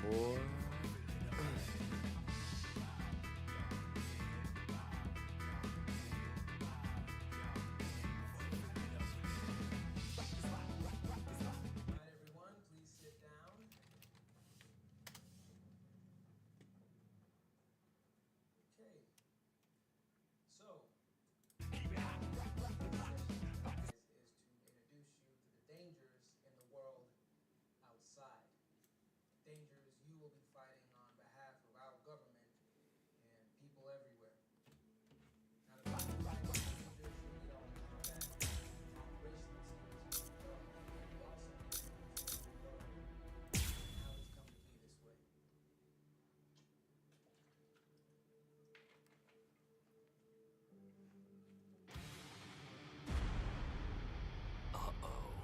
Boy. Everyone, please sit down. Okay. So, is to introduce you to the dangers in the world outside. Dangers you will be fighting on behalf of our government and people everywhere. Now, to fight these dangers, you need all the combat and operational skills you can develop. You also need to understand the world and how it's come to be this way. Uh-oh.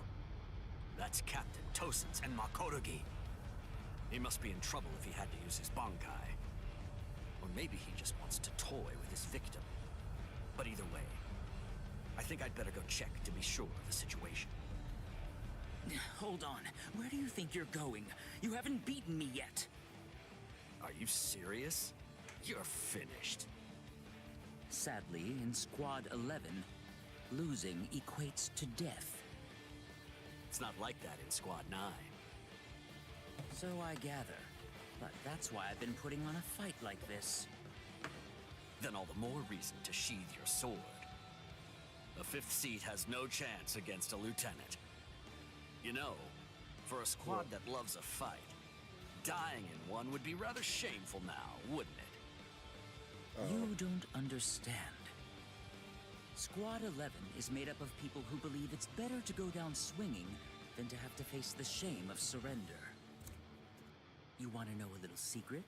That's Captain Tosens and Makorogi. He must be in trouble if he had to use his Bankai. Or maybe he just wants to toy with his victim. But either way, I think I'd better go check to be sure of the situation. Hold on. Where do you think you're going? You haven't beaten me yet. Are you serious? You're finished. Sadly, in Squad 11, losing equates to death. It's not like that in Squad 9. So I gather. But that's why I've been putting on a fight like this. Then all the more reason to sheathe your sword. A fifth seat has no chance against a lieutenant. You know, for a squad that loves a fight, dying in one would be rather shameful now, wouldn't it? You don't understand. Squad 11 is made up of people who believe it's better to go down swinging than to have to face the shame of surrender. You want to know a little secret?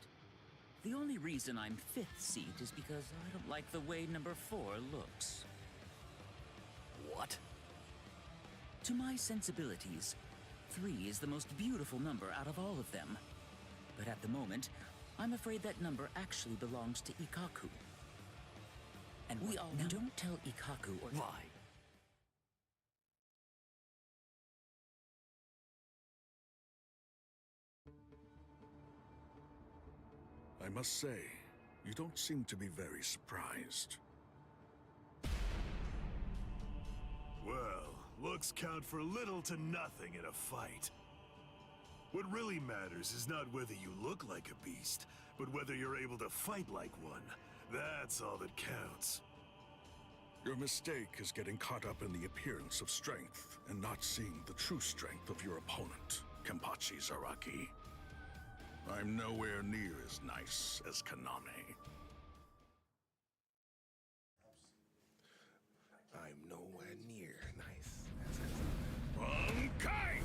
The only reason I'm fifth seat is because I don't like the way number 4 looks. What? To my sensibilities, 3 is the most beautiful number out of all of them. But at the moment, I'm afraid that number actually belongs to Ikkaku. And we all know. Don't tell Ikkaku or... Why? I must say, you don't seem to be very surprised. Well, looks count for little to nothing in a fight. What really matters is not whether you look like a beast, but whether you're able to fight like one. That's all that counts. Your mistake is getting caught up in the appearance of strength and not seeing the true strength of your opponent, Kenpachi Zaraki. I'm nowhere near as nice as Kaname. I'm nowhere near nice. Bankai!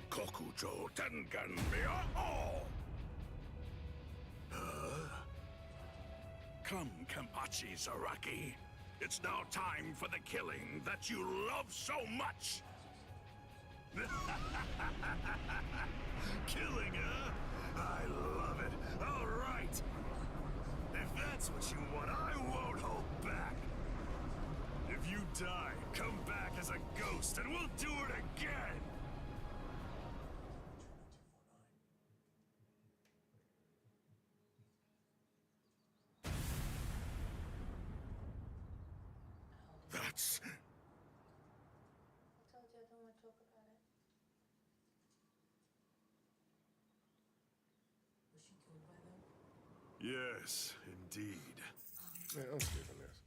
Kokujo Tengen Mia-O! Come, Kenpachi Zaraki. It's now time for the killing that you love so much! Killing, huh? I love it. All right. If that's what you want, I won't hold back. If you die, come back as a ghost and we'll do it again. That's... I told you I don't want to talk about it. Was she killed by them? Yes, indeed. Man, I'm skipping this.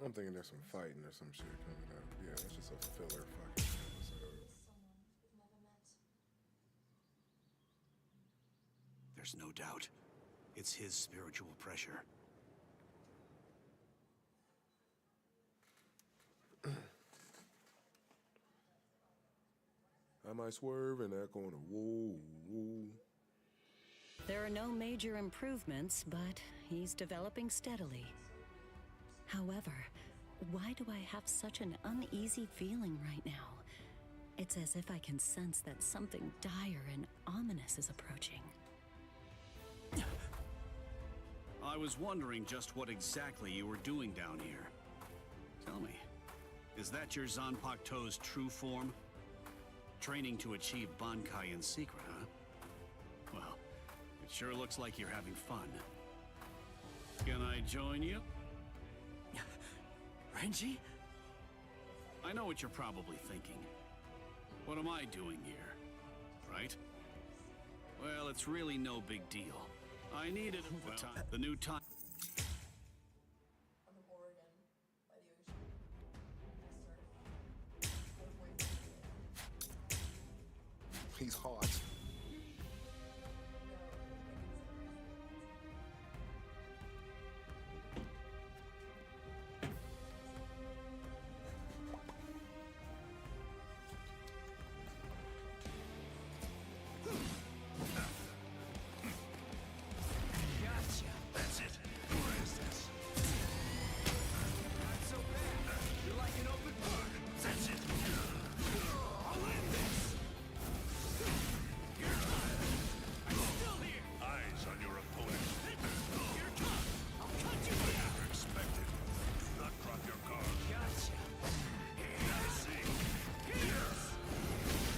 I'm thinking there's some fighting or some shit coming up. Yeah, it's just a filler fucking episode. Someone we've never met. There's no doubt. It's his spiritual pressure. I might swerve in that corner. Whoa, whoa. There are no major improvements, but he's developing steadily. However, why do I have such an uneasy feeling right now? It's as if I can sense that something dire and ominous is approaching. I was wondering just what exactly you were doing down here. Tell me, is that your Zanpakuto's true form? Training to achieve Bankai in secret, huh? Well, it sure looks like you're having fun. Can I join you? Renji? I know what you're probably thinking. What am I doing here? Right? Well, it's really no big deal. I needed the new time. I'm from Oregon, by the ocean. I started He's hot. That's it. Where is this? Not so bad. You're like an open book. That's it. I'll end this. I'm still here. Eyes on your opponent. Here it comes. I'll cut you down. Never expected. Do not drop your guard. Gotcha. I see. Yes.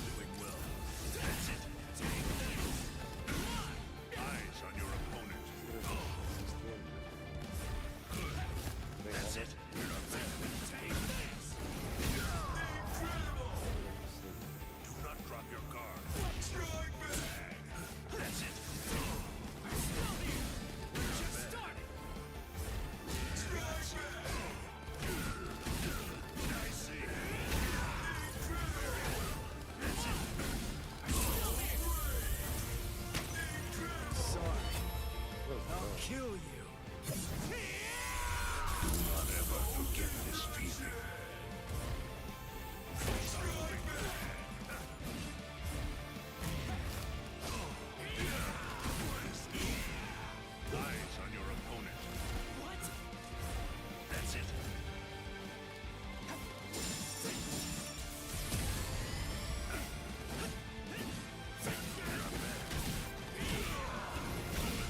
Doing well. That's it. Take this. Come on. Eyes on your opponent. Good. That's it. You're not bad. Take this. Incredible! Do not drop your guard. Strike back! That's it. I'm still here. We're just starting. Strike back! I see. That's it. Sorry. I'll kill you. Do not ever forget this feeling. Strike back! Eyes on your opponent. What? That's it.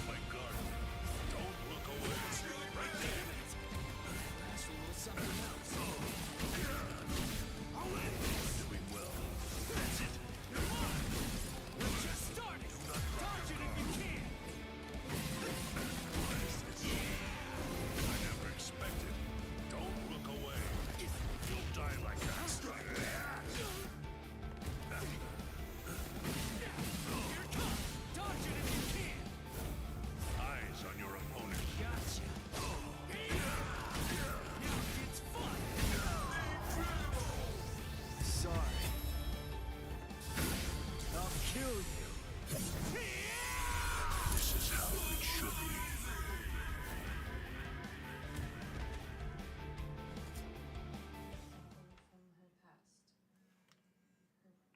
My guard. Don't look away. Right there. That's a little something else. I'll end this. Doing well. That's it. We're just starting. Dodge it if you can. What is this? I never expected. Don't look away. You'll die like that. Strike back. Here it comes. Dodge it if you can. Eyes on your opponent. Gotcha. Now it's fun. Sorry. I'll kill you. This is how it should be. from her past.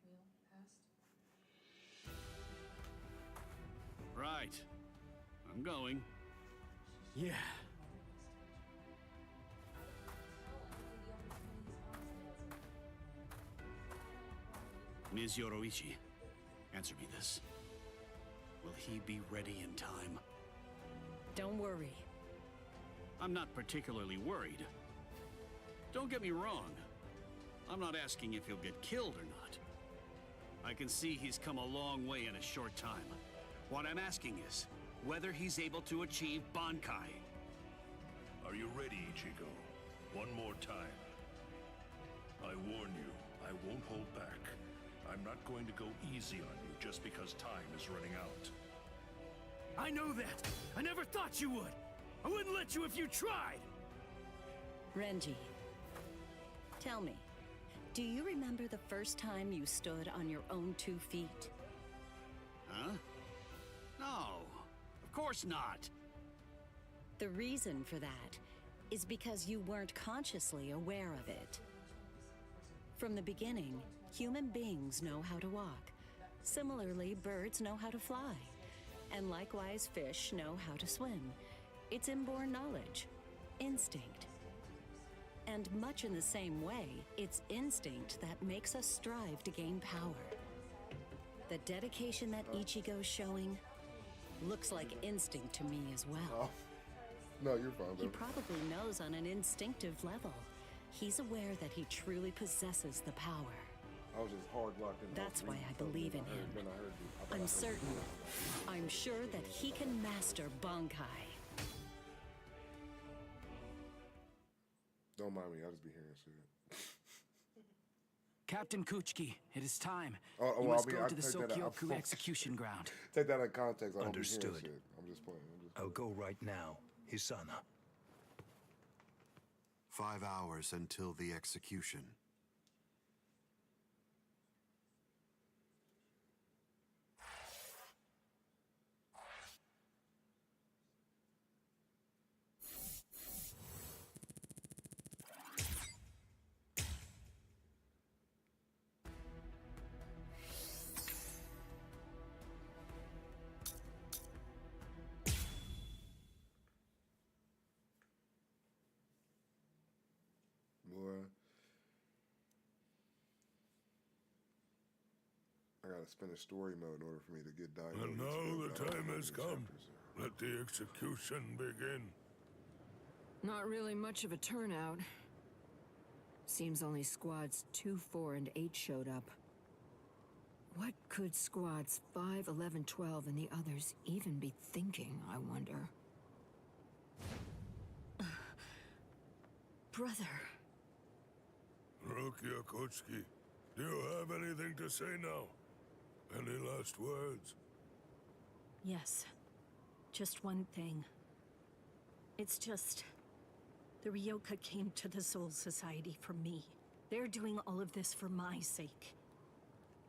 Her real past. Right. I'm going. Yeah. Ms. Yoroichi, answer me this. Will he be ready in time? Don't worry. I'm not particularly worried. Don't get me wrong. I'm not asking if he'll get killed or not. I can see he's come a long way in a short time. What I'm asking is whether he's able to achieve Bankai. Are you ready, Ichigo? One more time. I warn you, I won't hold back. I'm not going to go easy on you just because time is running out. I know that! I never thought you would! I wouldn't let you if you tried! Renji, tell me, do you remember the first time you stood on your own 2 feet? Huh? No, of course not. The reason for that is because you weren't consciously aware of it. From the beginning, human beings know how to walk. Similarly, birds know how to fly. And likewise, fish know how to swim. It's inborn knowledge, instinct. And much in the same way, it's instinct that makes us strive to gain power. The dedication that Ichigo's showing looks like instinct to me as well. No, you're fine, He though. probably knows on an instinctive level. He's aware that he truly possesses the power. I was just hard locked in. That's why I believe in him. I'm certain. I'm sure that he can master Bankai. Don't mind me, I'll just be hearing shit. Captain Kuchiki, it is time. Oh, You well, must I mean, go I to the take that out. Sokyoku execution ground. Take that in context. I don't be Understood. hearing shit. I'm just playing. I'll go right now, Hisana. 5 hours until the execution. Boy. I gotta spin a story mode in order for me to get Daigo. And now the time has come. Let the execution begin. Not really much of a turnout. Seems only squads 2, 4, and 8 showed up. What could squads 5, 11, 12, and the others even be thinking, I wonder? Brother. Rukia Kochiki, do you have anything to say now? Any last words? Yes. Just one thing. It's just... the Ryoka came to the Soul Society for me. They're doing all of this for my sake.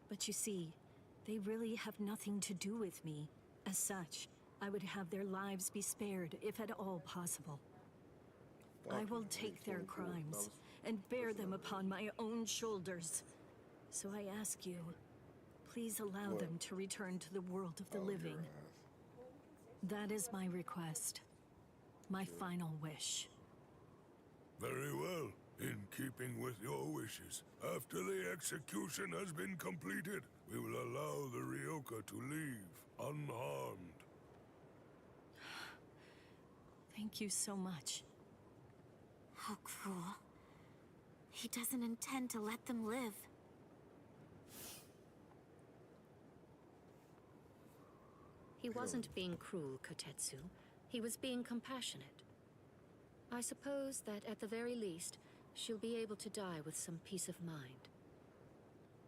But you see, they really have nothing to do with me. As such, I would have their lives be spared, if at all possible. I will take their crimes and bear them upon my own shoulders. So I ask you, please allow them to return to the world of the living. That is my request. My final wish. Very well. In keeping with your wishes, after the execution has been completed, we will allow the Ryoka to leave unharmed. Thank you so much. How cruel. He doesn't intend to let them live. He wasn't being cruel, Kotetsu. He was being compassionate. I suppose that at the very least, she'll be able to die with some peace of mind.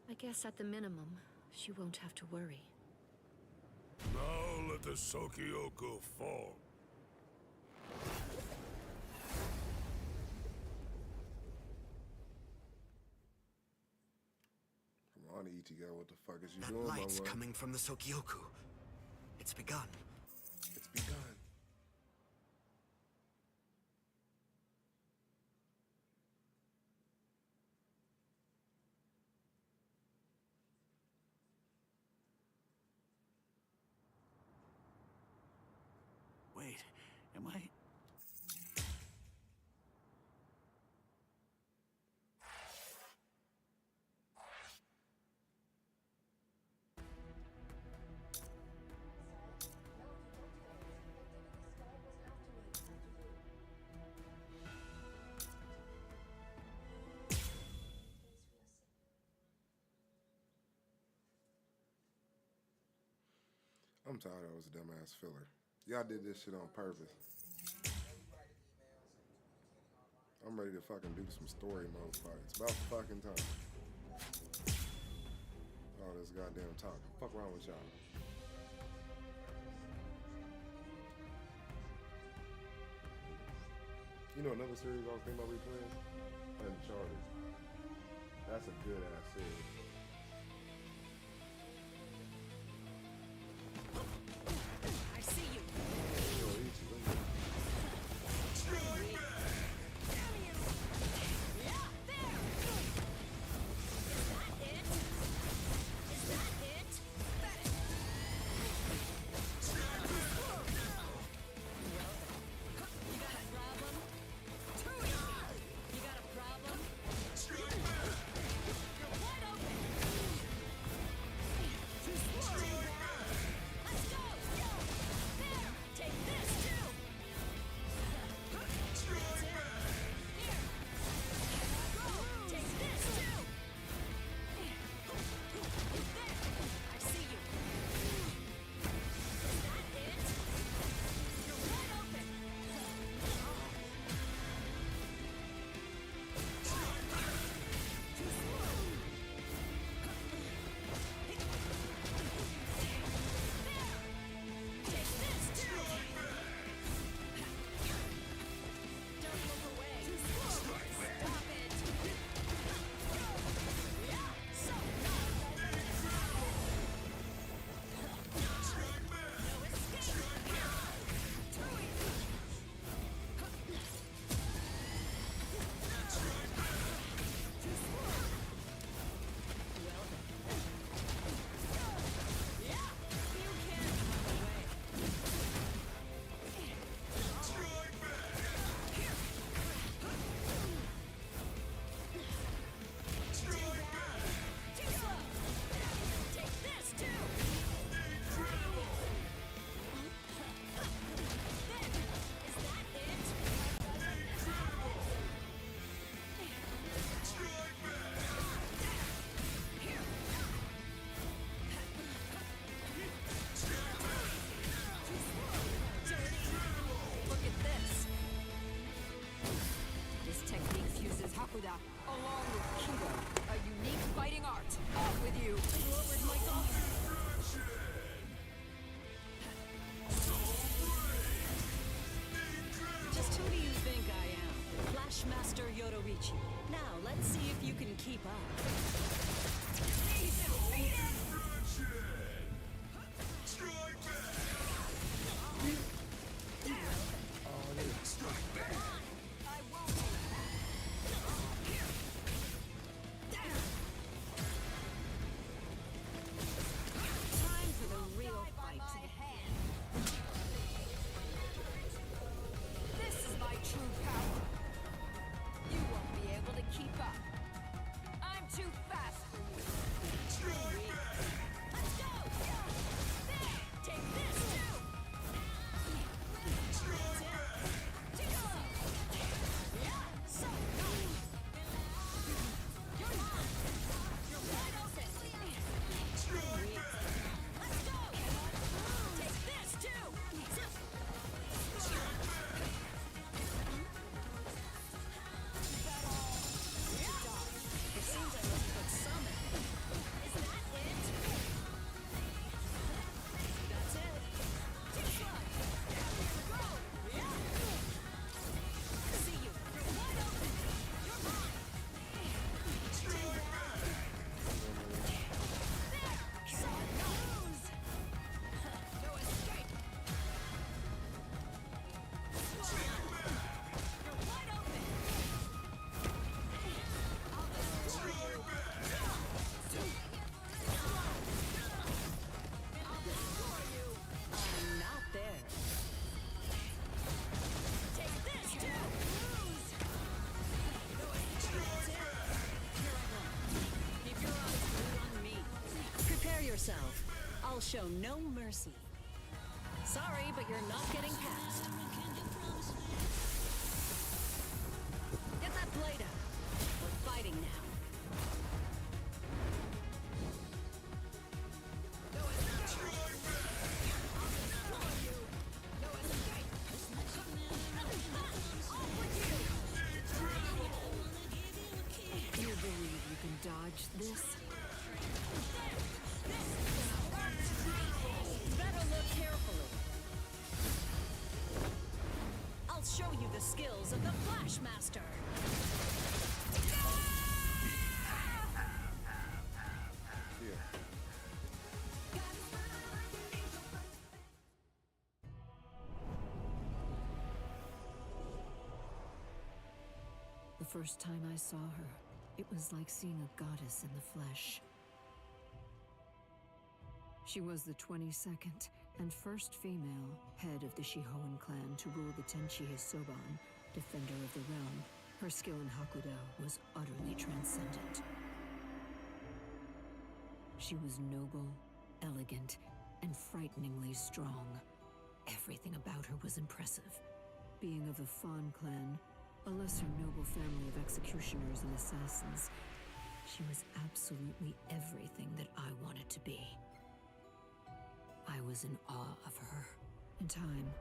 I guess at the minimum, she won't have to worry. Now let the Sokyoku fall. Come on, Ichigo, what the fuck is you That doing, light's my boy? coming from the Sokyoku. It's begun. It's begun. Wait, am I... I'm tired of this dumbass filler. Y'all did this shit on purpose. I'm ready to fucking do some story mode fights. About fucking time. All this goddamn talk. Fuck around with y'all. You know another series I was thinking about replaying? Uncharted. That's a good ass series. I see you. Yo, Ichigo. Strike back! Damn you! Yeah, there! Is that it? That it? You got a problem? Too easy! You got a problem? Strike back! You're wide open! Time for the real fight. This is my true power. You won't be able to keep up. I'm too fast for you. Let's go! There! Take this too! So, you're wide open. Let's go! Take this too! It seems I must put some in. Is that it? That's it. T-slide. Go! Yeah. See you. You're wide open. You're mine. There. So lose. No escape. You're wide open. I'll destroy you. I'll destroy you. I'm not there. Take this too. Lose. No escape. Here I go. Keep your eyes glued on me. Prepare yourself. I'll show no mercy. Sorry, but you're not getting past. Get that blade out. We're fighting now. No escape. I'll destroy you. No escape. Off with you. You believe you can dodge this? Better look carefully. I'll show you the skills of the Flash Master. Yeah. The first time I saw her, it was like seeing a goddess in the flesh. She was the 22nd and first female head of the Shihoan clan to rule the Tenchi Soban, defender of the realm. Her skill in Hakudo was utterly transcendent. She was noble, elegant, and frighteningly strong. Everything about her was impressive. Being of the Fawn clan, a lesser noble family of executioners and assassins, she was absolutely everything that I wanted to be. I was in awe of her. In time,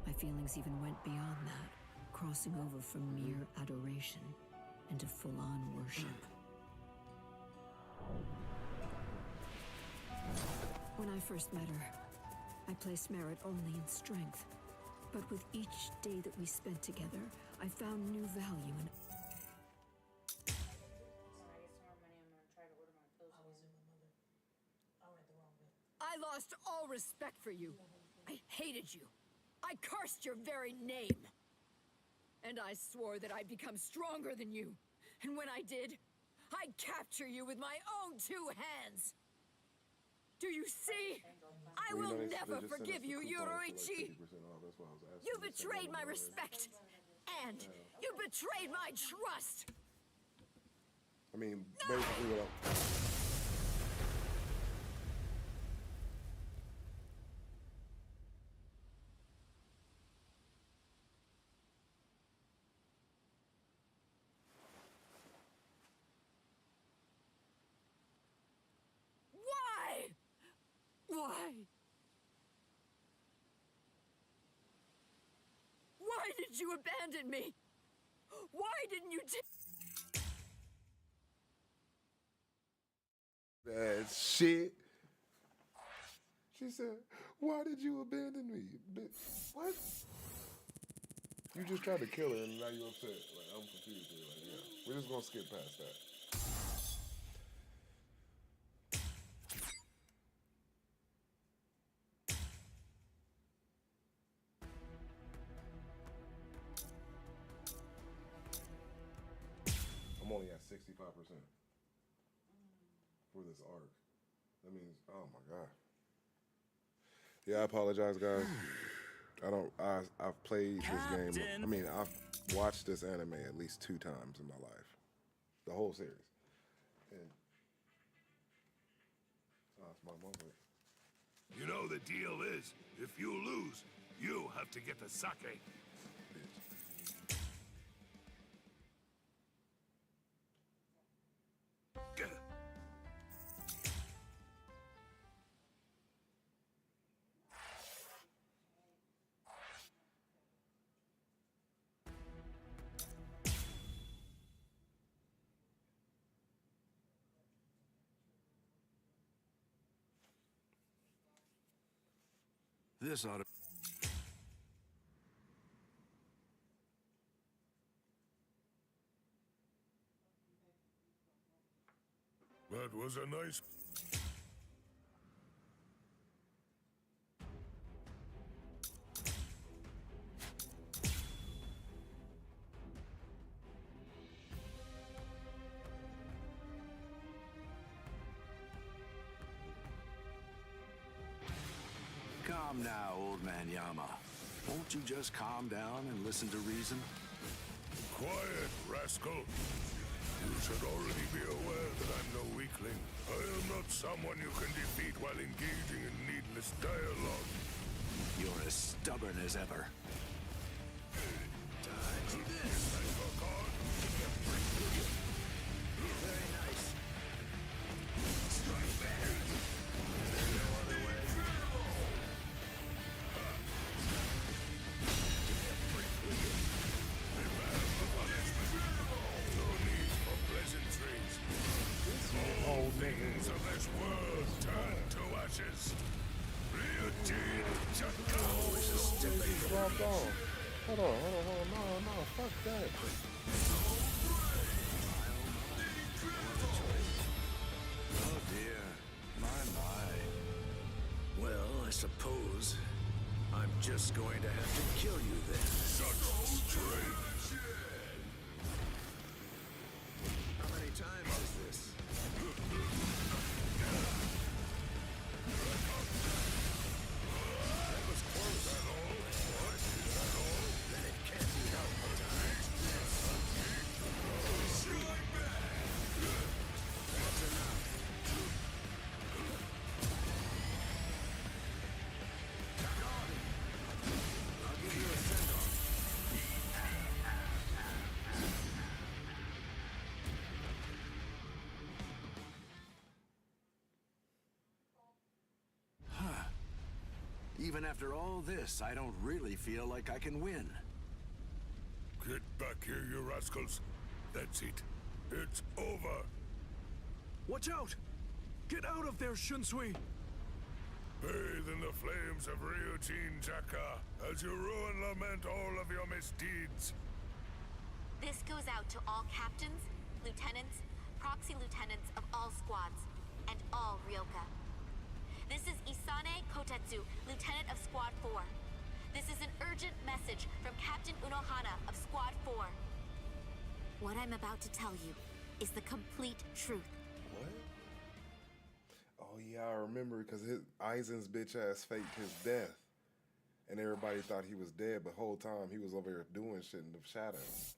my feelings even went beyond that, crossing over from mere adoration into full-on worship. When I first met her, I placed merit only in strength. But with each day that we spent together, I found new value in... I lost all respect for you. I hated you. I cursed your very name. And I swore that I'd become stronger than you. And when I did, I'd capture you with my own two hands. Do you see? I will never forgive you, Yoruichi. You betrayed my respect. And you betrayed my trust. I mean, basically what Why? Why did you abandon me? Why didn't you that shit. She said, "Why did you abandon me?" What? You just tried to kill her and now you're upset. Like, I'm confused. Like, yeah, we're just gonna skip past that. I'm only at 65% for this arc. That means, oh my god. Yeah, I apologize, guys. I've played this game. I mean, I've watched this anime at least 2 times in my life. The whole series. And it's my moment. You know the deal is, if you lose, you have to get the sake. This ought to... That was a nice... Calm now, old man Yama. Won't you just calm down and listen to reason? Quiet, rascal. You should already be aware that I'm no weakling. I am not someone you can defeat while engaging in needless dialogue. You're as stubborn as ever. Very nice. Strike back. No other way. No need for pleasantries. All things of this world turn to ashes. Dropped off. Hold on. No, fuck that. Oh dear, my. Well, I suppose I'm just going to have to kill you then. Such strength. How many times is this? That was close. Is that all? What? Is that all? Then it can't be helped. Strike back. That's enough. Tuck on. I'll give you a send-off. Huh. Even after all this, I don't really feel like I can win. Get back here, you rascals. That's it. It's over. Watch out! Get out of there, Shunsui! Bathe in the flames of Ryujin Jaka as you rue and lament all of your misdeeds. This goes out to all captains, lieutenants, proxy lieutenants of all squads, and all Ryoka. This is Isane Kotetsu, lieutenant of Squad 4. This is an urgent message from Captain Unohana of Squad 4. What I'm about to tell you is the complete truth. What? Oh yeah, I remember because Aizen's bitch ass faked his death. And everybody thought he was dead, but whole time he was over here doing shit in the shadows.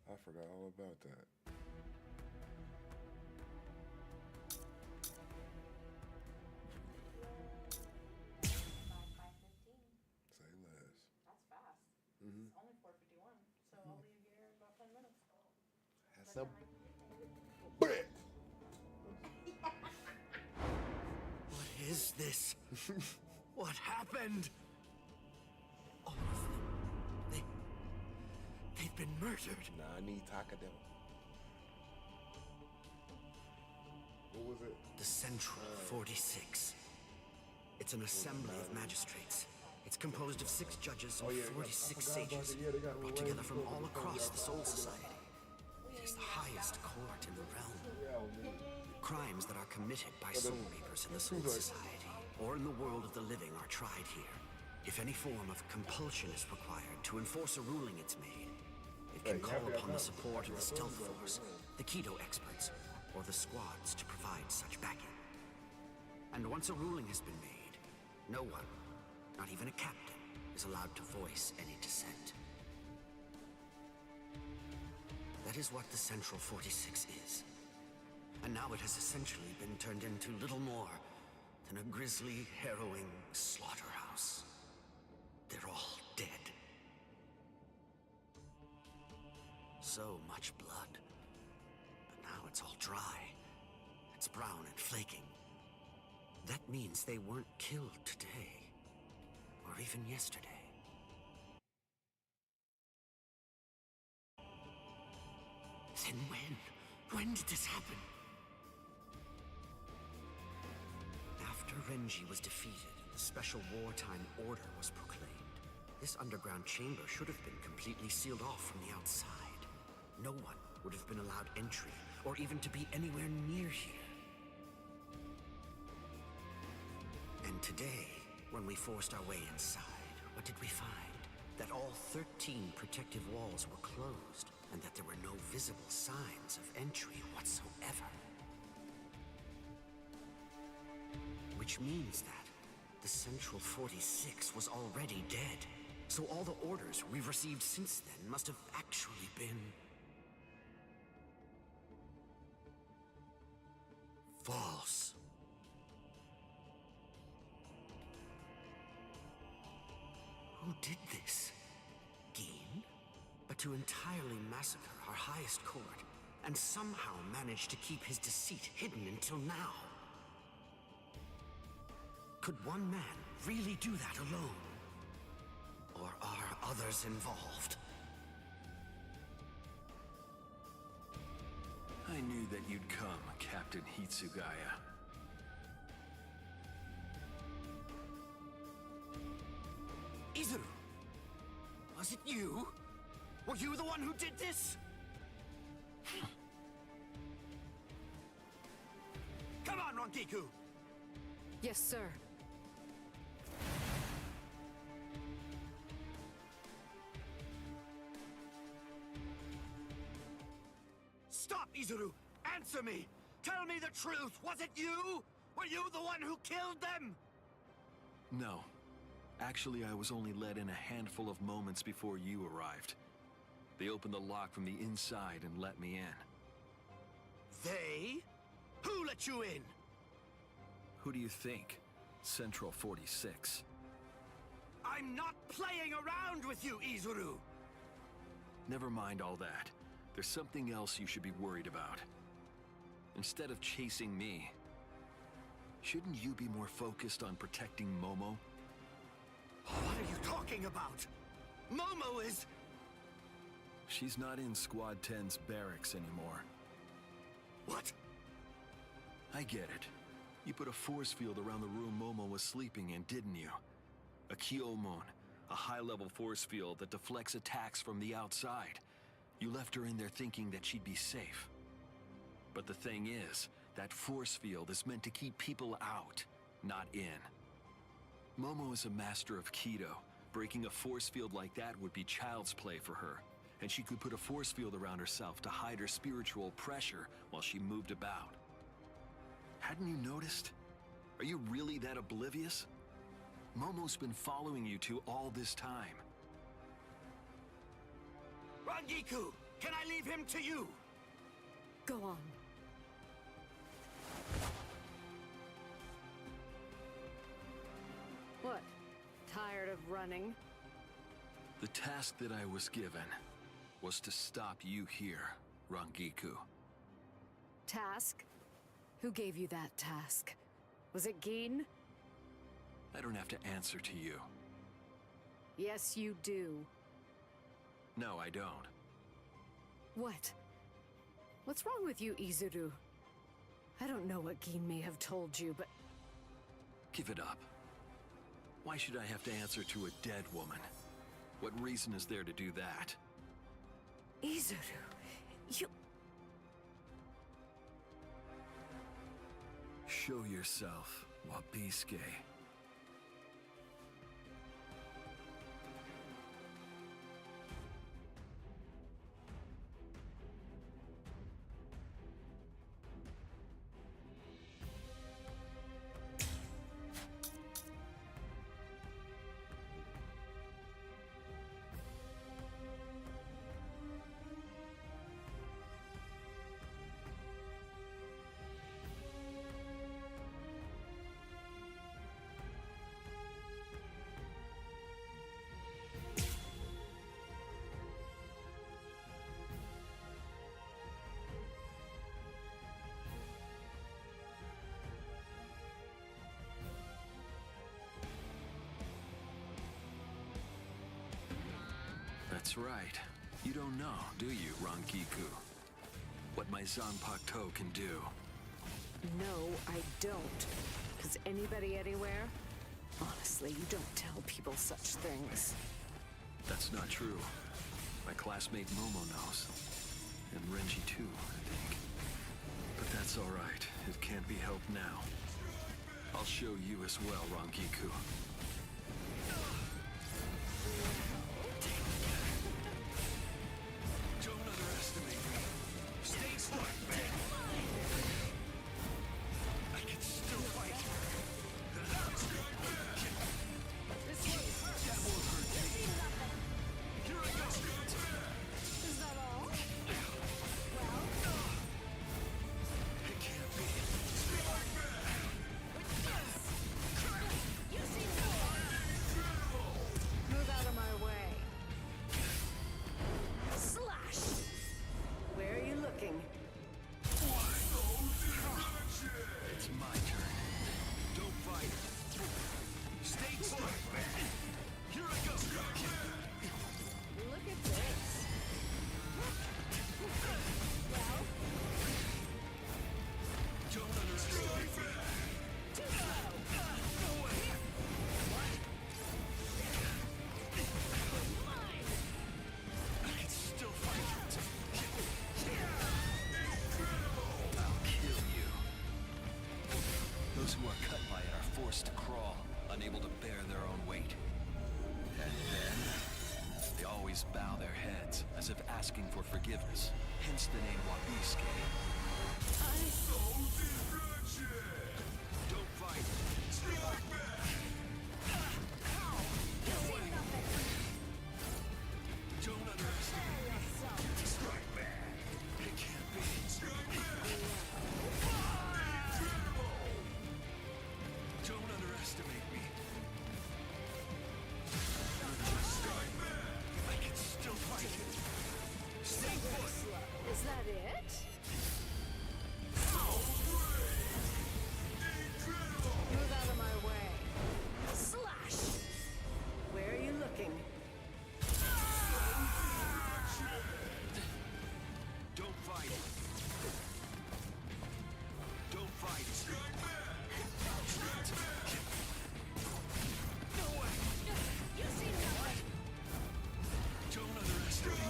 I forgot all about that. Say less. That's fast. Mm-hmm. It's only 4:51, so I'll leave here in about 10 minutes. That's a brick. What is this? What happened? All of them. They've been murdered. Nani Takademo. What was it? The Central 46. It's an assembly of magistrates. It's composed of 6 judges and 46 sages, brought together from all across the Soul Society. It is the highest court in the realm. Crimes that are committed by Soul Reapers in the Soul Society, or in the world of the living, are tried here. If any form of compulsion is required to enforce a ruling it's made, can call upon the support of the Stealth Force, the Kido experts, or the squads to provide such backing. And once a ruling has been made, no one, not even a captain, is allowed to voice any dissent. That is what the Central 46 is. And now it has essentially been turned into little more than a grisly, harrowing slaughterhouse. They're all dead. So much blood. But now it's all dry. It's brown and flaking. That means they weren't killed today. Or even yesterday. Then when? When did this happen? After Renji was defeated and the Special Wartime Order was proclaimed, this underground chamber should have been completely sealed off from the outside. No one would have been allowed entry, or even to be anywhere near here. And today, when we forced our way inside, what did we find? That all 13 protective walls were closed, and that there were no visible signs of entry whatsoever. Which means that the Central 46 was already dead. So all the orders we've received since then must have actually been... false. Who did this? Gin? But to entirely massacre our highest court, and somehow manage to keep his deceit hidden until now. Could one man really do that alone? Or are others involved? I knew that you'd come, Captain Hitsugaya. Izuru! Was it you? Were you the one who did this? Come on, Rangiku! Yes, sir. Stop, Izuru! Answer me! Tell me the truth! Was it you? Were you the one who killed them? No. Actually, I was only let in a handful of moments before you arrived. They opened the lock from the inside and let me in. They? Who let you in? Who do you think? Central 46. I'm not playing around with you, Izuru! Never mind all that. There's something else you should be worried about. Instead of chasing me, shouldn't you be more focused on protecting Momo? What are you talking about? Momo is... She's not in Squad 10's barracks anymore. What? I get it. You put a force field around the room Momo was sleeping in, didn't you? A Kyomon, a high-level force field that deflects attacks from the outside. You left her in there thinking that she'd be safe. But the thing is, that force field is meant to keep people out, not in. Momo is a master of Kido. Breaking a force field like that would be child's play for her. And she could put a force field around herself to hide her spiritual pressure while she moved about. Hadn't you noticed? Are you really that oblivious? Momo's been following you two all this time. Rangiku, can I leave him to you? Go on. What? Tired of running? The task that I was given was to stop you here, Rangiku. Task? Who gave you that task? Was it Gin? I don't have to answer to you. Yes, you do. No, I don't. What? What's wrong with you, Izuru? I don't know what Gin may have told you, but... Give it up. Why should I have to answer to a dead woman? What reason is there to do that? Izuru, you... Show yourself, Wabisuke. That's right. You don't know, do you, Rangiku? What my Zanpakuto can do. No, I don't. Does anybody anywhere? Honestly, you don't tell people such things. That's not true. My classmate Momo knows. And Renji too, I think. But that's all right. It can't be helped now. I'll show you as well, Rangiku. Don't underestimate me. Stay smart, man. I can still fight. That won't hurt me. Here I go. Is that all? It can't be. Move out of my way. Slash! Where are you looking? It's my turn. Don't fight. Stay put. Here I go. Look at this. Well, Don't underestimate me. too slow. No way. I can still fight. I'll kill you. Those who are cut by it are forced to crawl, unable to bear their own weight. And then, they always bow their heads, as if asking for forgiveness. Hence the name Wabisuke. Don't fight. Don't underestimate me. Strike back. It can't be. Don't underestimate me. I can still fight. Stay put. Is that it? Move out of my way. Slash! Where are you looking? Don't fight. Don't fight. No way. You see nothing. Don't underestimate me.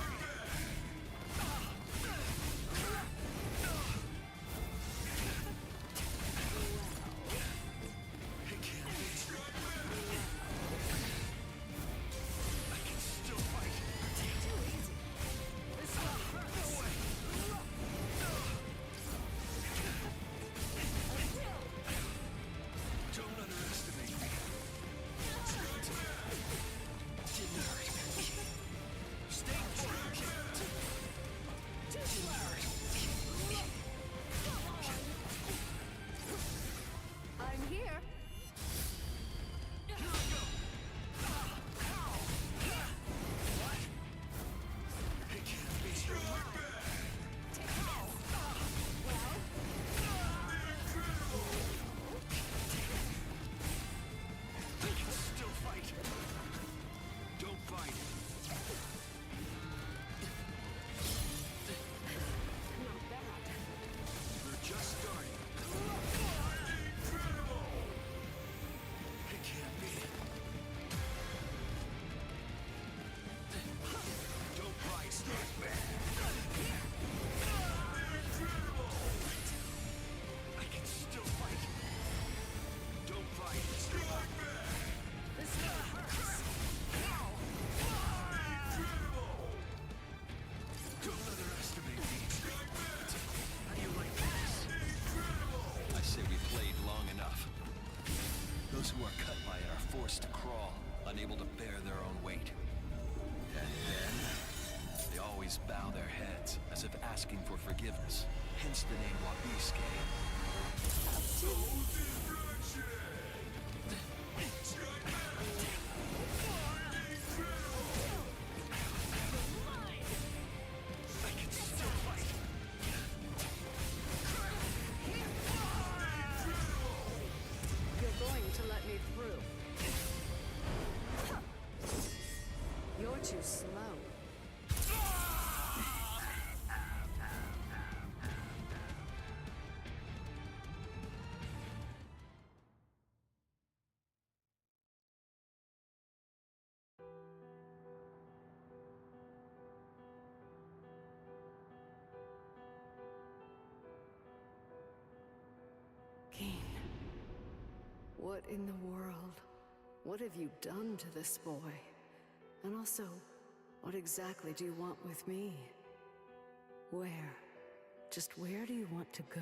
It can't be. I can still fight. Too easy. This one hurts. No way. Don't underestimate me. Didn't hurt. Stay put. Didn't hurt. I'm here. Here I go. What? It can't be. I can still fight. Don't fight. Not bad. We're just starting. It can't be. Don't fight. Strike back. I can still fight. Don't fight. Strike back. This one hurts. Don't underestimate me. How do you like this? I say we played long enough. Those who are cut by it are forced to crawl, unable to bear their own weight. And then, they always bow their heads, as if asking for forgiveness. Hence the name Wabisuke. I can still fight. You're going to let me through. You're too slow. What in the world? What have you done to this boy? And also, what exactly do you want with me? Where? Just where do you want to go?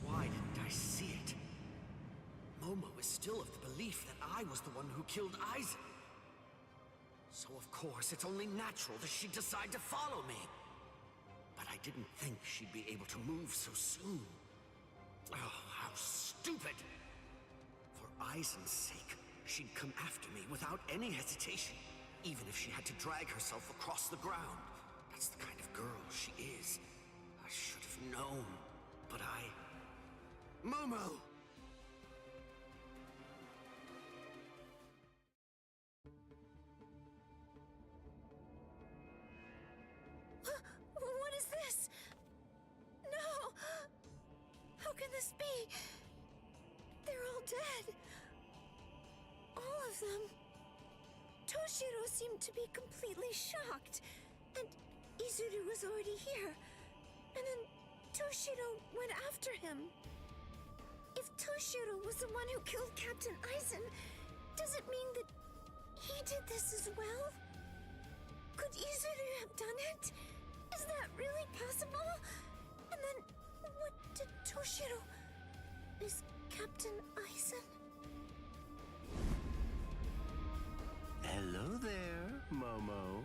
Why didn't I see it? Momo is still of the belief that I was the one who killed Aizen. So of course, it's only natural that she'd decide to follow me. But I didn't think she'd be able to move so soon. Oh, how stupid! For Aizen's sake, she'd come after me without any hesitation, even if she had to drag herself across the ground. That's the kind of girl she is. I should have known, but Momo! What is this? No! How can this be? They're all dead. All of them. Toshiro seemed to be completely shocked. And Izuru was already here. And then Toshiro went after him. If Toshiro was the one who killed Captain Aizen, does it mean that he did this as well? Could Izuru have done it? Is that really possible? And then, what did Toshiro... Is Captain Aizen... Hello there, Momo.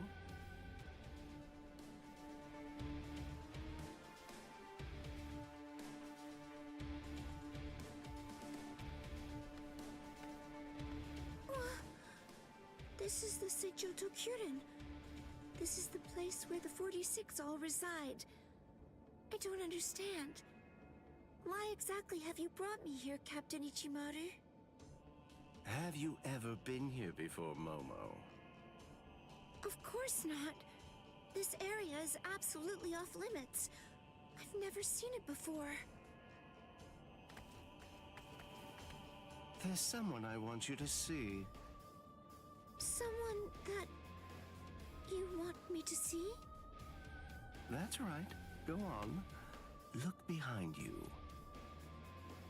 This is the Seijoto Kyurin. This is the place where the 46 all reside. I don't understand. Why exactly have you brought me here, Captain Ichimaru? Have you ever been here before, Momo? Of course not. This area is absolutely off limits. I've never seen it before. There's someone I want you to see. Someone that you want me to see? That's right. Go on. Look behind you.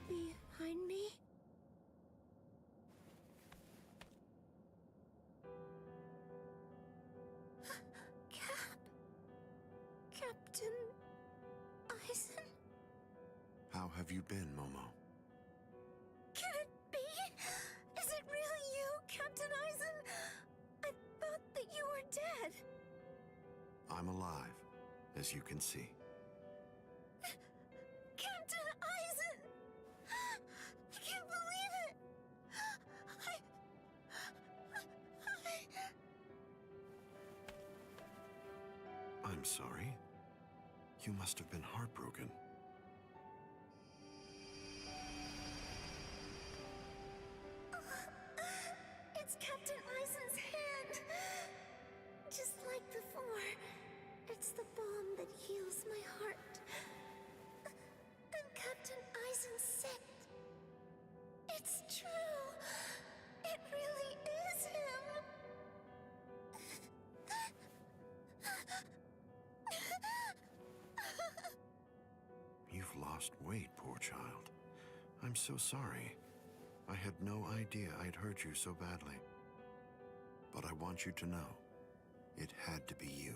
Behind me? Captain Aizen? How have you been, Momo? Can it be? Is it really you, Captain Aizen? I thought that you were dead. I'm alive, as you can see. Captain Aizen! I can't believe it! I'm sorry. You must have been heartbroken. lost weight, poor child. I'm so sorry. I had no idea I'd hurt you so badly. But I want you to know, it had to be you.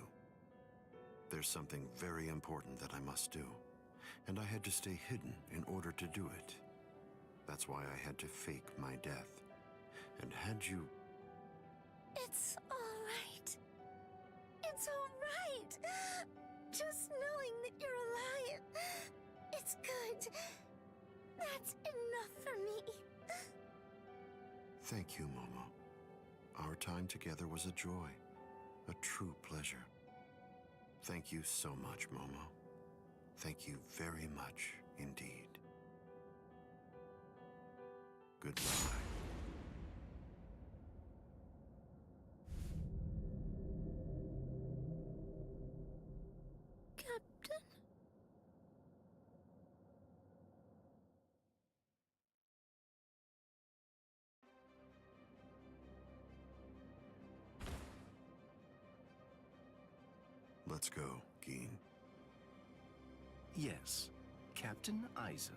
There's something very important that I must do, and I had to stay hidden in order to do it. That's why I had to fake my death. And had you... It's all right. It's all right. Just knowing that you're alive, it's good. That's enough for me. Thank you, Momo. Our time together was a joy, a true pleasure. Thank you so much, Momo. Thank you very much indeed. Goodbye. Captain? Let's go, Geen. Yes, Captain Eisen.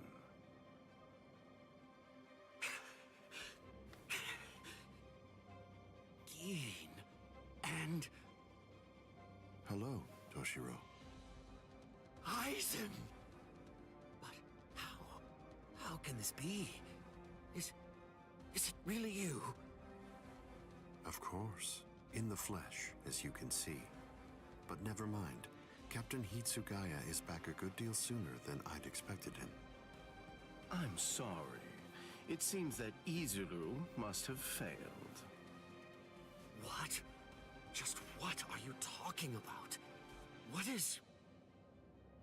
Geen. And... Hello, Toshiro. Eisen! But how? How can this be? Is it really you? Of course, in the flesh, as you can see. But never mind. Captain Hitsugaya is back a good deal sooner than I'd expected him. I'm sorry. It seems that Izuru must have failed. What? Just what are you talking about? What is...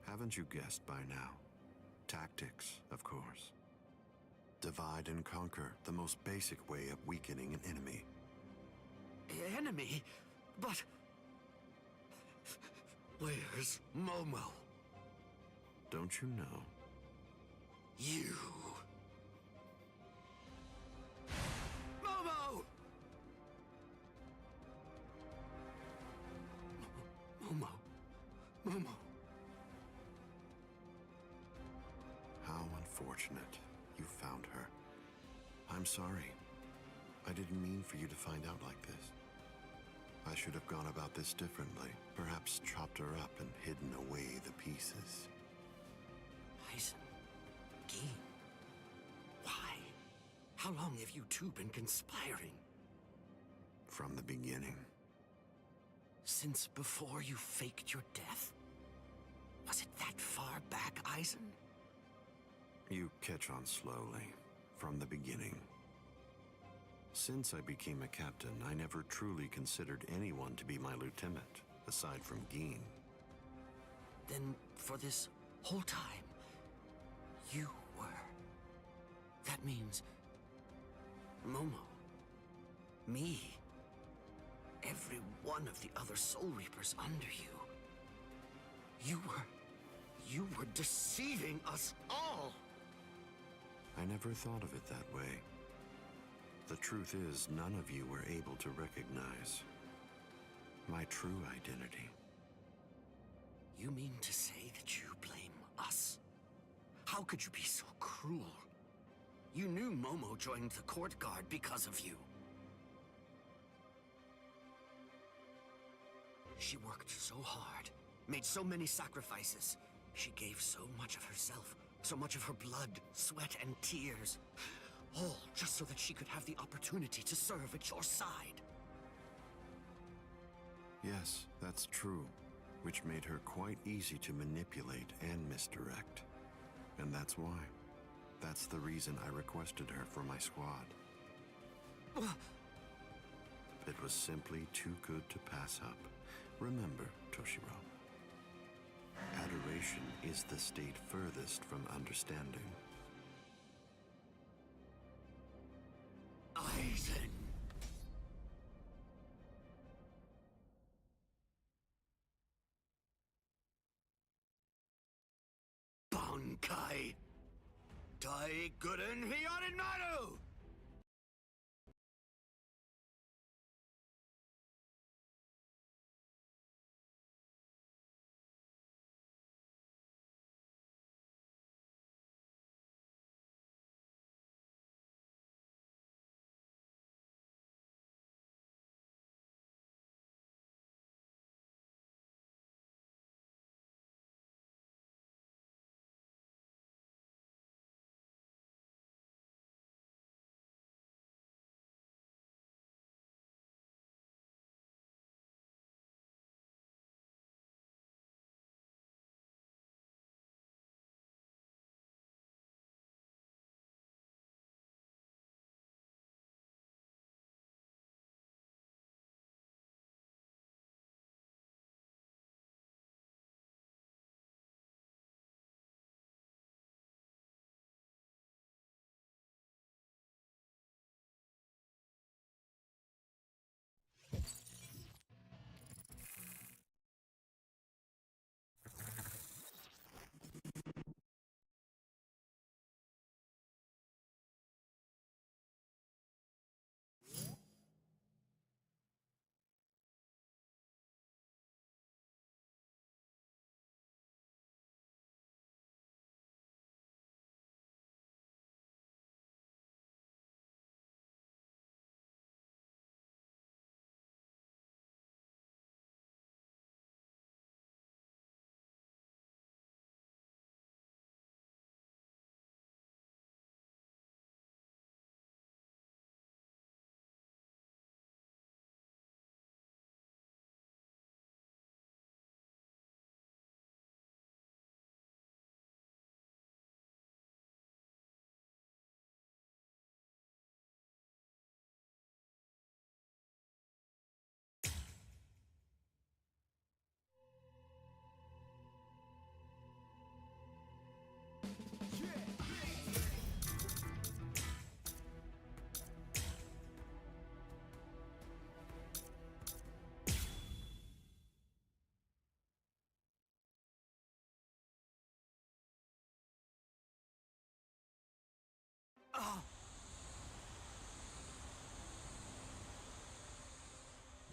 Haven't you guessed by now? Tactics, of course. Divide and conquer, the most basic way of weakening an enemy. Enemy? But... Where's Momo? Don't you know? You... Momo! Momo. Momo. How unfortunate. You found her. I'm sorry. I didn't mean for you to find out like this. I should have gone about this differently. Perhaps chopped her up and hidden away the pieces. Eisen. Geen. Why? How long have you two been conspiring? From the beginning. Since before you faked your death? Was it that far back, Eisen? You catch on slowly. From the beginning. Since I became a captain, I never truly considered anyone to be my lieutenant, aside from Geen. Then, for this whole time, you were. That means... Momo. Me. Every one of the other Soul Reapers under you. You were deceiving us all! I never thought of it that way. The truth is, none of you were able to recognize my true identity. You mean to say that you blame us? How could you be so cruel? You knew Momo joined the court guard because of you. She worked so hard, made so many sacrifices. She gave so much of herself, so much of her blood, sweat, and tears. All just so that she could have the opportunity to serve at your side. Yes, that's true, which made her quite easy to manipulate and misdirect. And that's why. That's the reason I requested her for my squad. It was simply too good to pass up. Remember, Toshiro, adoration is the state furthest from understanding. Eisen! Bankai! Daigo Naru!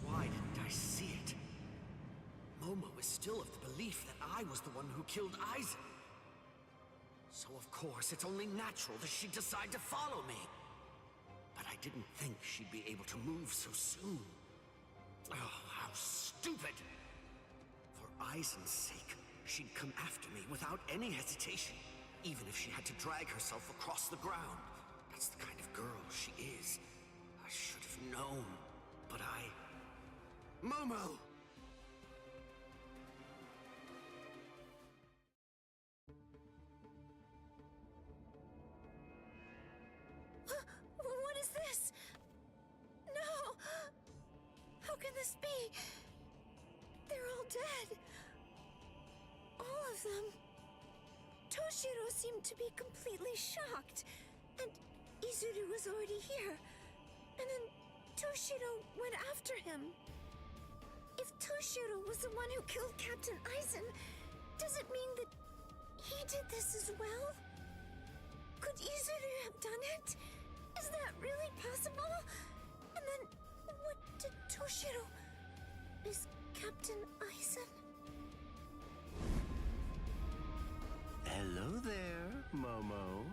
Why didn't I see it? Momo is still of the belief that I was the one who killed Aizen. So of course, it's only natural that she'd decide to follow me. But I didn't think she'd be able to move so soon. Oh, how stupid! For Aizen's sake, she'd come after me without any hesitation, even if she had to drag herself across the ground. That's the kind of girl she is. I should have known, but Momo! What is this? No! How can this be? They're all dead. All of them. Toshiro seemed to be completely shocked. And Izuru was already here. And then Toshiro went after him. If Toshiro was the one who killed Captain Aizen, does it mean that he did this as well? Could Izuru have done it? Is that really possible? And then, what did Toshiro... Is Captain Aizen... Hello there, Momo.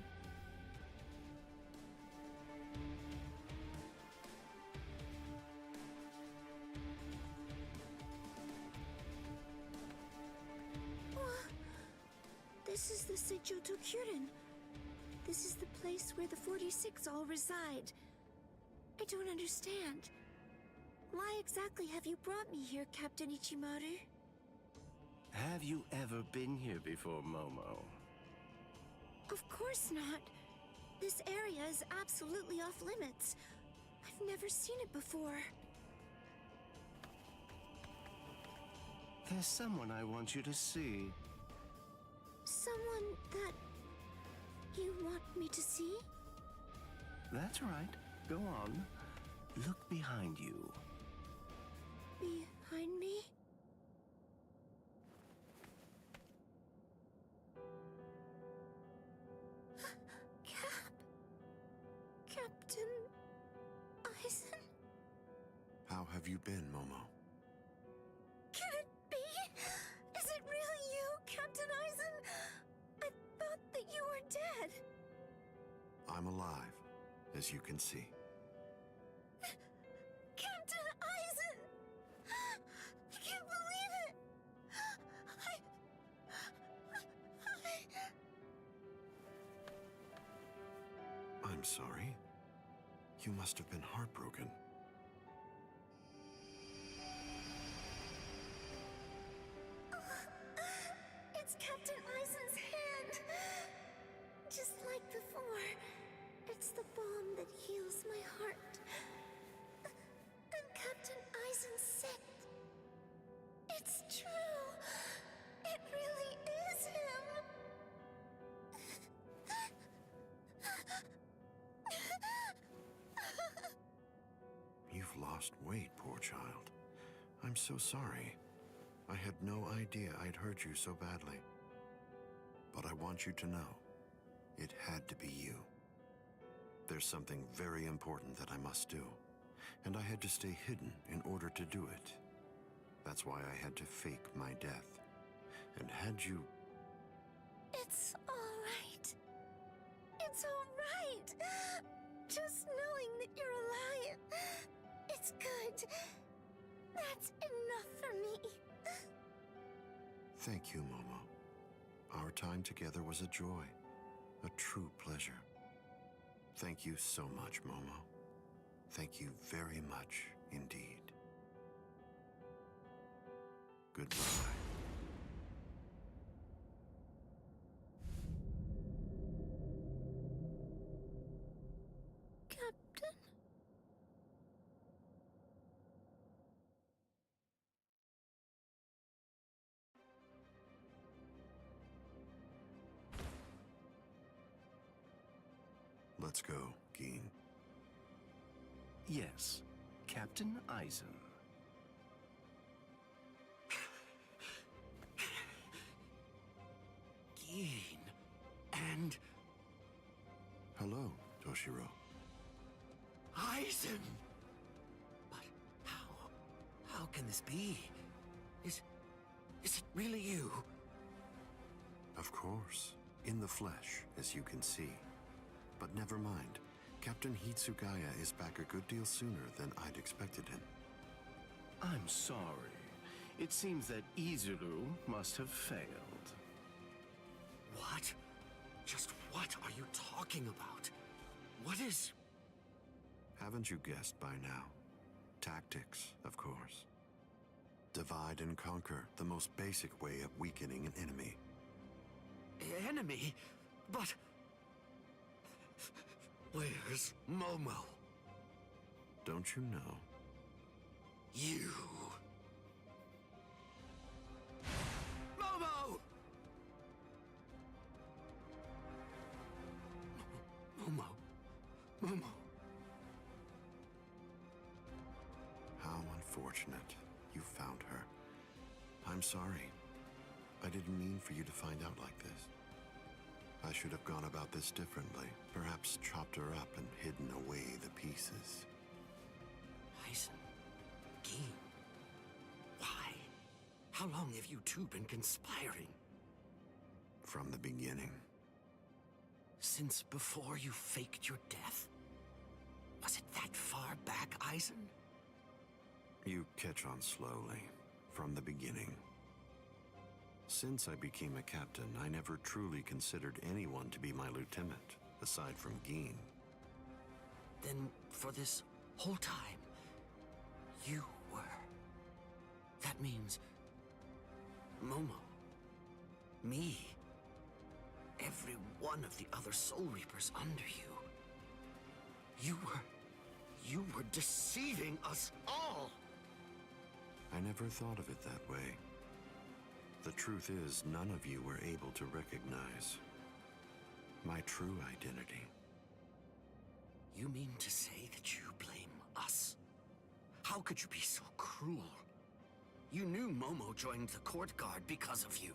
This is the Seijoto Kyurin. This is the place where the 46 all reside. I don't understand. Why exactly have you brought me here, Captain Ichimaru? Have you ever been here before, Momo? Of course not. This area is absolutely off limits. I've never seen it before. There's someone I want you to see. Someone that you want me to see? That's right. Go on. Look behind you. Behind me? Captain Aizen? How have you been, Momo? Can it be? Is it really you, Captain Aizen? I thought that you were dead. I'm alive, as you can see. Captain Aizen! I can't believe it! I'm sorry. You must have been heartbroken. It's Captain Aizen's hand! Just like before. It's the balm that heals my heart. And Captain Aizen's sick. It's true! It really is him! You've lost weight, poor child. I'm so sorry. I had no idea I'd hurt you so badly. But I want you to know, it had to be you. There's something very important that I must do, and I had to stay hidden in order to do it. That's why I had to fake my death. And had you... It's all right. It's all right. Just knowing that you're alive. It's good. That's enough for me. Thank you, Momo. Our time together was a joy, a true pleasure. Thank you so much, Momo. Thank you very much indeed. Goodbye. Captain? Let's go, Geen. Yes, Captain Aizen. Geen. And... Hello, Toshiro. Aizen! But how? How can this be? Is it really you? Of course. In the flesh, as you can see. But never mind. Captain Hitsugaya is back a good deal sooner than I'd expected him. I'm sorry. It seems that Izuru must have failed. What? Just what are you talking about? What is... Haven't you guessed by now? Tactics, of course. Divide and conquer, the most basic way of weakening an enemy. Enemy? But... Where's Momo? Don't you know? You... Momo! Momo. How unfortunate. You found her. I'm sorry. I didn't mean for you to find out like this. I should have gone about this differently. Perhaps chopped her up and hidden away the pieces. Aizen. Gin. Why? How long have you two been conspiring? From the beginning. Since before you faked your death? Was it that far back, Aizen? You catch on slowly. From the beginning. Since I became a captain, I never truly considered anyone to be my lieutenant, aside from Gin. Then, for this whole time, you were. That means... Momo. Me. Every one of the other Soul Reapers under you. You were deceiving us all! I never thought of it that way. The truth is, none of you were able to recognize my true identity. You mean to say that you blame us? How could you be so cruel? You knew Momo joined the court guard because of you.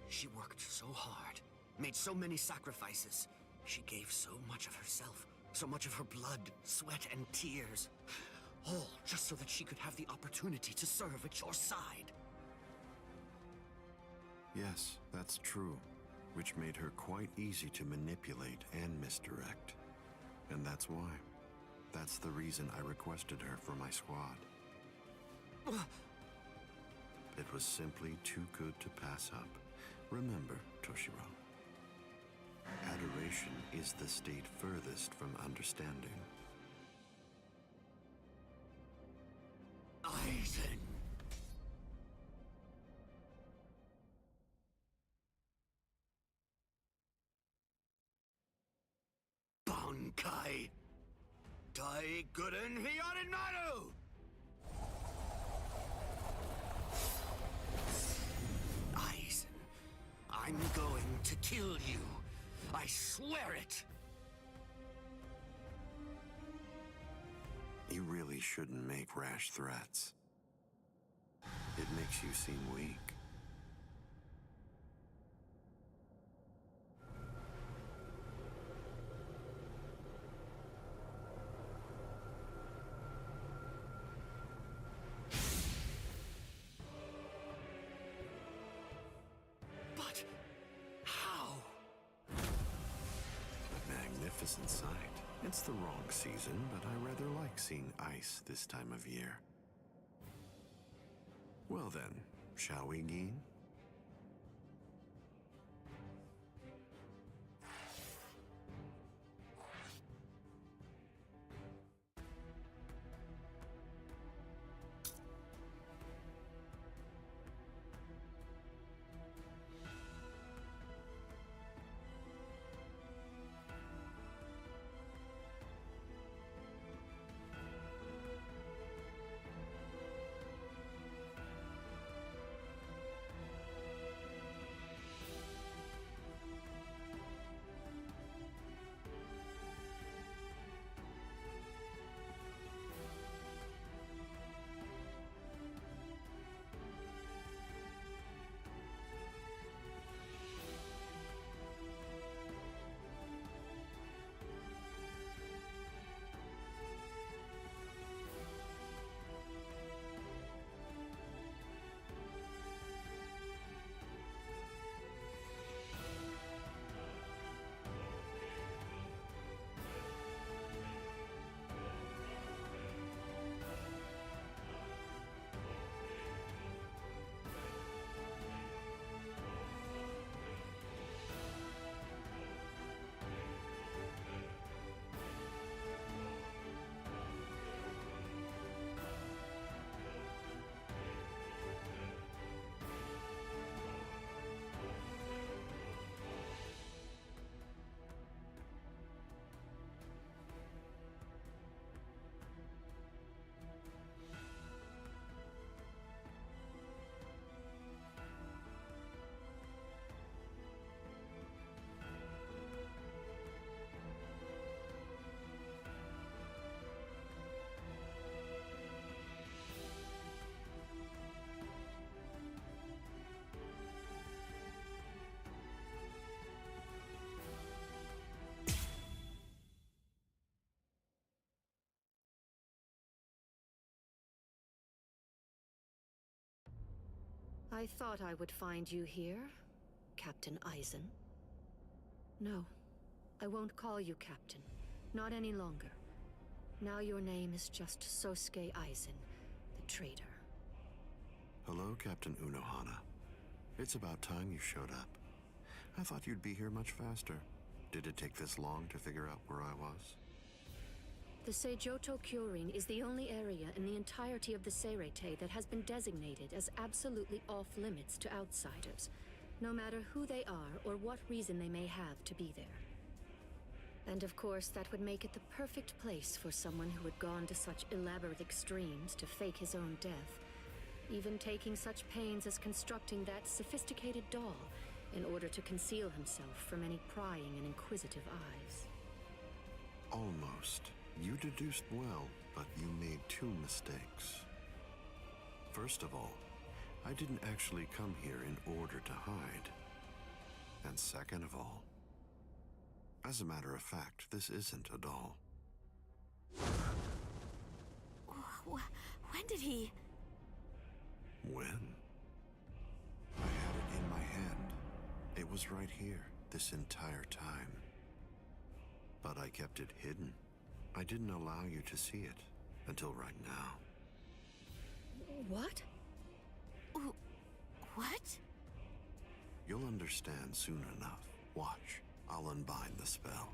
She worked so hard, made so many sacrifices. She gave so much of herself, so much of her blood, sweat, and tears. All just so that she could have the opportunity to serve at your side. Yes, that's true, which made her quite easy to manipulate and misdirect. And that's why. That's the reason I requested her for my squad. It was simply too good to pass up. Remember, Toshiro, adoration is the state furthest from understanding. Aizen! Bankai! Daiguren Hyorinmaru! Aizen, I'm going to kill you. I swear it! You really shouldn't make rash threats. It makes you seem weak. But how? A magnificent sight. It's the wrong season, but I rather like seeing ice this time of year. Well then, shall we, Gin? I thought I would find you here, Captain Eisen. No, I won't call you Captain. Not any longer. Now your name is just Sosuke Eisen, the traitor. Hello, Captain Unohana. It's about time you showed up. I thought you'd be here much faster. Did it take this long to figure out where I was? The Seijoto Kyorin is the only area in the entirety of the Seirete that has been designated as absolutely off-limits to outsiders, no matter who they are or what reason they may have to be there. And of course, that would make it the perfect place for someone who had gone to such elaborate extremes to fake his own death, even taking such pains as constructing that sophisticated doll in order to conceal himself from any prying and inquisitive eyes. Almost. You deduced well, but you made two mistakes. First of all, I didn't actually come here in order to hide. And second of all, as a matter of fact, this isn't a doll. When did he? When? I had it in my hand. It was right here, this entire time. But I kept it hidden. I didn't allow you to see it until right now. What? What? You'll understand soon enough. Watch. I'll unbind the spell.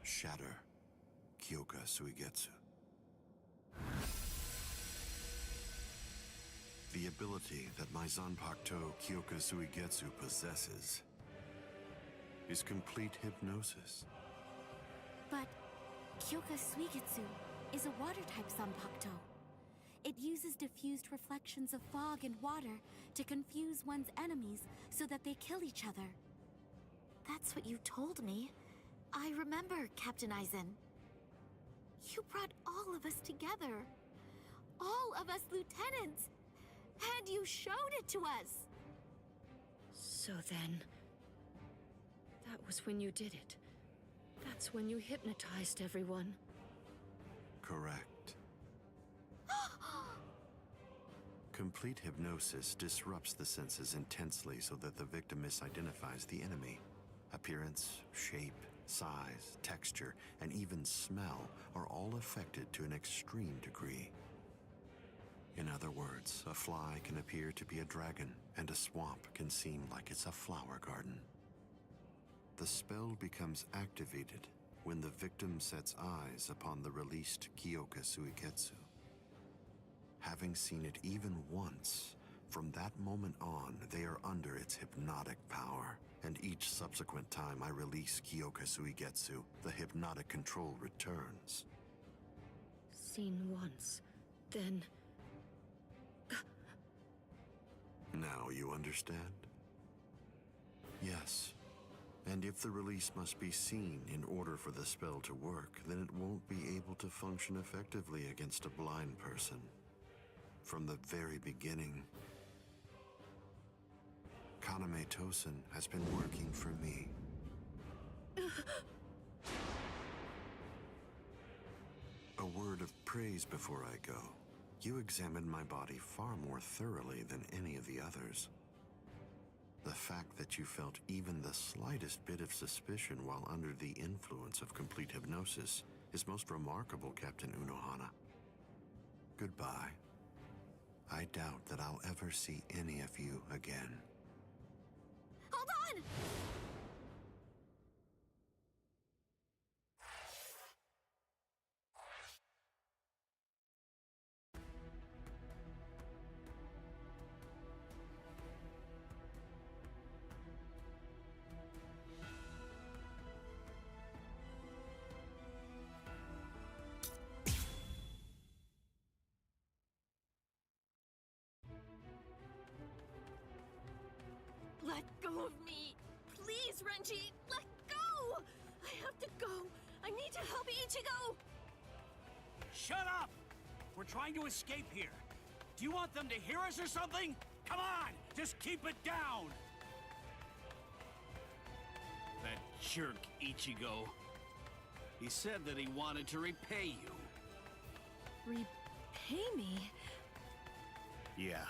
Shatter. Kyoka Suigetsu. The ability that my Zanpakuto Kyoka Suigetsu possesses is complete hypnosis. But Kyoka Suigetsu is a water-type Zanpakuto. It uses diffused reflections of fog and water to confuse one's enemies so that they kill each other. That's what you told me. I remember, Captain Eisen. You brought all of us together. All of us lieutenants. And you showed it to us. So then, that was when you did it. That's when you hypnotized everyone. Correct. Complete hypnosis disrupts the senses intensely so that the victim misidentifies the enemy. Appearance, shape, size, texture, and even smell are all affected to an extreme degree. In other words, a fly can appear to be a dragon, and a swamp can seem like it's a flower garden. The spell becomes activated when the victim sets eyes upon the released Kyoka Suigetsu. Having seen it even once, from that moment on, they are under its hypnotic power. And each subsequent time I release Kyoka Suigetsu, the hypnotic control returns. Seen once, then... Now you understand? Yes. And if the release must be seen in order for the spell to work, then it won't be able to function effectively against a blind person. From the very beginning, Kaname Tosen has been working for me. A word of praise before I go. You examined my body far more thoroughly than any of the others. The fact that you felt even the slightest bit of suspicion while under the influence of complete hypnosis is most remarkable, Captain Unohana. Goodbye. I doubt that I'll ever see any of you again. Hold on! Let go of me! Please, Renji! Let go! I have to go! I need to help Ichigo! Shut up! We're trying to escape here. Do you want them to hear us or something? Come on! Just keep it down! That jerk Ichigo. He said that he wanted to repay you. Repay me? Yeah.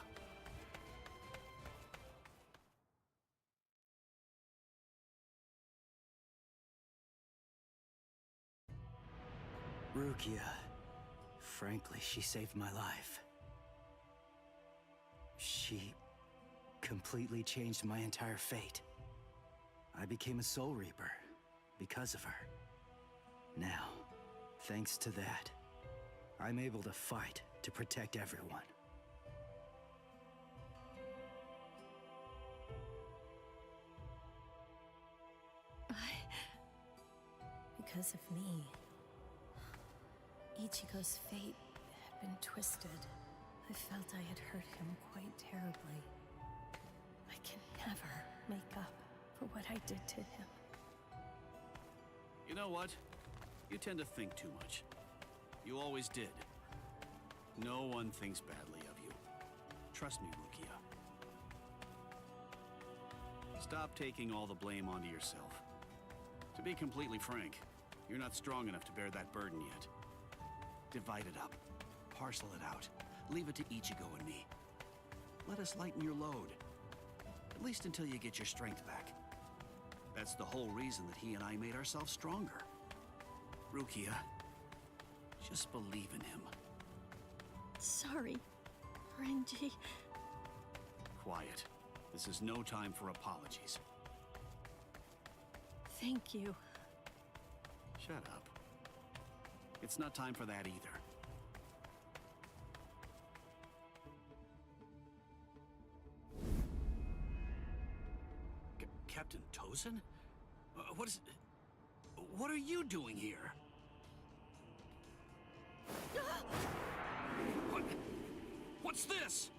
Rukia. Frankly, she saved my life. She completely changed my entire fate. I became a Soul Reaper because of her. Now, thanks to that, I'm able to fight to protect everyone. Because of me, Ichigo's fate had been twisted. I felt I had hurt him quite terribly. I can never make up for what I did to him. You know what? You tend to think too much. You always did. No one thinks badly of you. Trust me, Rukia. Stop taking all the blame onto yourself. To be completely frank, you're not strong enough to bear that burden yet. Divide it up. Parcel it out. Leave it to Ichigo and me. Let us lighten your load. At least until you get your strength back. That's the whole reason that he and I made ourselves stronger. Rukia, just believe in him. Sorry, Renji. Quiet. This is no time for apologies. Thank you. Shut up. It's not time for that either. Captain Tozen? What are you doing here? What's this?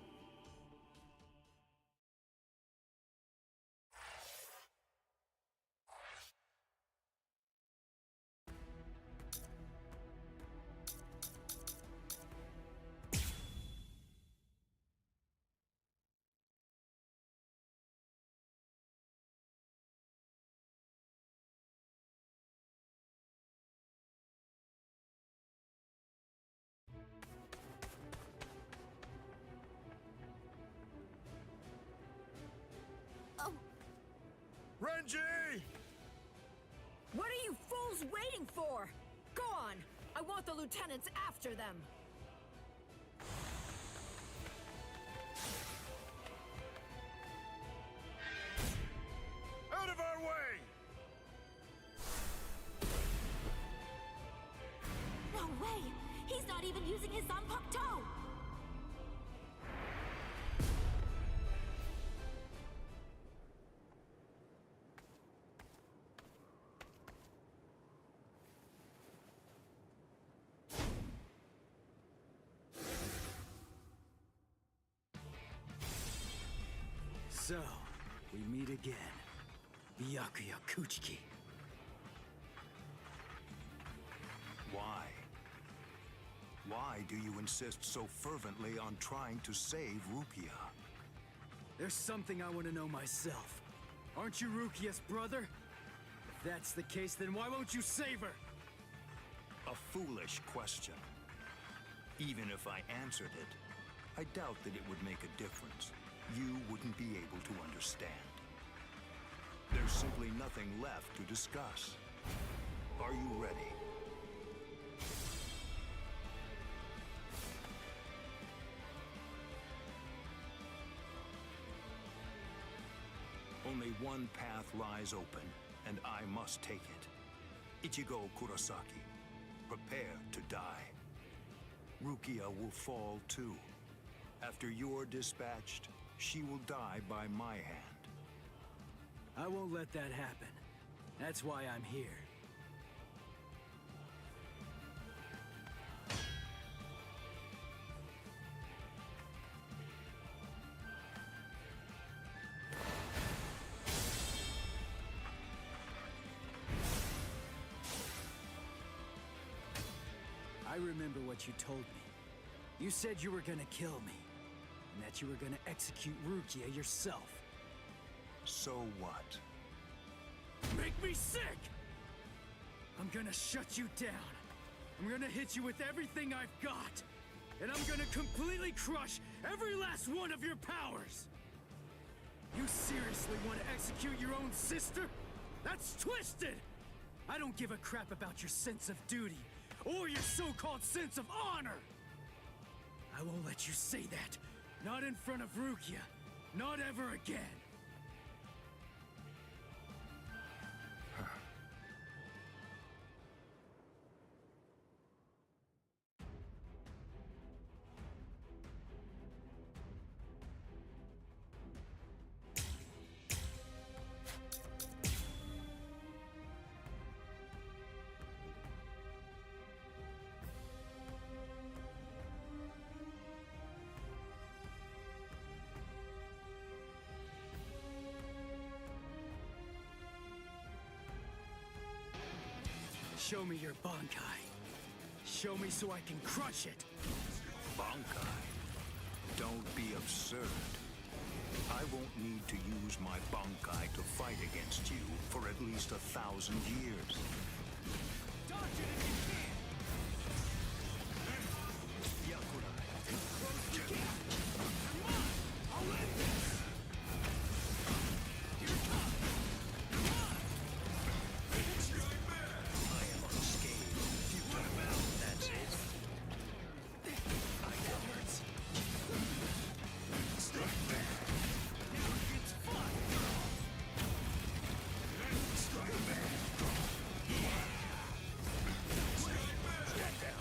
Renji! What are you fools waiting for? Go on! I want the lieutenants after them! Out of our way! No way! He's not even using his Pt.2! So, we meet again. Byakuya Kuchiki. Why? Why do you insist so fervently on trying to save Rukia? There's something I want to know myself. Aren't you Rukia's brother? If that's the case, then why won't you save her? A foolish question. Even if I answered it, I doubt that it would make a difference. You wouldn't be able to understand. There's simply nothing left to discuss. Are you ready? Only one path lies open, and I must take it. Ichigo Kurosaki, prepare to die. Rukia will fall too. After you're dispatched, she will die by my hand. I won't let that happen. That's why I'm here. I remember what you told me. You said you were gonna kill me, and that you were gonna execute Rukia yourself. So what? Make me sick! I'm gonna shut you down. I'm gonna hit you with everything I've got. And I'm gonna completely crush every last one of your powers! You seriously want to execute your own sister? That's twisted! I don't give a crap about your sense of duty, or your so-called sense of honor! I won't let you say that. Not in front of Rukia. Not ever again. Show me your Bankai. Show me so I can crush it. Bankai? Don't be absurd. I won't need to use my Bankai to fight against you for at least 1,000 years. Dodge it if you can! Yakurai. Come on! I'll win this! Here it comes! Come on! I am unscathed. What about That's it? that hurts? Strike back. Now it gets fun! Strike back. Stand down.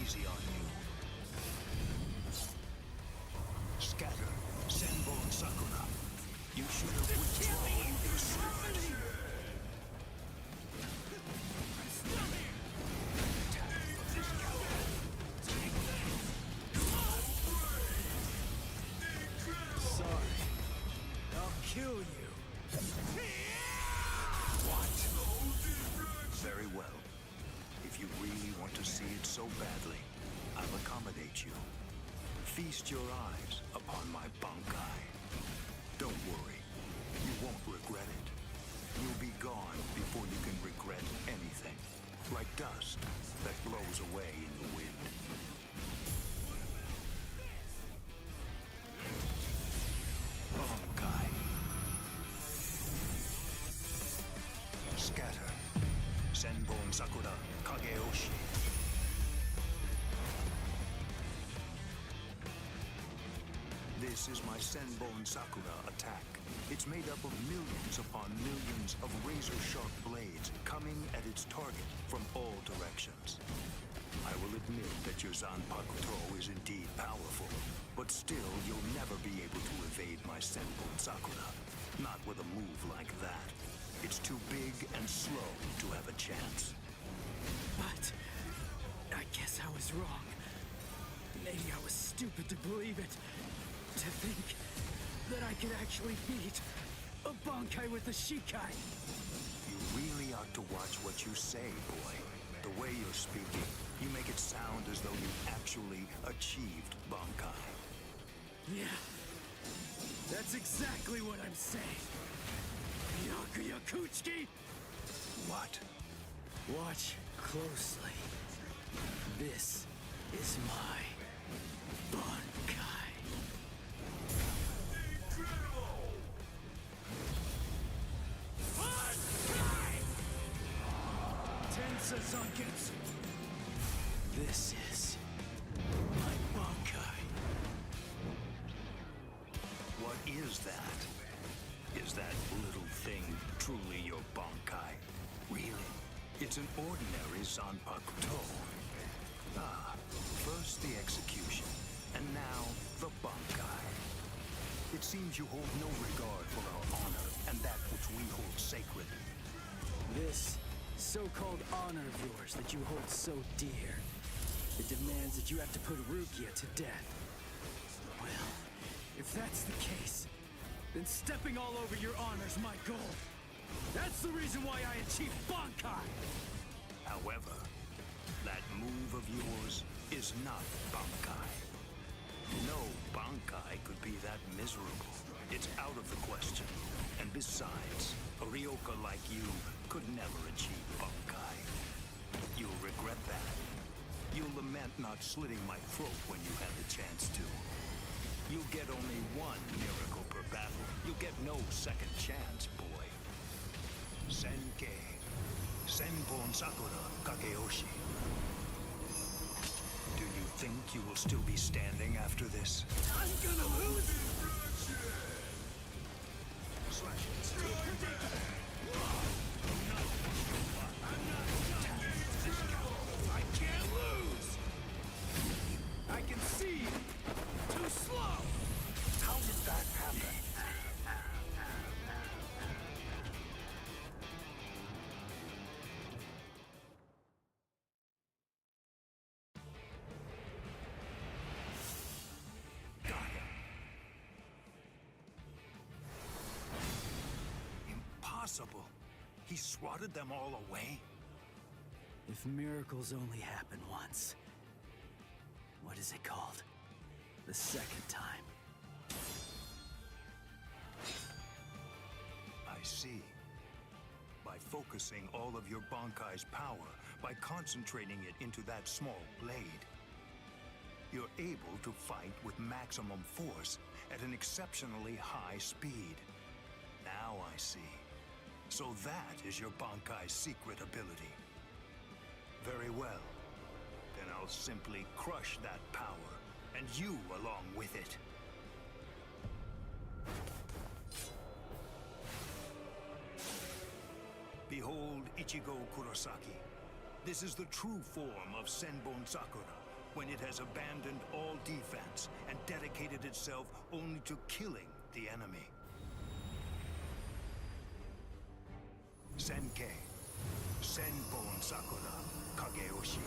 Easy on you. Scatter, Senbon Sakura. You should have withdrawn your sword. Sorry. I'll kill you. What? Very well. If you really want to see it so badly, I'll accommodate you. Feast your eyes upon my Bankai. Don't worry, you won't regret it. You'll be gone before you can regret anything. Like dust that blows away in the wind. Bankai. Scatter. Senbon This is my Senbon Sakura attack. It's made up of millions upon millions of razor-sharp blades coming at its target from all directions. I will admit that your Zanpakuto is indeed powerful, but still you'll never be able to evade my Senbon Sakura. Not with a move like that. It's too big and slow to have a chance. But I guess I was wrong. Maybe I was stupid to believe it. To think that I could actually beat a Bankai with a Shikai. You really ought to watch what you say, boy. The way you're speaking, you make it sound as though you actually achieved Bankai. Yeah, that's exactly what I'm saying. Yakuya Kuchiki! What? Watch closely. This is my Bankai. Tensa Zangetsu. This is my Bankai. What is that? Is that little thing truly your Bankai? Really? It's an ordinary Zanpakuto. Ah, first the execution, and now the Bankai. It seems you hold no regard for our honor and that which we hold sacred. This so-called honor of yours that you hold so dear, it demands that you have to put Rukia to death. Well, if that's the case, then stepping all over your honor's my goal. That's the reason why I achieved Bankai! However, that move of yours is not Bankai. No Bankai could be that miserable. It's out of the question. And besides, a Ryoka like you could never achieve Bankai. You'll regret that. You'll lament not slitting my throat when you had the chance to. You'll get only one miracle per battle. You'll get no second chance, boy. Senkei. Senbon Sakura Kageyoshi. Do you think you will still be standing after this? I'm gonna lose! I can't lose! I can see! Too slow! How did that happen? Impossible. He swatted them all away? If miracles only happen once, what is it called? The second time. I see. By focusing all of your Bankai's power, by concentrating it into that small blade, you're able to fight with maximum force at an exceptionally high speed. Now I see. So that is your Bankai's secret ability. Very well. Then I'll simply crush that power, and you along with it. Behold Ichigo Kurosaki. This is the true form of Senbon Sakura, when it has abandoned all defense and dedicated itself only to killing the enemy. Senkei. Senbon Sakura Kageyoshi.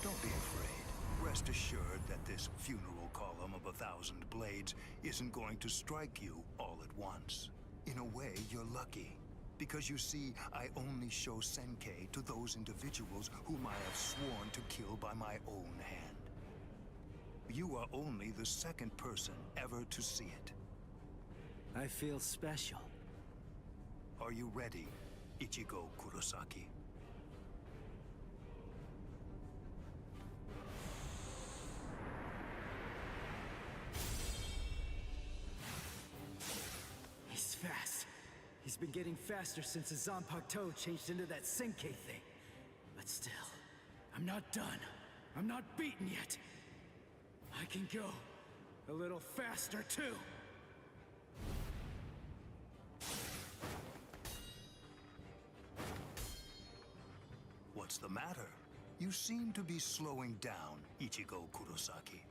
Don't be afraid. Rest assured that this funeral column of 1,000 blades isn't going to strike you all at once. In a way, you're lucky. Because you see, I only show Senkei to those individuals whom I have sworn to kill by my own hand. You are only the second person ever to see it. I feel special. Are you ready, Ichigo Kurosaki? He's fast. He's been getting faster since his Zanpakuto changed into that Senkei thing. But still, I'm not done. I'm not beaten yet. I can go A little faster, too! What's the matter? You seem to be slowing down, Ichigo Kurosaki.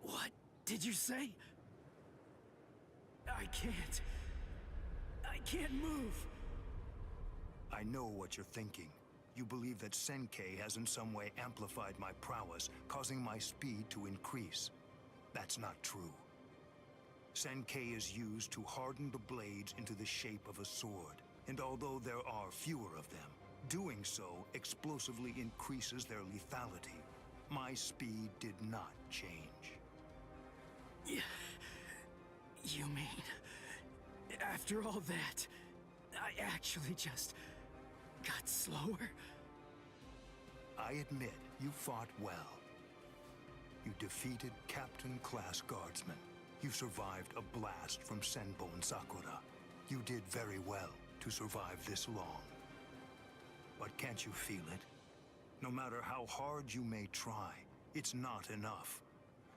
What did you say? I can't move! I know what you're thinking. You believe that Senkei has in some way amplified my prowess, causing my speed to increase. That's not true. Senkei is used to harden the blades into the shape of a sword, and although there are fewer of them, doing so explosively increases their lethality. My speed did not change. You mean, after all that, I actually just got slower? I admit you fought well. You defeated Captain-class guardsmen. You survived a blast from Senbon Sakura. You did very well to survive this long. But can't you feel it? No matter how hard you may try, it's not enough.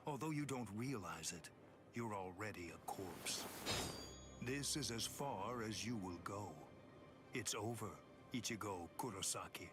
Although you don't realize it, you're already a corpse. This is as far as you will go. It's over, Ichigo Kurosaki.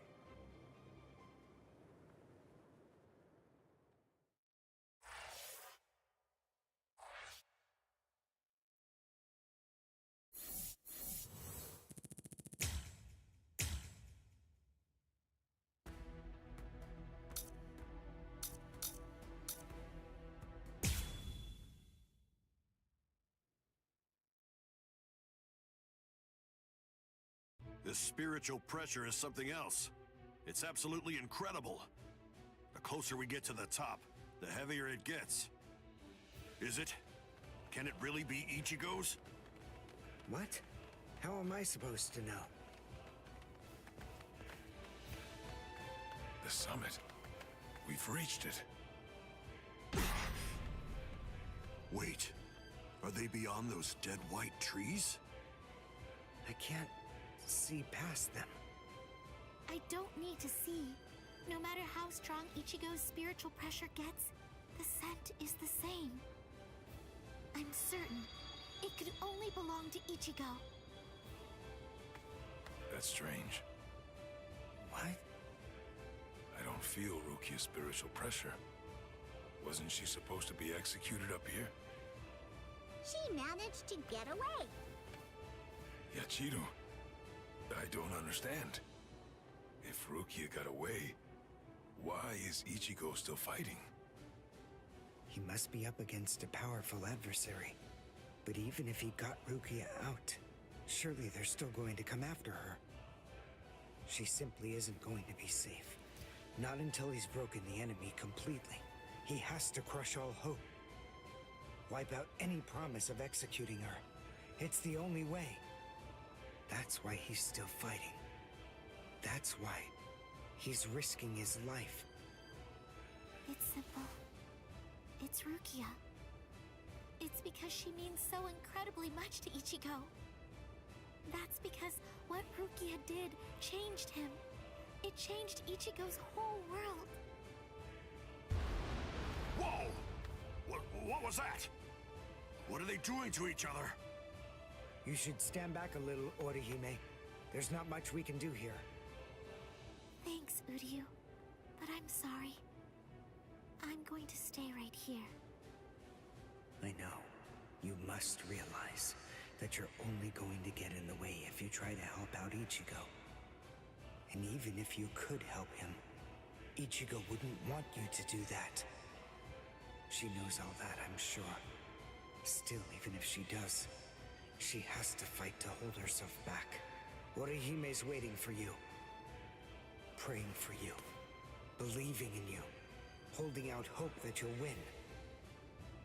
This spiritual pressure is something else. It's absolutely incredible. The closer we get to the top, the heavier it gets. Is it? Can it really be Ichigo's? What? How am I supposed to know? The summit. We've reached it. Wait. Are they beyond those dead white trees? I can't see past them. I don't need to see. No matter how strong Ichigo's spiritual pressure gets, the scent is the same. I'm certain it could only belong to Ichigo. That's strange. What? I don't feel Rukia's spiritual pressure. Wasn't she supposed to be executed up here? She managed to get away. Yachiru, I don't understand. If Rukia got away, why is Ichigo still fighting? He must be up against a powerful adversary. But even if he got Rukia out, surely they're still going to come after her. She simply isn't going to be safe. Not until he's broken the enemy completely. He has to crush all hope. Wipe out any promise of executing her. It's the only way. That's why he's still fighting. That's why he's risking his life. It's simple. It's Rukia. It's because she means so incredibly much to Ichigo. That's because what Rukia did changed him. It changed Ichigo's whole world. Whoa! What was that? What are they doing to each other? You should stand back a little, Orihime. There's not much we can do here. Thanks, Uryu. But I'm sorry. I'm going to stay right here. I know. You must realize that you're only going to get in the way if you try to help out Ichigo. And even if you could help him, Ichigo wouldn't want you to do that. She knows all that, I'm sure. Still, even if she does, she has to fight to hold herself back. Orihime's waiting for you. Praying for you. Believing in you. Holding out hope that you'll win.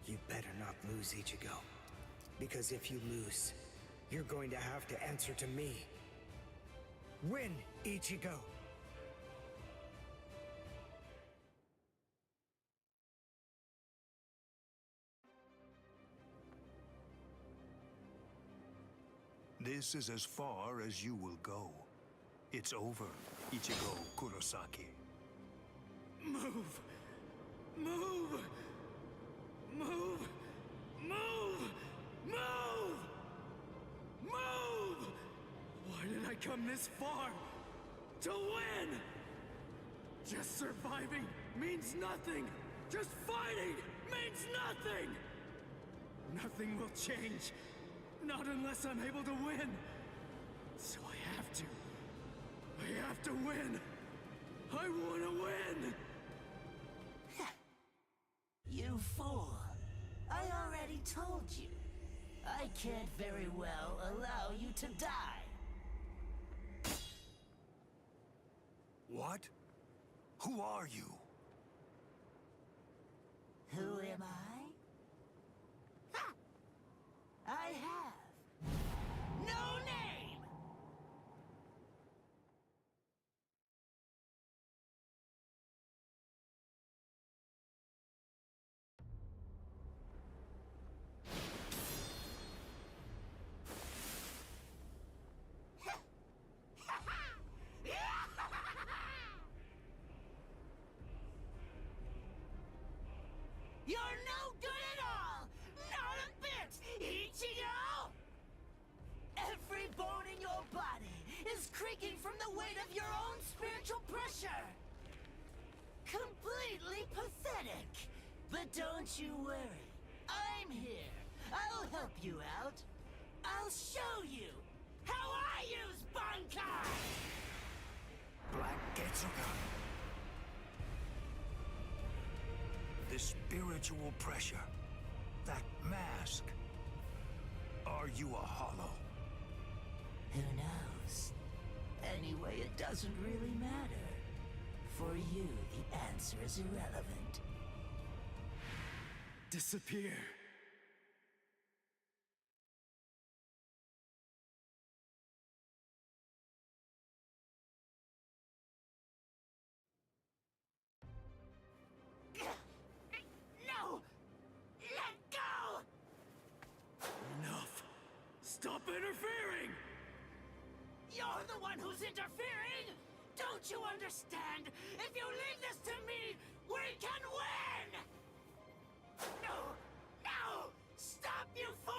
You better not lose, Ichigo. Because if you lose, you're going to have to answer to me. Win, Ichigo! This is as far as you will go. It's over, Ichigo Kurosaki. Move! Move! Move! Move! Move! Move! Why did I come this far? To win! Just surviving means nothing! Just fighting means nothing! Nothing will change. Not unless I'm able to win. So I have to. I have to win! I wanna win! You fool! I already told you. I can't very well allow you to die. What? Who are you? Who am I? Ha! I have no name! You're no good at all! Not a bit, Ichigo! Every bone in your body is creaking from the weight of your own spiritual pressure! Completely pathetic! But don't you worry, I'm here. I'll help you out. I'll show you how I use Bankai! Black Getsuga. The spiritual pressure. That mask. Are you a hollow? Who knows? Anyway, it doesn't really matter. For you, the answer is irrelevant. Disappear. No! Let go! Enough! Stop interfering! You're the one who's interfering! Don't you understand? If you leave this to me, we can win! No! No! Stop, you fool!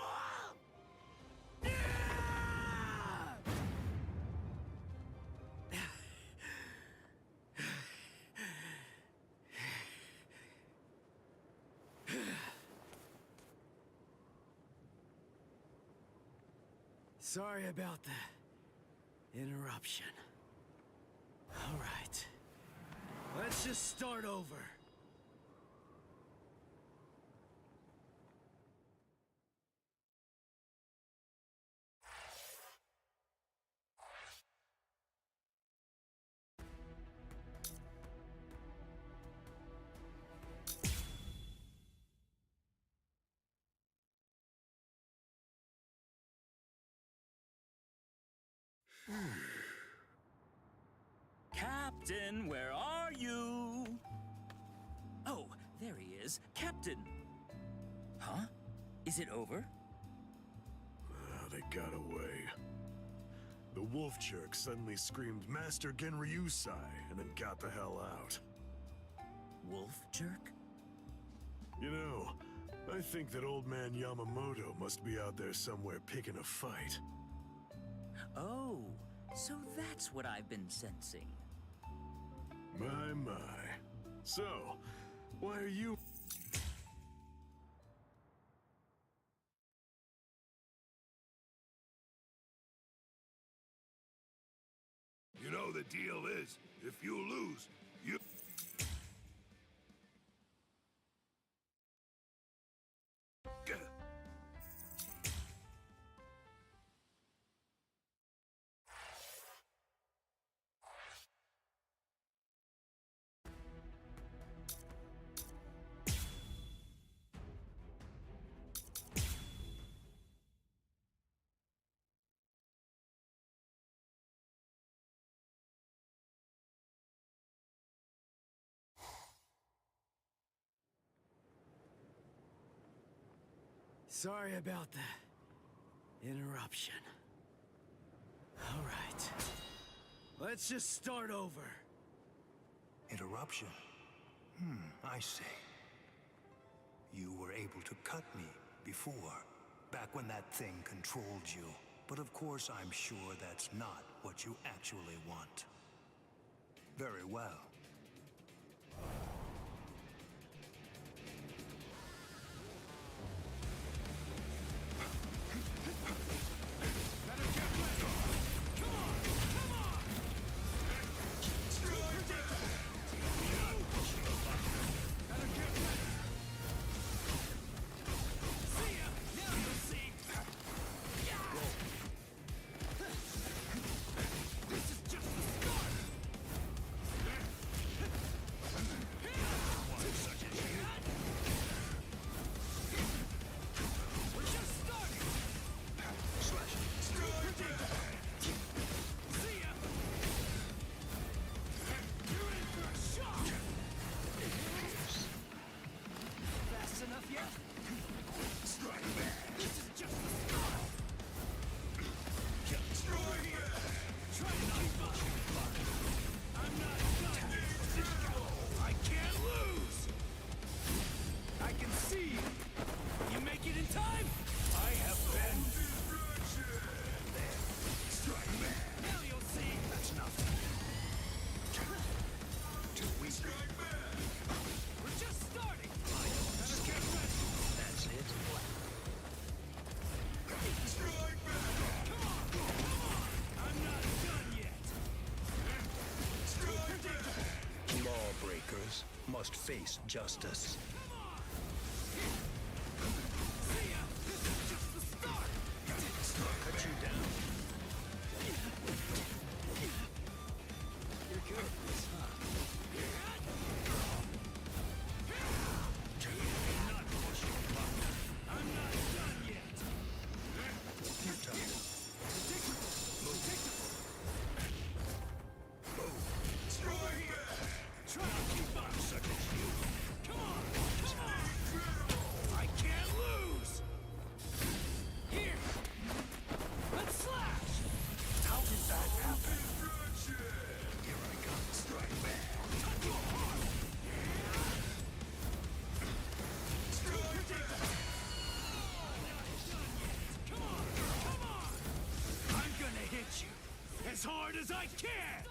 Sorry about the interruption. All right. Let's just start over. Captain, where are you? Oh, there he is. Captain! Huh? Is it over? They got away. The wolf jerk suddenly screamed Master Genryusai and then got the hell out. Wolf jerk? You know, I think that old man Yamamoto must be out there somewhere picking a fight. Oh, so that's what I've been sensing. My, my. So, why are you... You know the deal is, if you lose, you... Sorry about the interruption. All right. Let's just start over. Interruption? I see. You were able to cut me before, back when that thing controlled you. But of course, I'm sure that's not what you actually want. Very well. Must face justice. Cut you down. You're good at this, huh? I'm not done yet. Futile. Predictable. Try to keep up. Such as you. Come on! I can't lose! Here! Let's slash! How did that happen? Here I come. Strike back. Cut your heart! Come on! I'm gonna hit you as hard as I can!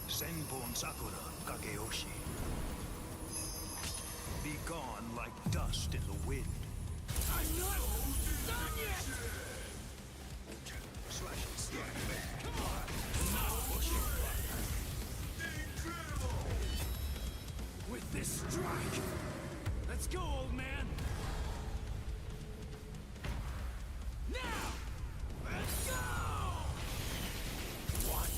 Senpon Sakura Kageyoshi. Be gone like dust in the wind. I'm not done yet! Slash and strike back. Come on! Not pushing back. Incredible! With this strike! Let's go, old man! Now! Let's go! What?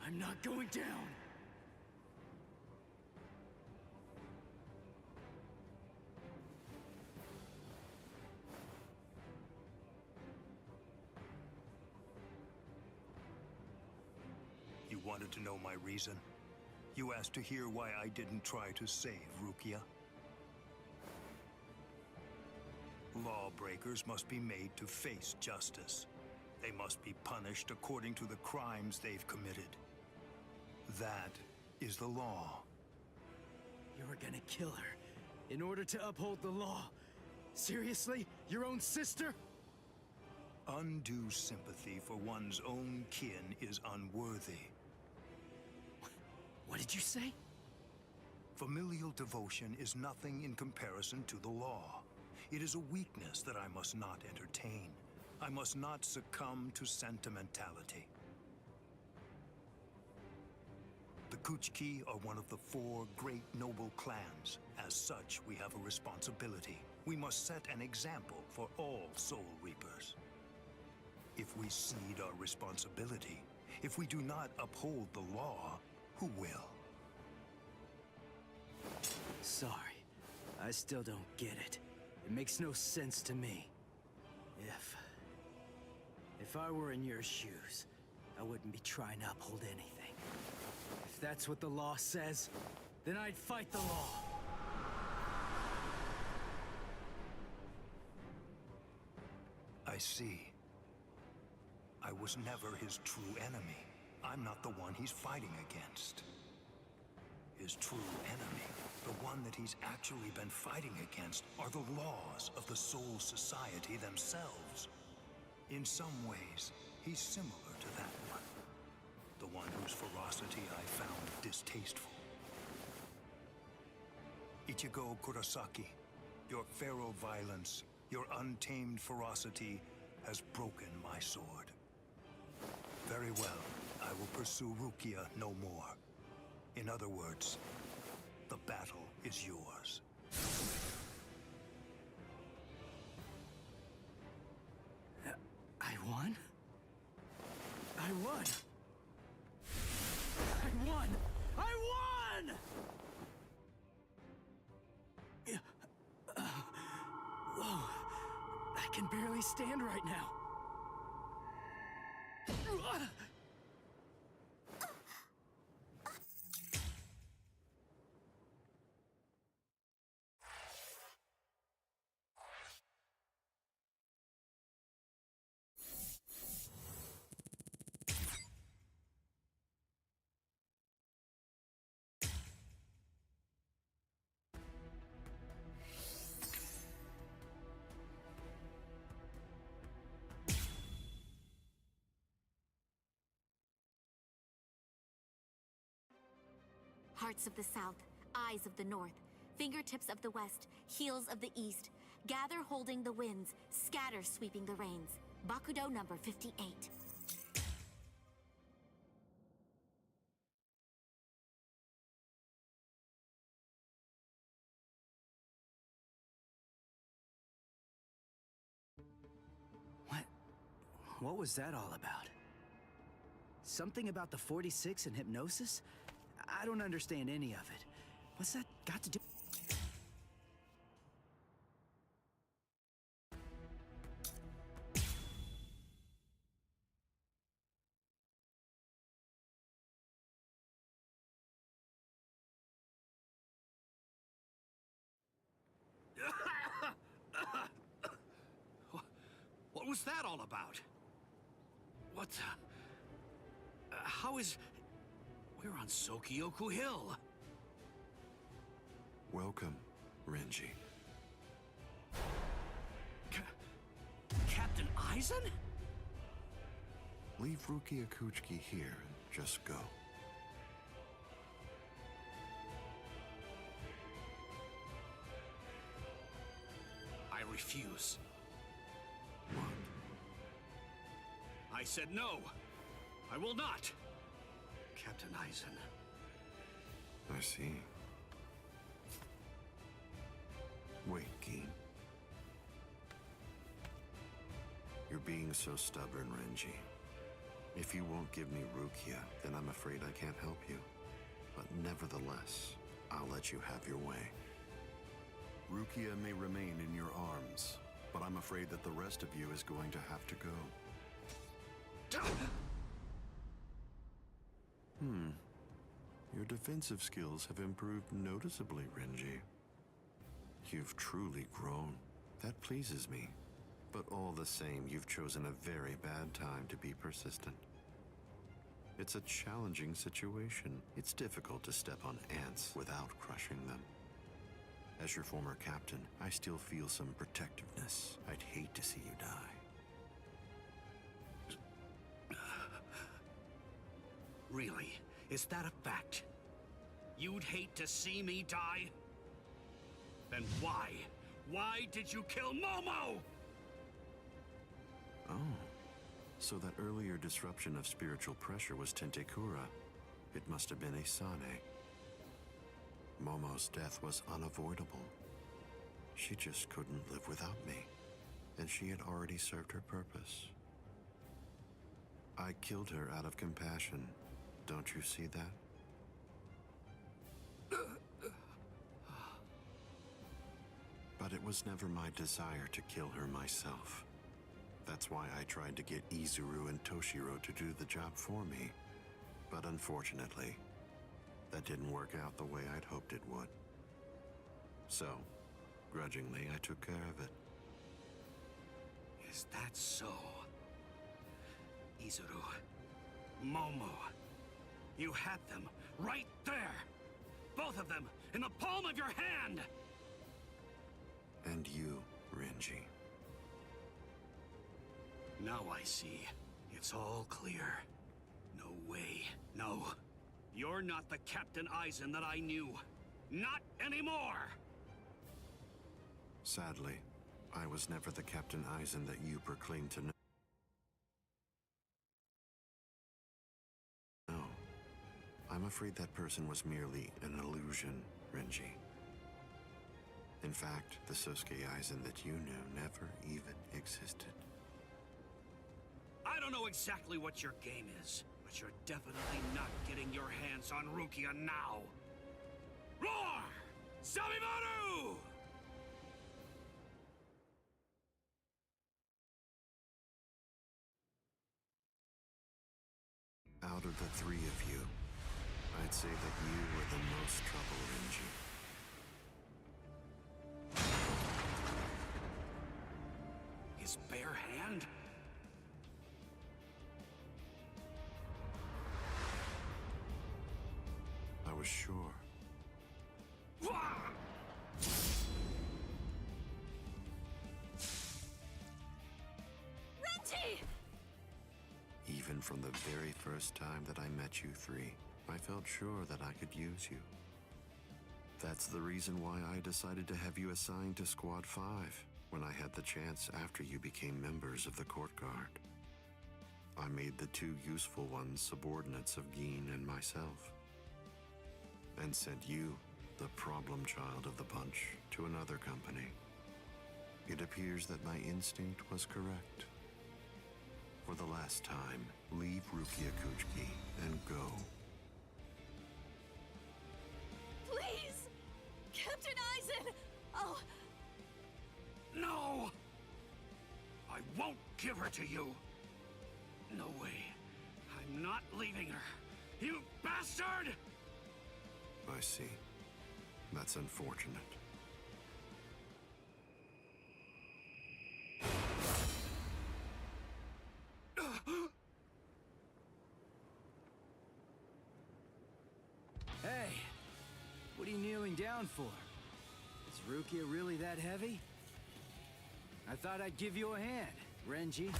I'm not going down! You wanted to know my reason? You asked to hear why I didn't try to save Rukia? Lawbreakers must be made to face justice. They must be punished according to the crimes they've committed. That is the law. You were gonna kill her in order to uphold the law. Seriously? Your own sister? Undue sympathy for one's own kin is unworthy. What did you say? Familial devotion is nothing in comparison to the law. It is a weakness that I must not entertain. I must not succumb to sentimentality. The Kuchiki are one of the 4 great noble clans. As such, we have a responsibility. We must set an example for all Soul Reapers. If we cede our responsibility, if we do not uphold the law, who will? Sorry. I still don't get it. It makes no sense to me. If I were in your shoes, I wouldn't be trying to uphold anything. If that's what the law says, then I'd fight the law. I see. I was never his true enemy. I'm not the one he's fighting against. His true enemy, the one that he's actually been fighting against, are the laws of the Soul Society themselves. In some ways, he's similar to that one. The one whose ferocity I found distasteful. Ichigo Kurosaki, your feral violence, your untamed ferocity has broken my sword. Very well, I will pursue Rukia no more. In other words, the battle is yours. I won? I won! I won! I won! Whoa. I can barely stand right now. Hearts of the South, eyes of the North, fingertips of the West, heels of the East, gather holding the winds, scatter sweeping the rains. Bakudo number 58. What was that all about? Something about the 46 and hypnosis? I don't understand any of it. What's that got to do? What was that all about? What? How is... We're on Sokyoku Hill. Welcome, Renji. Captain Aizen? Leave Rukia Kuchiki here and just go. I refuse. I said no. I will not. Captain Aizen. I see. Wait, Geen. You're being so stubborn, Renji. If you won't give me Rukia, then I'm afraid I can't help you. But nevertheless, I'll let you have your way. Rukia may remain in your arms, but I'm afraid that the rest of you is going to have to go. Your defensive skills have improved noticeably, Renji. You've truly grown. That pleases me. But all the same, you've chosen a very bad time to be persistent. It's a challenging situation. It's difficult to step on ants without crushing them. As your former captain, I still feel some protectiveness. I'd hate to see you die. Really? Is that a fact? You'd hate to see me die? Then why? Why did you kill Momo? Oh, so that earlier disruption of spiritual pressure was Tentekura. It must have been Isane. Momo's death was unavoidable. She just couldn't live without me, and she had already served her purpose. I killed her out of compassion. Don't you see that? But it was never my desire to kill her myself. That's why I tried to get Izuru and Toshiro to do the job for me. But unfortunately, that didn't work out the way I'd hoped it would. So, grudgingly, I took care of it. Is that so? Izuru, Momo, you had them right there! Both of them in the palm of your hand! And you, Renji. Now I see. It's all clear. No way. No. You're not the Captain Aizen that I knew. Not anymore! Sadly, I was never the Captain Aizen that you proclaimed to know. No. I'm afraid that person was merely an illusion, Renji. In fact, the Sosuke Aizen that you knew never even existed. I don't know exactly what your game is, but you're definitely not getting your hands on Rukia now. Roar! Sabimaru! Out of the three of you, I'd say that you were the most trouble, Renji. His bare hand? I was sure. Renji! Even from the very first time that I met you three, I felt sure that I could use you. That's the reason why I decided to have you assigned to Squad 5 when I had the chance after you became members of the Court Guard. I made the two useful ones subordinates of Gin and myself, and sent you, the problem child of the bunch, to another company. It appears that my instinct was correct. For the last time, leave Rukia Kuchiki and go. Please! Captain Aizen! Oh... No! I won't give her to you! No way. I'm not leaving her. You bastard! I see. That's unfortunate. Hey, what are you kneeling down for? Is Rukia really that heavy? I thought I'd give you a hand, Renji.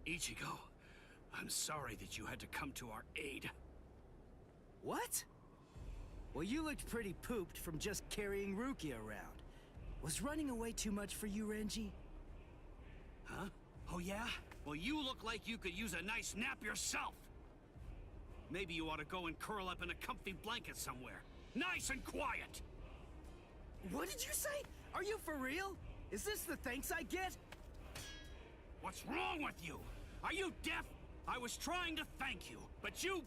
Ichigo, I'm sorry that you had to come to our aid. What? Well, you looked pretty pooped from just carrying Rukia around. Was running away too much for you, Renji? Huh? Oh yeah? Well, you look like you could use a nice nap yourself. Maybe you ought to go and curl up in a comfy blanket somewhere. Nice and quiet! What did you say? Are you for real? Is this the thanks I get? What's wrong with you? Are you deaf? I was trying to thank you, but you...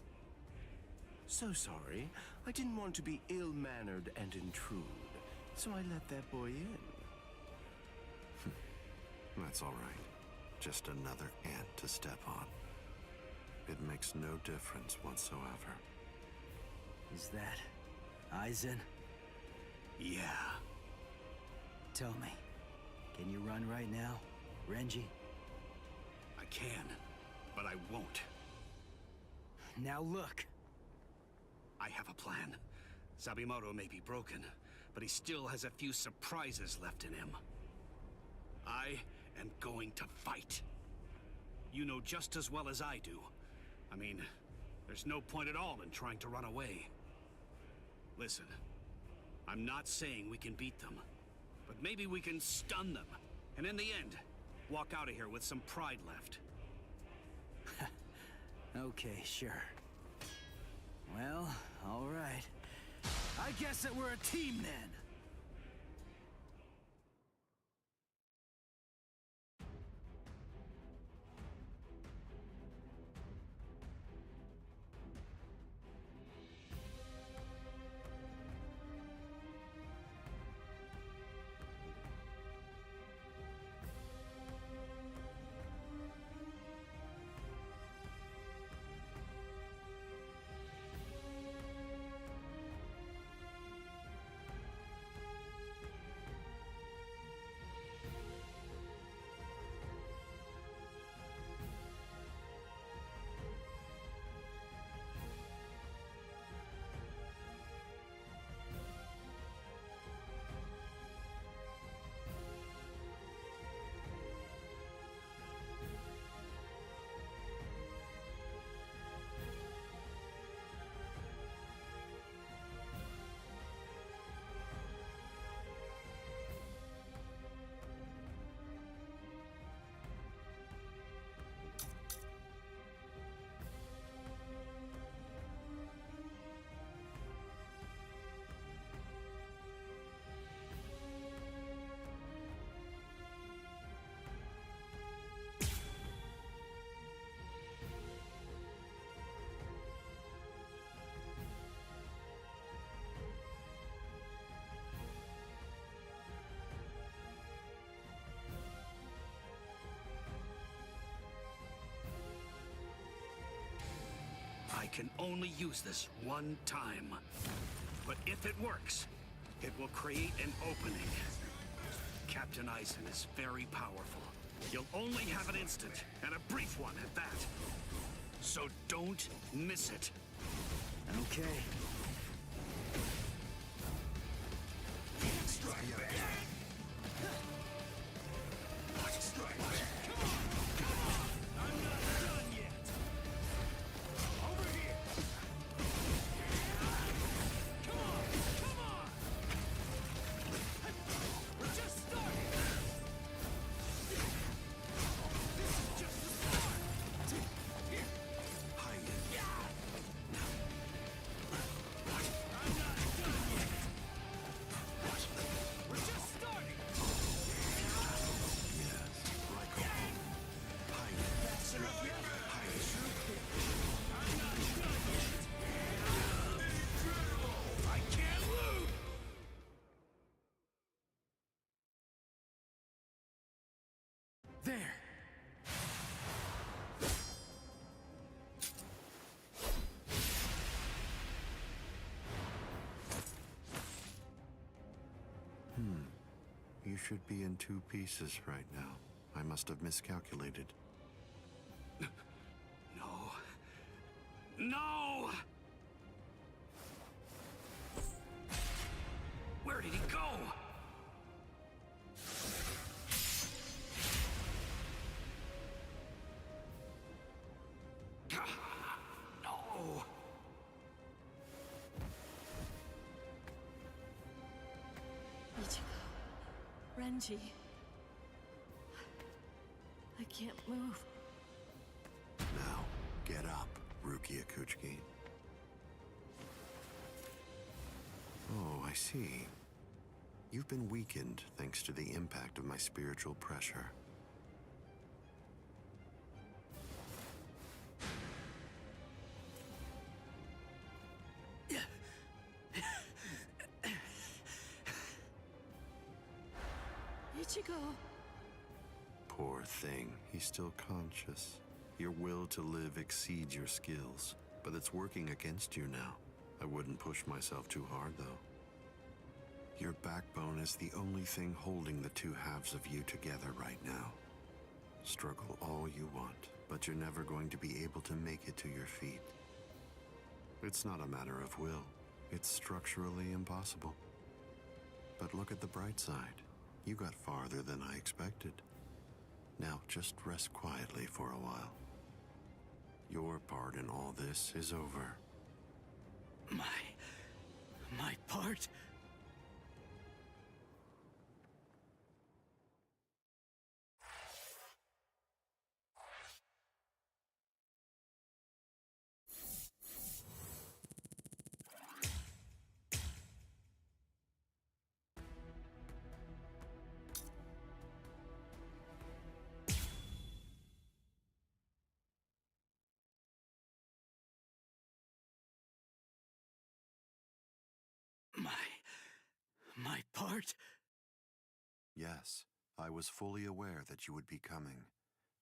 So sorry. I didn't want to be ill-mannered and intrude, so I let that boy in. That's all right. Just another ant to step on. It makes no difference whatsoever. Is that Aizen? Yeah. Tell me, can you run right now, Renji? I can, but I won't. Now look. I have a plan. Sabimoto may be broken, but he still has a few surprises left in him. I am going to fight. You know just as well as I do. I mean, there's no point at all in trying to run away. Listen, I'm not saying we can beat them, but maybe we can stun them, and in the end, walk out of here with some pride left. Okay, sure. Well, all right. I guess that we're a team then. I can only use this one time. But if it works, it will create an opening. Captain Aizen is very powerful. You'll only have an instant, and a brief one at that. So don't miss it. Okay. Strike back. Strike back. There! You should be in 2 pieces right now. I must have miscalculated. No. No! Where did he go? No! Ichigo. Renji. I can't move. Now, get up, Rukia Kuchiki. Oh, I see. You've been weakened thanks to the impact of my spiritual pressure. Ichigo! Poor thing. He's still conscious. Your will to live exceeds your skills, but it's working against you now. I wouldn't push myself too hard, though. Your backbone is the only thing holding the two halves of you together right now. Struggle all you want, but you're never going to be able to make it to your feet. It's not a matter of will. It's structurally impossible. But look at the bright side. You got farther than I expected. Now just rest quietly for a while. Your part in all this is over. My part? My part? Yes, I was fully aware that you would be coming.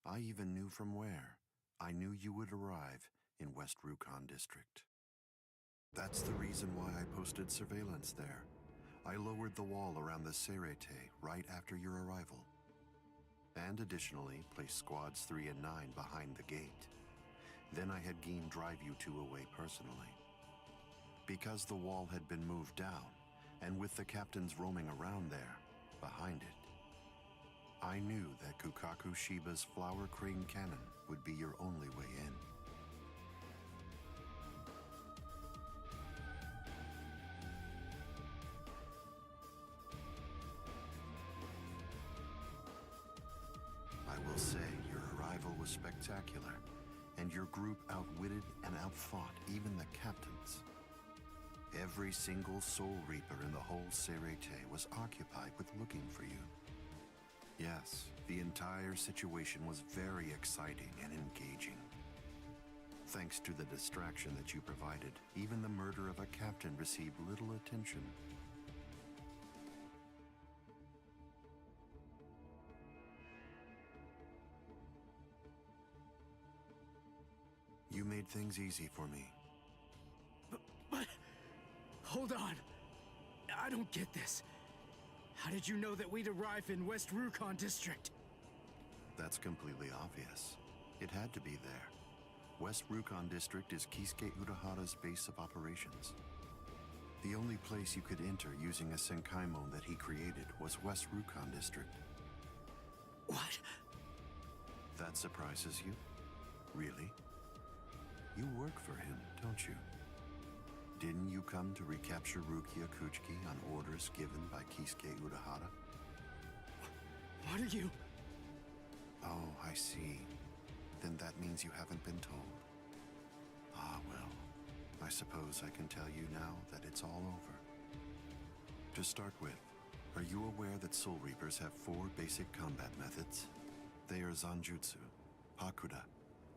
I even knew from where. I knew you would arrive in West Rukon District. That's the reason why I posted surveillance there. I lowered the wall around the Serete right after your arrival. And additionally, placed squads 3 and 9 behind the gate. Then I had Geen drive you two away personally. Because the wall had been moved down, and with the captains roaming around there, behind it, I knew that Kukaku Shiba's Flower Crane Cannon would be your only way in. I will say your arrival was spectacular, and your group outwitted and outfought even the captains. Every single Soul Reaper in the whole Serete was occupied with looking for you. Yes, the entire situation was very exciting and engaging. Thanks to the distraction that you provided, even the murder of a captain received little attention. You made things easy for me. But hold on. I don't get this. How did you know that we'd arrive in West Rukon District? That's completely obvious. It had to be there. West Rukon District is Kisuke Urahara's base of operations. The only place you could enter using a Senkaimon that he created was West Rukon District. What? That surprises you? Really? You work for him, don't you? Didn't you come to recapture Rukia Kuchiki on orders given by Kisuke Urahara? What are you? Oh, I see. Then that means you haven't been told. Ah, well, I suppose I can tell you now that it's all over. To start with, are you aware that Soul Reapers have 4 basic combat methods? They are Zanjutsu, Hakuda,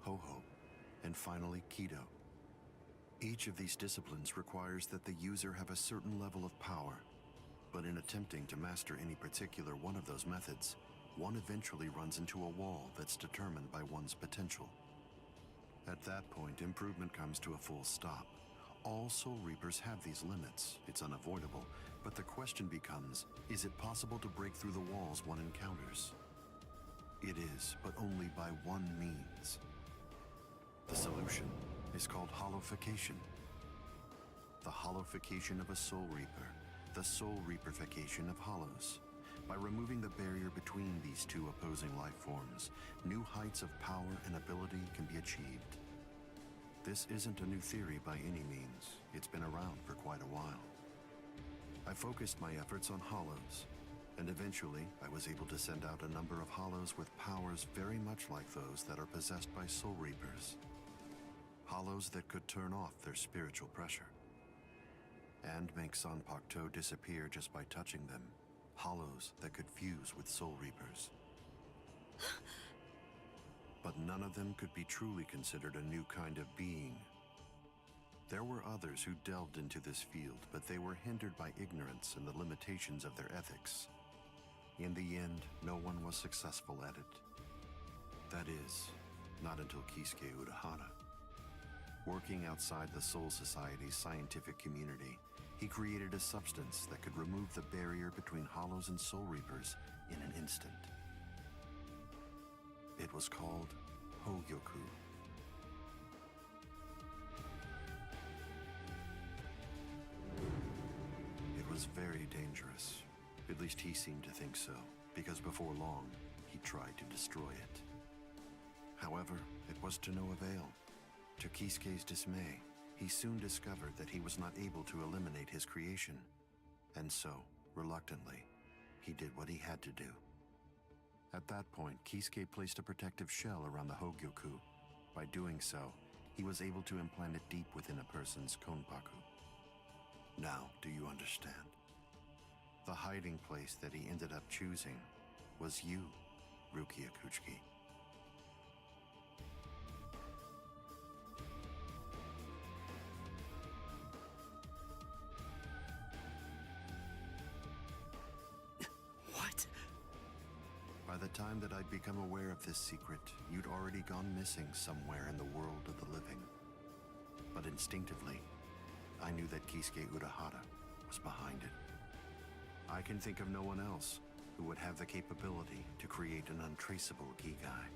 Ho-Ho, and finally Kido. Each of these disciplines requires that the user have a certain level of power, but in attempting to master any particular one of those methods, one eventually runs into a wall that's determined by one's potential. At that point, improvement comes to a full stop. All Soul Reapers have these limits. It's unavoidable, but the question becomes, is it possible to break through the walls one encounters? It is, but only by one means. The solution is called hollowification. The hollowification of a Soul Reaper, the Soul Reaperification of hollows. By removing the barrier between these two opposing life forms, new heights of power and ability can be achieved. This isn't a new theory by any means. It's been around for quite a while. I focused my efforts on hollows, and eventually I was able to send out a number of hollows with powers very much like those that are possessed by Soul Reapers. Hollows that could turn off their spiritual pressure and make Pt.2 disappear just by touching them. Hollows that could fuse with Soul Reapers. But none of them could be truly considered a new kind of being. There were others who delved into this field, but they were hindered by ignorance and the limitations of their ethics. In the end, no one was successful at it. That is, not until Kisuke Urahara. Working outside the Soul Society's scientific community, he created a substance that could remove the barrier between Hollows and Soul Reapers in an instant. It was called Hogyoku. It was very dangerous. At least he seemed to think so, because before long, he tried to destroy it. However, it was to no avail. To Kisuke's dismay, he soon discovered that he was not able to eliminate his creation. And so, reluctantly, he did what he had to do. At that point, Kisuke placed a protective shell around the Hogyoku. By doing so, he was able to implant it deep within a person's konpaku. Now, do you understand? The hiding place that he ended up choosing was you, Rukia Kuchiki. What? By the time that I'd become aware of this secret, you'd already gone missing somewhere in the world of the living. But instinctively, I knew that Kisuke Urahara was behind it. I can think of no one else who would have the capability to create an untraceable Gigai.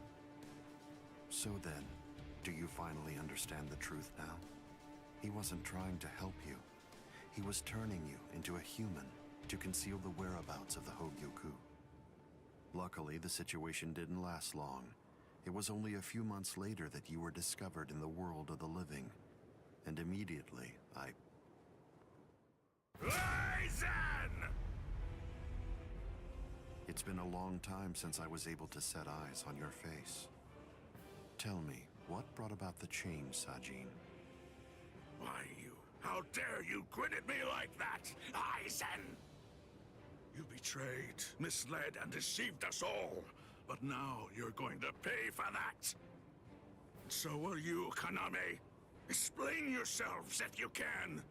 So then, do you finally understand the truth now? He wasn't trying to help you. He was turning you into a human to conceal the whereabouts of the Hogyoku. Luckily, the situation didn't last long. It was only a few months later that you were discovered in the world of the living. And immediately, Aizen! It's been a long time since I was able to set eyes on your face. Tell me, what brought about the change, Sajin? Why, how dare you grin at me like that, Aizen? You betrayed, misled, and deceived us all. But now you're going to pay for that. So will you, Kaname. Explain yourselves if you can.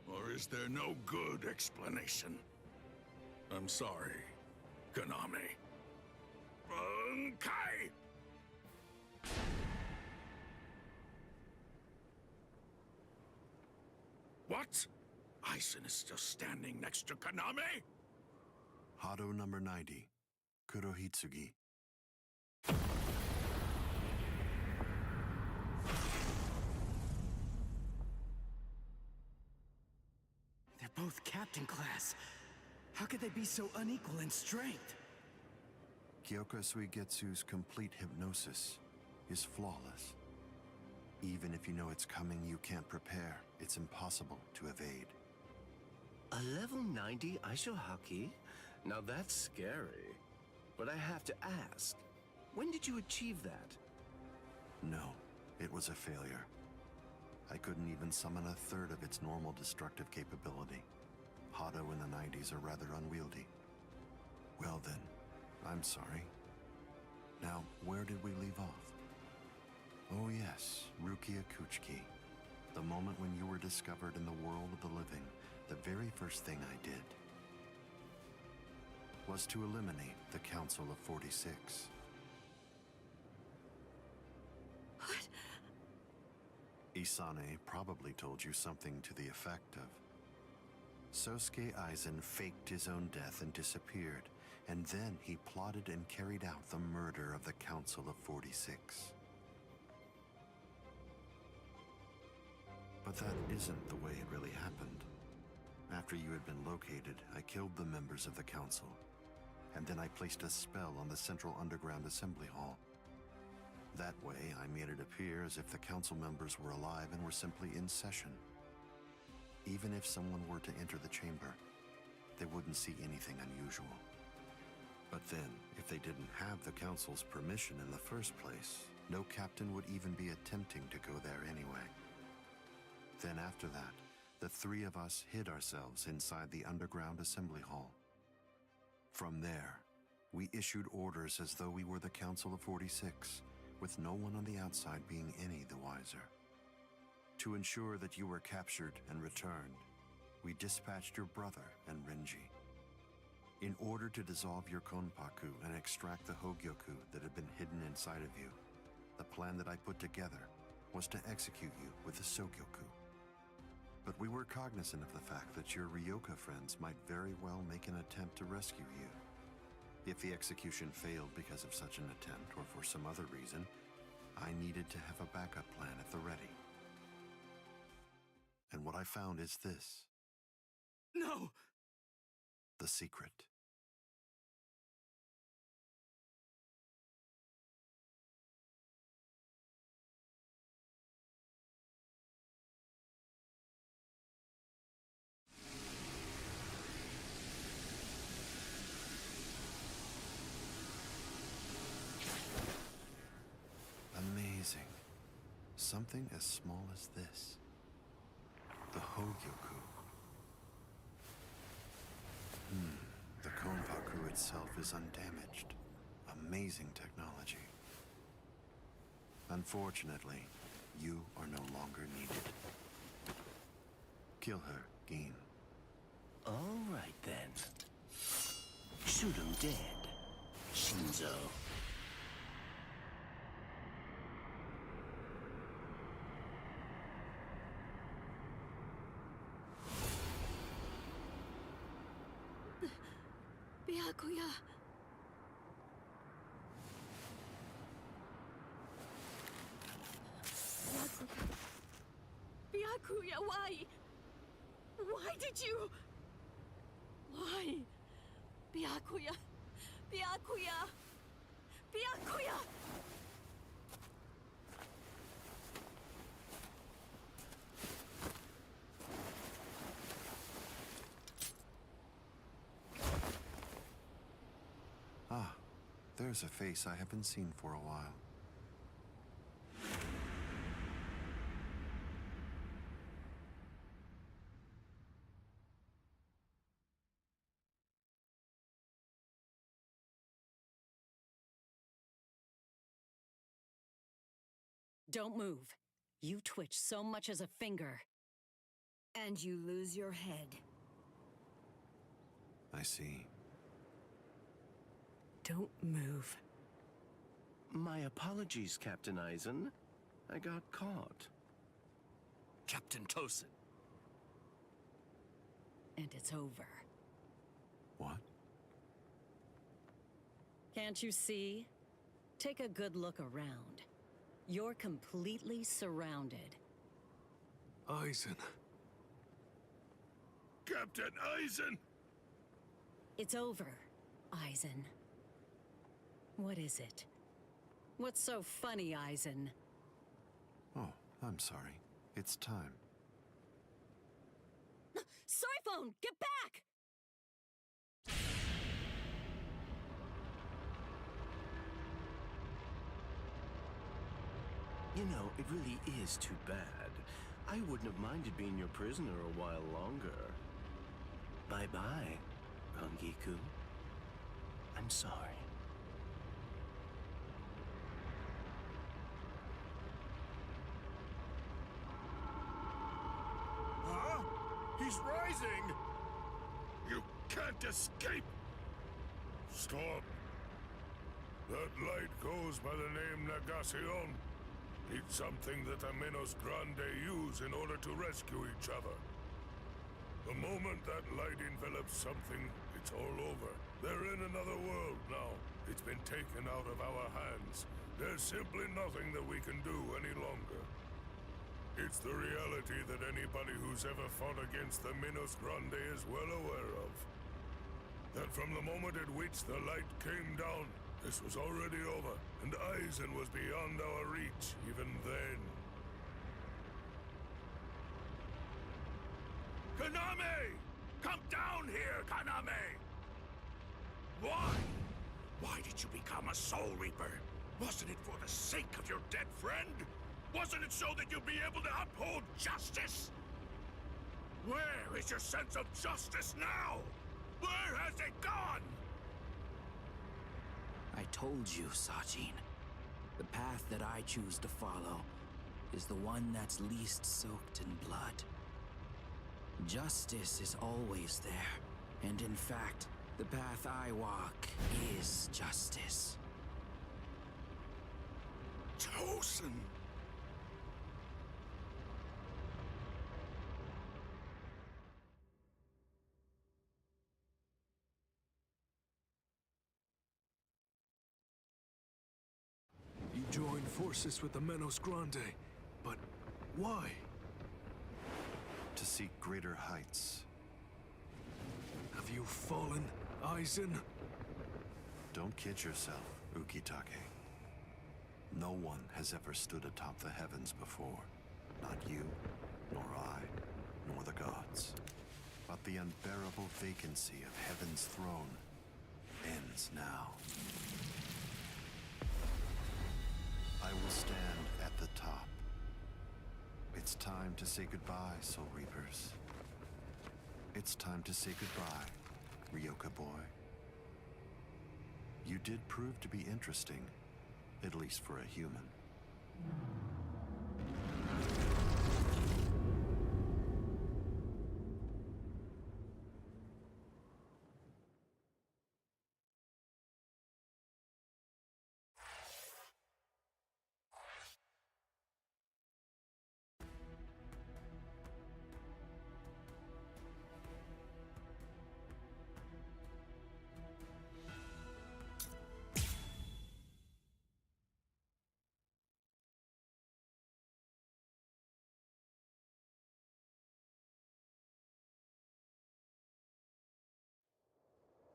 Or is there no good explanation? I'm sorry, Kaname. Bunkai! What? Aizen is still standing next to Kaname? Hado number 90, Kurohitsugi. They're both captain class. How could they be so unequal in strength? Kyoka Suigetsu's complete hypnosis is flawless. Even if you know it's coming, you can't prepare. It's impossible to evade. A level 90 Aisho Haki? Now that's scary. But I have to ask, when did you achieve that? No, it was a failure. I couldn't even summon a third of its normal destructive capability. Hado in the 90s are rather unwieldy. Well then, I'm sorry. Now, where did we leave off? Oh yes, Rukia Kuchiki. The moment when you were discovered in the world of the living, the very first thing I did was to eliminate the Council of 46. What? Isane probably told you something to the effect of, Sosuke Aizen faked his own death and disappeared, and then he plotted and carried out the murder of the Council of 46. But that isn't the way it really happened. After you had been located, I killed the members of the Council, and then I placed a spell on the Central Underground Assembly Hall. That way, I made it appear as if the Council members were alive and were simply in session. Even if someone were to enter the chamber, they wouldn't see anything unusual. But then, if they didn't have the Council's permission in the first place, no captain would even be attempting to go there anyway. Then after that, the three of us hid ourselves inside the underground assembly hall. From there, we issued orders as though we were the Council of 46, with no one on the outside being any the wiser. To ensure that you were captured and returned, we dispatched your brother and Renji. In order to dissolve your Konpaku and extract the Hogyoku that had been hidden inside of you, the plan that I put together was to execute you with the Sogyoku. But we were cognizant of the fact that your Ryoka friends might very well make an attempt to rescue you. If the execution failed because of such an attempt or for some other reason, I needed to have a backup plan at the ready. And what I found is this. No! The secret. Amazing. Something as small as this. The Hogyoku. The Konpaku itself is undamaged. Amazing technology. Unfortunately, you are no longer needed. Kill her, Gin. All right then. Shoot him dead, Shinzo. Byakuya. Byakuya, why? Why did you? Why? Byakuya. Byakuya. Byakuya. Ah, there's a face I haven't seen for a while. Don't move. You twitch so much as a finger. And you lose your head. I see. Don't move. My apologies, Captain Eisen. I got caught. Captain Tosin. And it's over. What? Can't you see? Take a good look around. You're completely surrounded. Eisen. Captain Eisen! It's over, Eisen. What is it? What's so funny, Eisen? Oh, I'm sorry. It's time. Soiphone, get back! You know, it really is too bad. I wouldn't have minded being your prisoner a while longer. Bye-bye, Rangiku. I'm sorry. Huh? He's rising! You can't escape! Stop. That light goes by the name Negacion. It's something that the Minos Grande use in order to rescue each other. The moment that light envelops something, it's all over. They're in another world now. It's been taken out of our hands. There's simply nothing that we can do any longer. It's the reality that anybody who's ever fought against the Minos Grande is well aware of. That from the moment at which the light came down, this was already over, and Eisen was beyond our reach even then. Kaname! Come down here, Kaname! Why? Why did you become a Soul Reaper? Wasn't it for the sake of your dead friend? Wasn't it so that you'd be able to uphold justice? Where is your sense of justice now? Where has it gone? I told you, Sachin. The path that I choose to follow is the one that's least soaked in blood. Justice is always there. And in fact, the path I walk is justice. Tosin! You joined forces with the Menos Grande, but why? To seek greater heights. Have you fallen, Aizen? Don't kid yourself, Ukitake. No one has ever stood atop the heavens before. Not you, nor I, nor the gods. But the unbearable vacancy of heaven's throne ends now. I will stand at the top. It's time to say goodbye, Soul Reapers. It's time to say goodbye, Ryoka boy. You did prove to be interesting, at least for a human.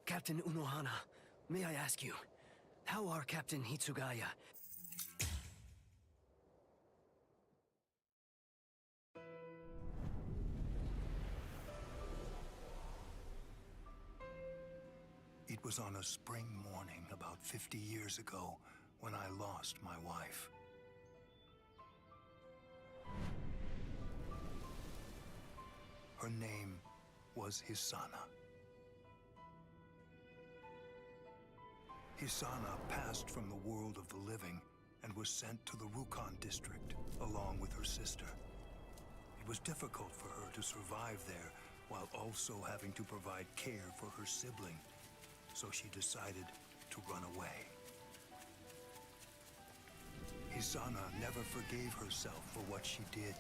Captain Unohana, may I ask you, how are Captain Hitsugaya? It was on a spring morning about 50 years ago when I lost my wife. Her name was Hisana. Hisana passed from the world of the living and was sent to the Rukon district along with her sister. It was difficult for her to survive there while also having to provide care for her sibling, so she decided to run away. Hisana never forgave herself for what she did.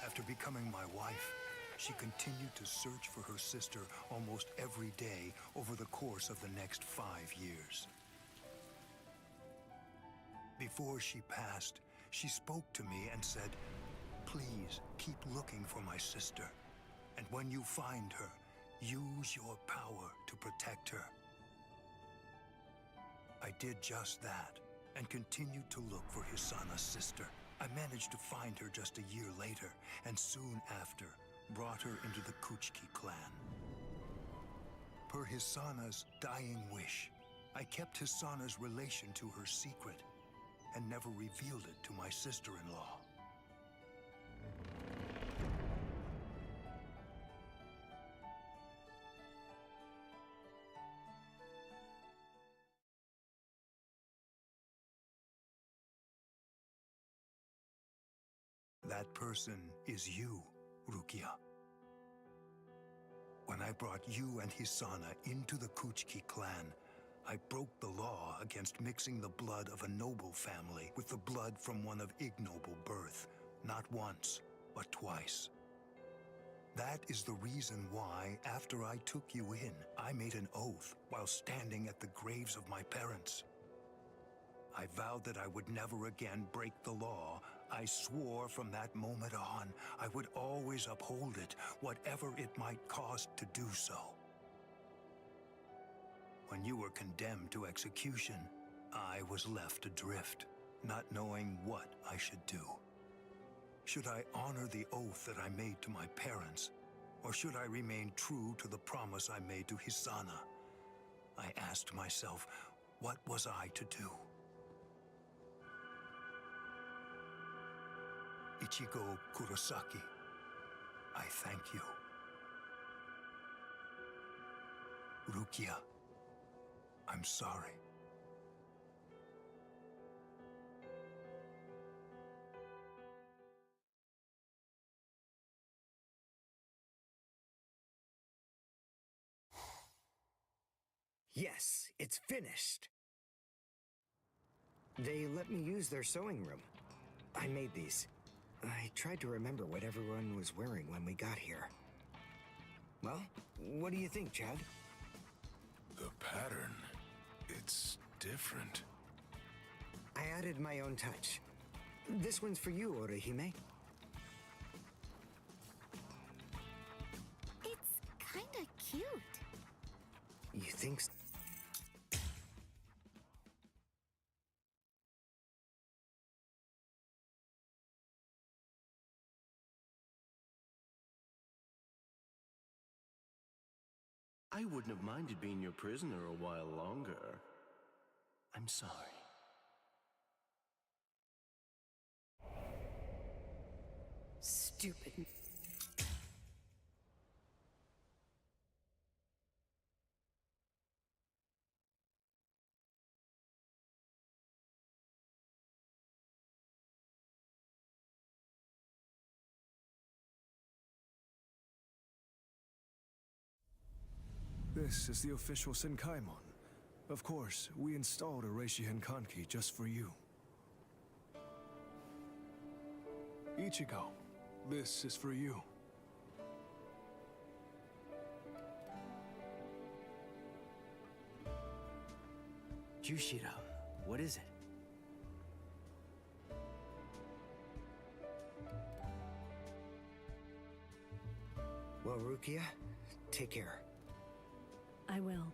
After becoming my wife, she continued to search for her sister almost every day over the course of the next 5 years. Before she passed, she spoke to me and said, "Please keep looking for my sister, and when you find her, use your power to protect her." I did just that, and continued to look for Hisana's sister. I managed to find her just a year later, and soon after, brought her into the Kuchiki clan. Per Hisana's dying wish, I kept Hisana's relation to her secret, and never revealed it to my sister-in-law. That person is you, Rukia. When I brought you and Hisana into the Kuchiki clan, I broke the law against mixing the blood of a noble family with the blood from one of ignoble birth, not once, but twice. That is the reason why, after I took you in, I made an oath while standing at the graves of my parents. I vowed that I would never again break the law. I swore from that moment on, I would always uphold it, whatever it might cost to do so. When you were condemned to execution, I was left adrift, not knowing what I should do. Should I honor the oath that I made to my parents, or should I remain true to the promise I made to Hisana? I asked myself, what was I to do? Ichigo Kurosaki, I thank you. Rukia, I'm sorry. Yes, it's finished. They let me use their sewing room. I made these. I tried to remember what everyone was wearing when we got here. Well, what do you think, Chad? The pattern, it's different. I added my own touch. This one's for you, Orihime. It's kinda cute. You think so? I wouldn't have minded being your prisoner a while longer. I'm sorry. Stupid. This is the official Senkaimon. Of course, we installed a Reishihen Kanki just for you. Ichigo, this is for you. Jushiro, what is it? Well, Rukia, take care. I will.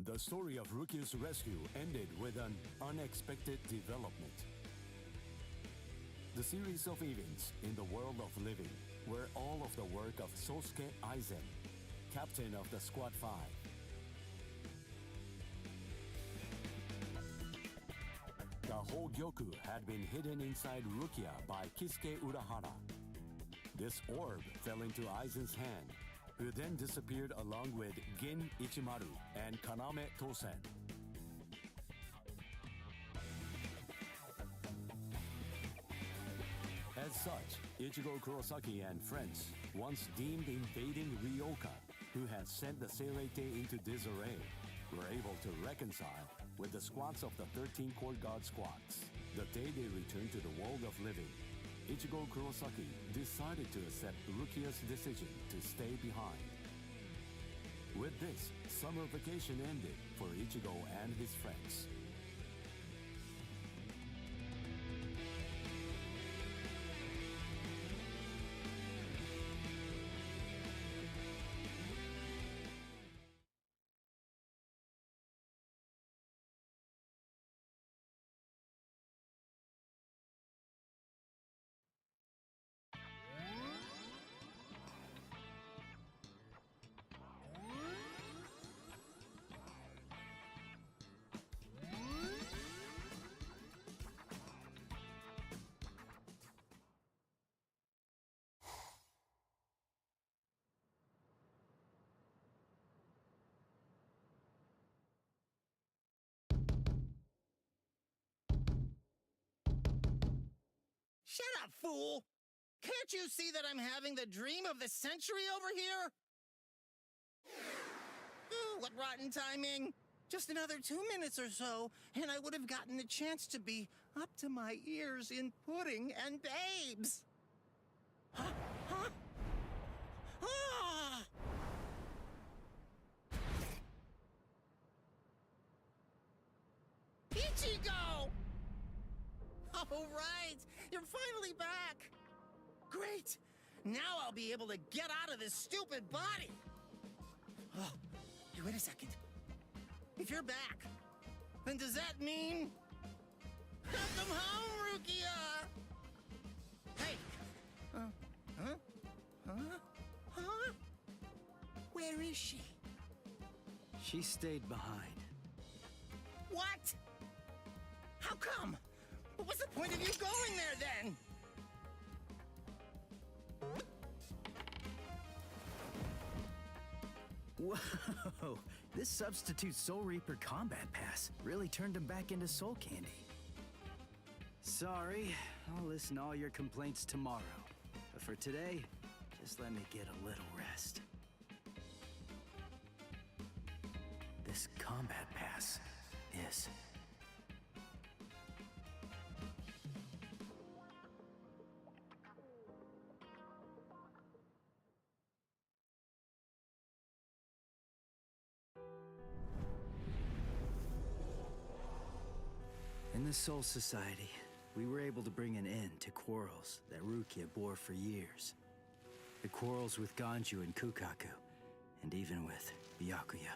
The story of Rukia's rescue ended with an unexpected development. The series of events in the world of living were all of the work of Sosuke Aizen, captain of the Squad 5. The whole Gyoku had been hidden inside Rukia by Kisuke Urahara. This orb fell into Aizen's hand, who then disappeared along with Gin Ichimaru and Kaname Tosen. As such, Ichigo Kurosaki and friends, once deemed invading Ryoka, who had sent the Seirei into disarray, were able to reconcile with the squads of the 13 Court Guard squads. The day they returned to the world of living, Ichigo Kurosaki decided to accept Rukia's decision to stay behind. With this, summer vacation ended for Ichigo and his friends. Shut up, fool! Can't you see that I'm having the dream of the century over here? Ooh, what rotten timing! Just another 2 minutes or so, and I would have gotten the chance to be up to my ears in pudding and babes! Huh? Huh? Ah! Ichigo! All right! You're finally back! Great! Now I'll be able to get out of this stupid body! Oh, hey, wait a second. If you're back, then does that mean... Welcome home, Rukia! Hey! Huh? Where is she? She stayed behind. What? How come? What was the point of you going there, then? Whoa! This substitute Soul Reaper combat pass really turned him back into soul candy. Sorry, I'll listen to all your complaints tomorrow. But for today, just let me get a little rest. This combat pass is... In the Soul Society, we were able to bring an end to quarrels that Rukia bore for years. The quarrels with Ganju and Kukaku, and even with Byakuya.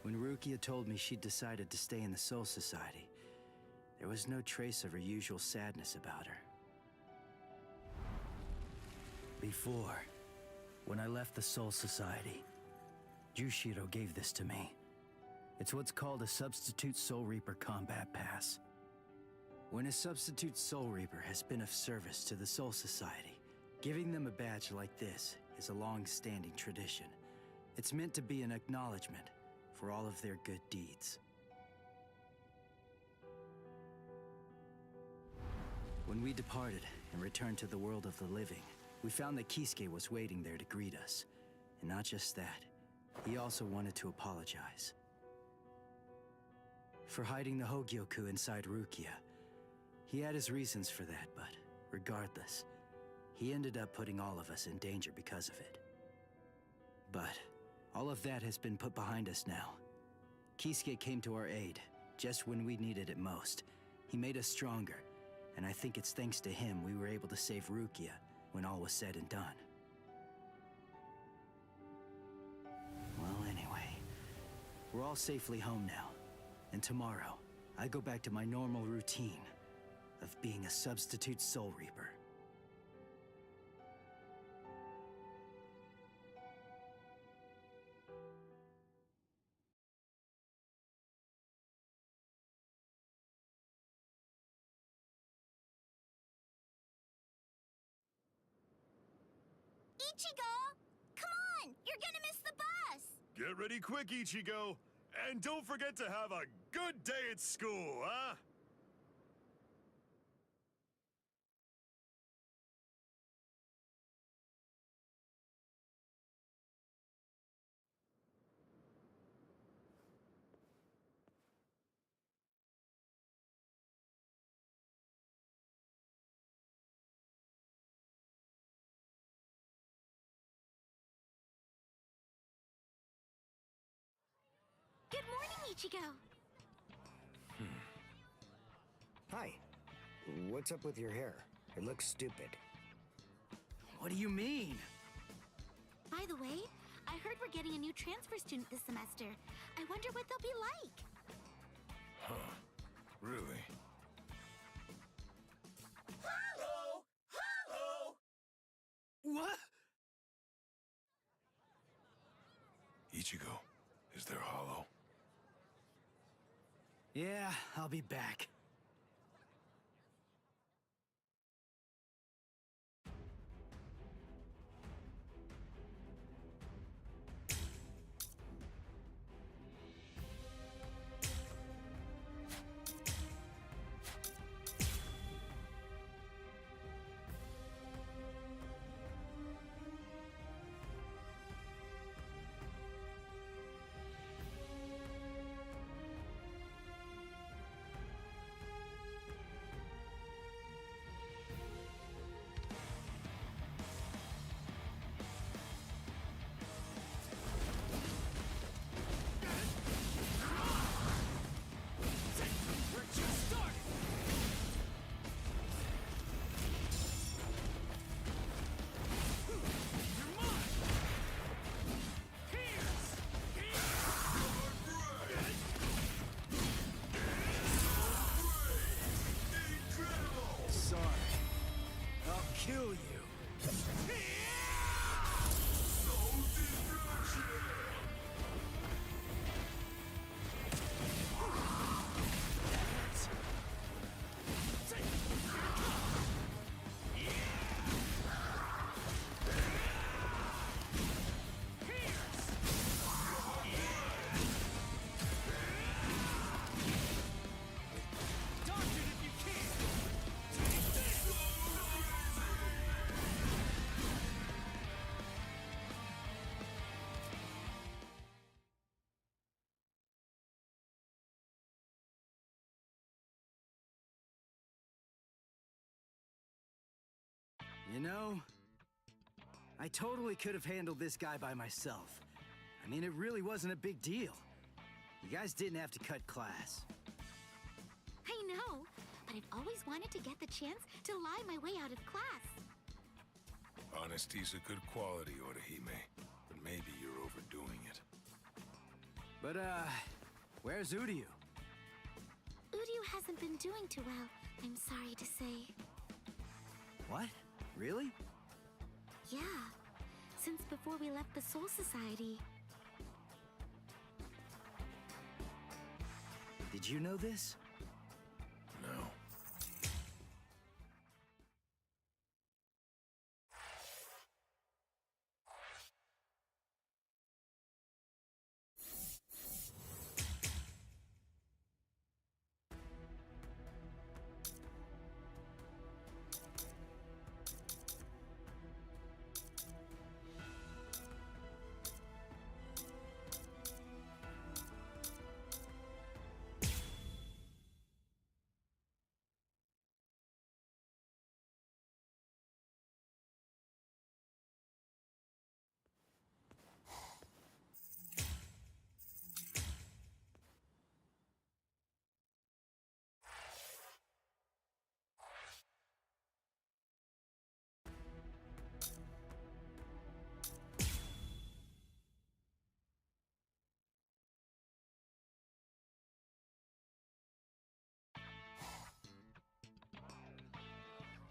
When Rukia told me she'd decided to stay in the Soul Society, there was no trace of her usual sadness about her. Before, when I left the Soul Society, Jushiro gave this to me. It's what's called a Substitute Soul Reaper Combat Pass. When a Substitute Soul Reaper has been of service to the Soul Society, giving them a badge like this is a long-standing tradition. It's meant to be an acknowledgement for all of their good deeds. When we departed and returned to the world of the living, we found that Kisuke was waiting there to greet us. And not just that, he also wanted to apologize. For hiding the Hogyoku inside Rukia. He had his reasons for that, but regardless, he ended up putting all of us in danger because of it. But all of that has been put behind us now. Kisuke came to our aid, just when we needed it most. He made us stronger, and I think it's thanks to him we were able to save Rukia when all was said and done. Well, anyway, we're all safely home now, and tomorrow, I go back to my normal routine of being a substitute Soul Reaper. Ichigo! Come on! You're gonna miss the bus! Get ready quick, Ichigo! And don't forget to have a good day at school, huh? Good morning, Ichigo! Hi. What's up with your hair? It looks stupid. What do you mean? By the way, I heard we're getting a new transfer student this semester. I wonder what they'll be like. Huh. Really? Hello! Hello! What? Ichigo, is there hollow? Yeah, I'll be back. You know, I totally could have handled this guy by myself. I mean, it really wasn't a big deal. You guys didn't have to cut class. I know, but I've always wanted to get the chance to lie my way out of class. Honesty's a good quality, Orihime, but maybe you're overdoing it. But, where's Uryu? Uryu hasn't been doing too well, I'm sorry to say. What? Really? Yeah, since before we left the Soul Society. Did you know this? No.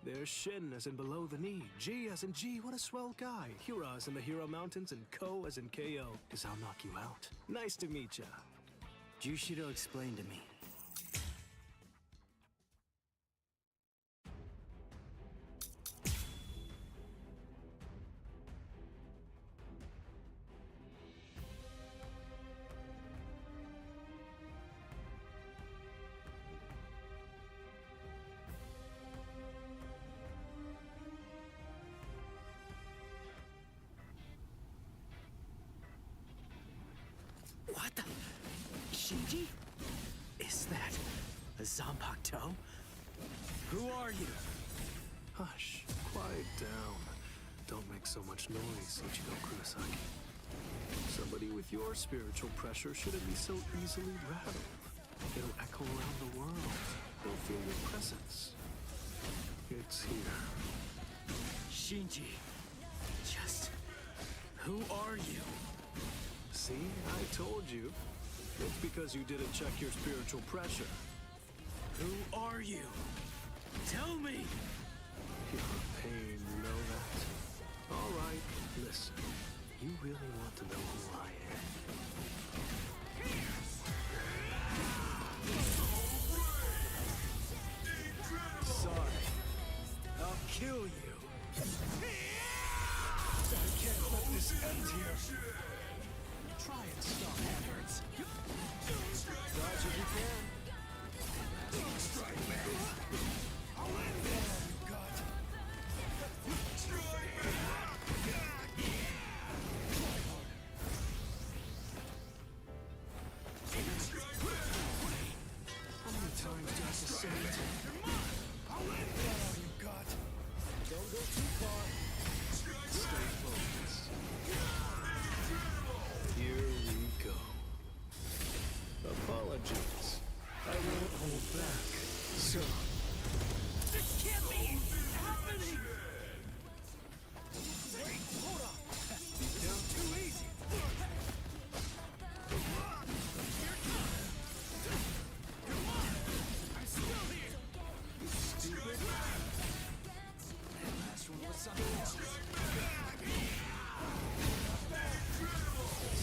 There's Shin as in below the knee, G as in G, what a swell guy, Hira as in the Hero Mountains, and Ko as in KO, 'cause I'll knock you out. Nice to meet ya. Jushiro explained to me. What the? Shinji? Is that a Zanpakuto? Who are you? Hush, quiet down. Don't make so much noise, Ichigo Kurosaki. Somebody with your spiritual pressure shouldn't be so easily rattled. It'll echo around the world. They'll feel your presence. It's here. Shinji, just who are you? See, I told you. It's because you didn't check your spiritual pressure. Who are you? Tell me! You're in pain, you know that? All right, listen. You really want to know who I am? Sorry. I'll kill you. I can't let this end here. Try and stop efforts. Dodge if you can. Don't strike me. I'll end this. You got. Strike me. How many times do I have to say it? I'll end this. You got. Don't go too far. Stay focused. Here we go. Apologies. I won't hold back. So... This can't be happening! Wait, hold up! This is too easy! Come on! I'm still here! You stupid! That last one was something else.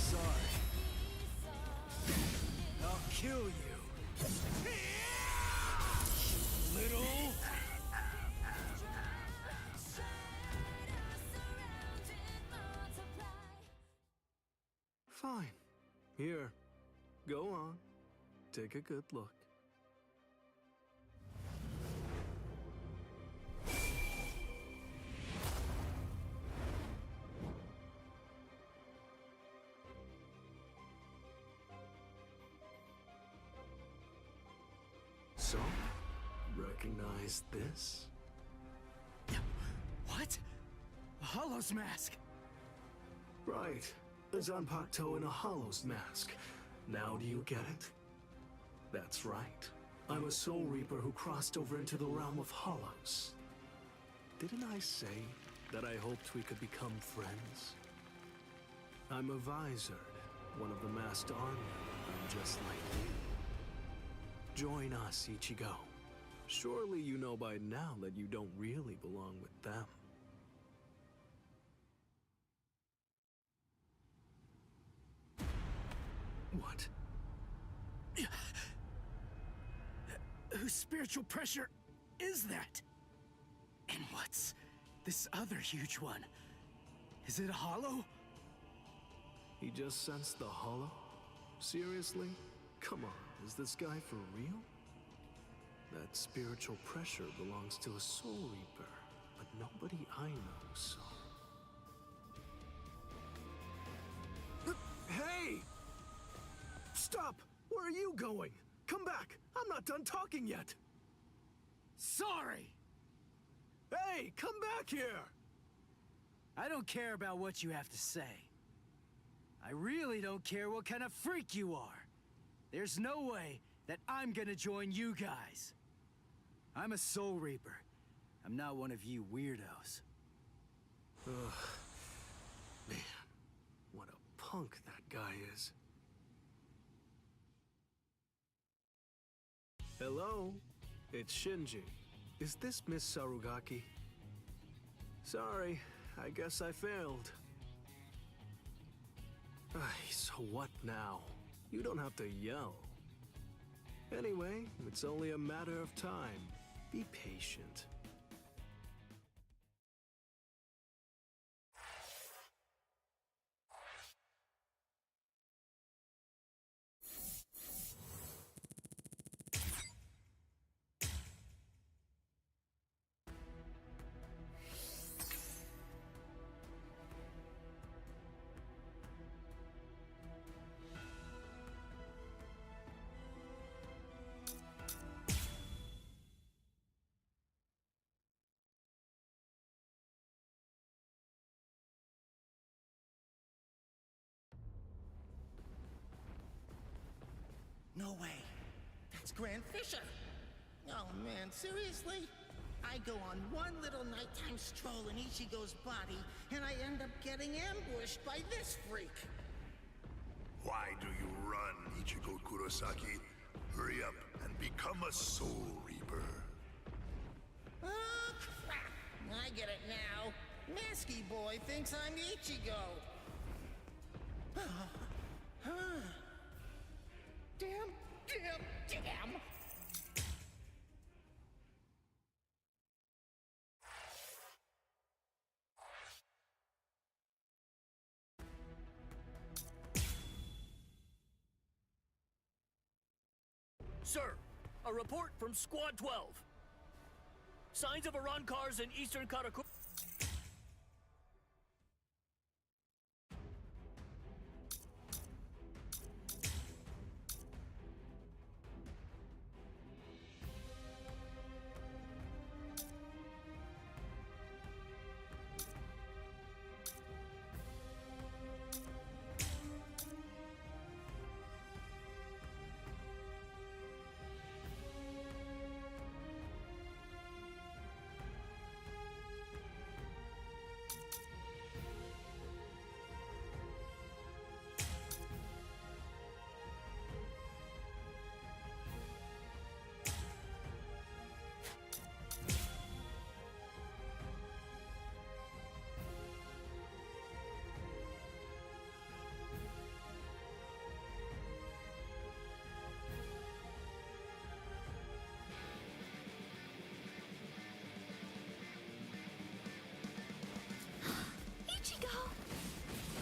Sorry. I'll kill you. Little... Fine. Here. Go on. Take a good look. So, recognize this? What? What? A Hollow's mask? Right. A Zanpakuto in a Hollow's mask. Now do you get it? That's right. I'm a Soul Reaper who crossed over into the realm of Hollows. Didn't I say that I hoped we could become friends? I'm a Visored, one of the masked army. I'm just like you. Join us, Ichigo. Surely you know by now that you don't really belong with them. What? Whose spiritual pressure is that? And what's this other huge one? Is it a Hollow? He just sensed the Hollow? Seriously? Come on, is this guy for real? That spiritual pressure belongs to a Soul Reaper, but nobody I know, so... Hey! Stop! Where are you going? Come back! I'm not done talking yet! Sorry! Hey, come back here! I don't care about what you have to say. I really don't care what kind of freak you are. There's no way that I'm gonna join you guys. I'm a Soul Reaper. I'm not one of you weirdos. Ugh. Man, what a punk that guy is. Hello? It's Shinji. Is this Miss Sarugaki? Sorry, I guess I failed. So what now? You don't have to yell. Anyway, it's only a matter of time. Be patient. No way. That's Grand Fisher. Oh man, seriously? I go on one little nighttime stroll in Ichigo's body, and I end up getting ambushed by this freak. Why do you run, Ichigo Kurosaki? Hurry up and become a Soul Reaper. Oh, crap. I get it now. Masky Boy thinks I'm Ichigo. Damn! Sir, a report from Squad 12. Signs of Iran cars in eastern Karakura.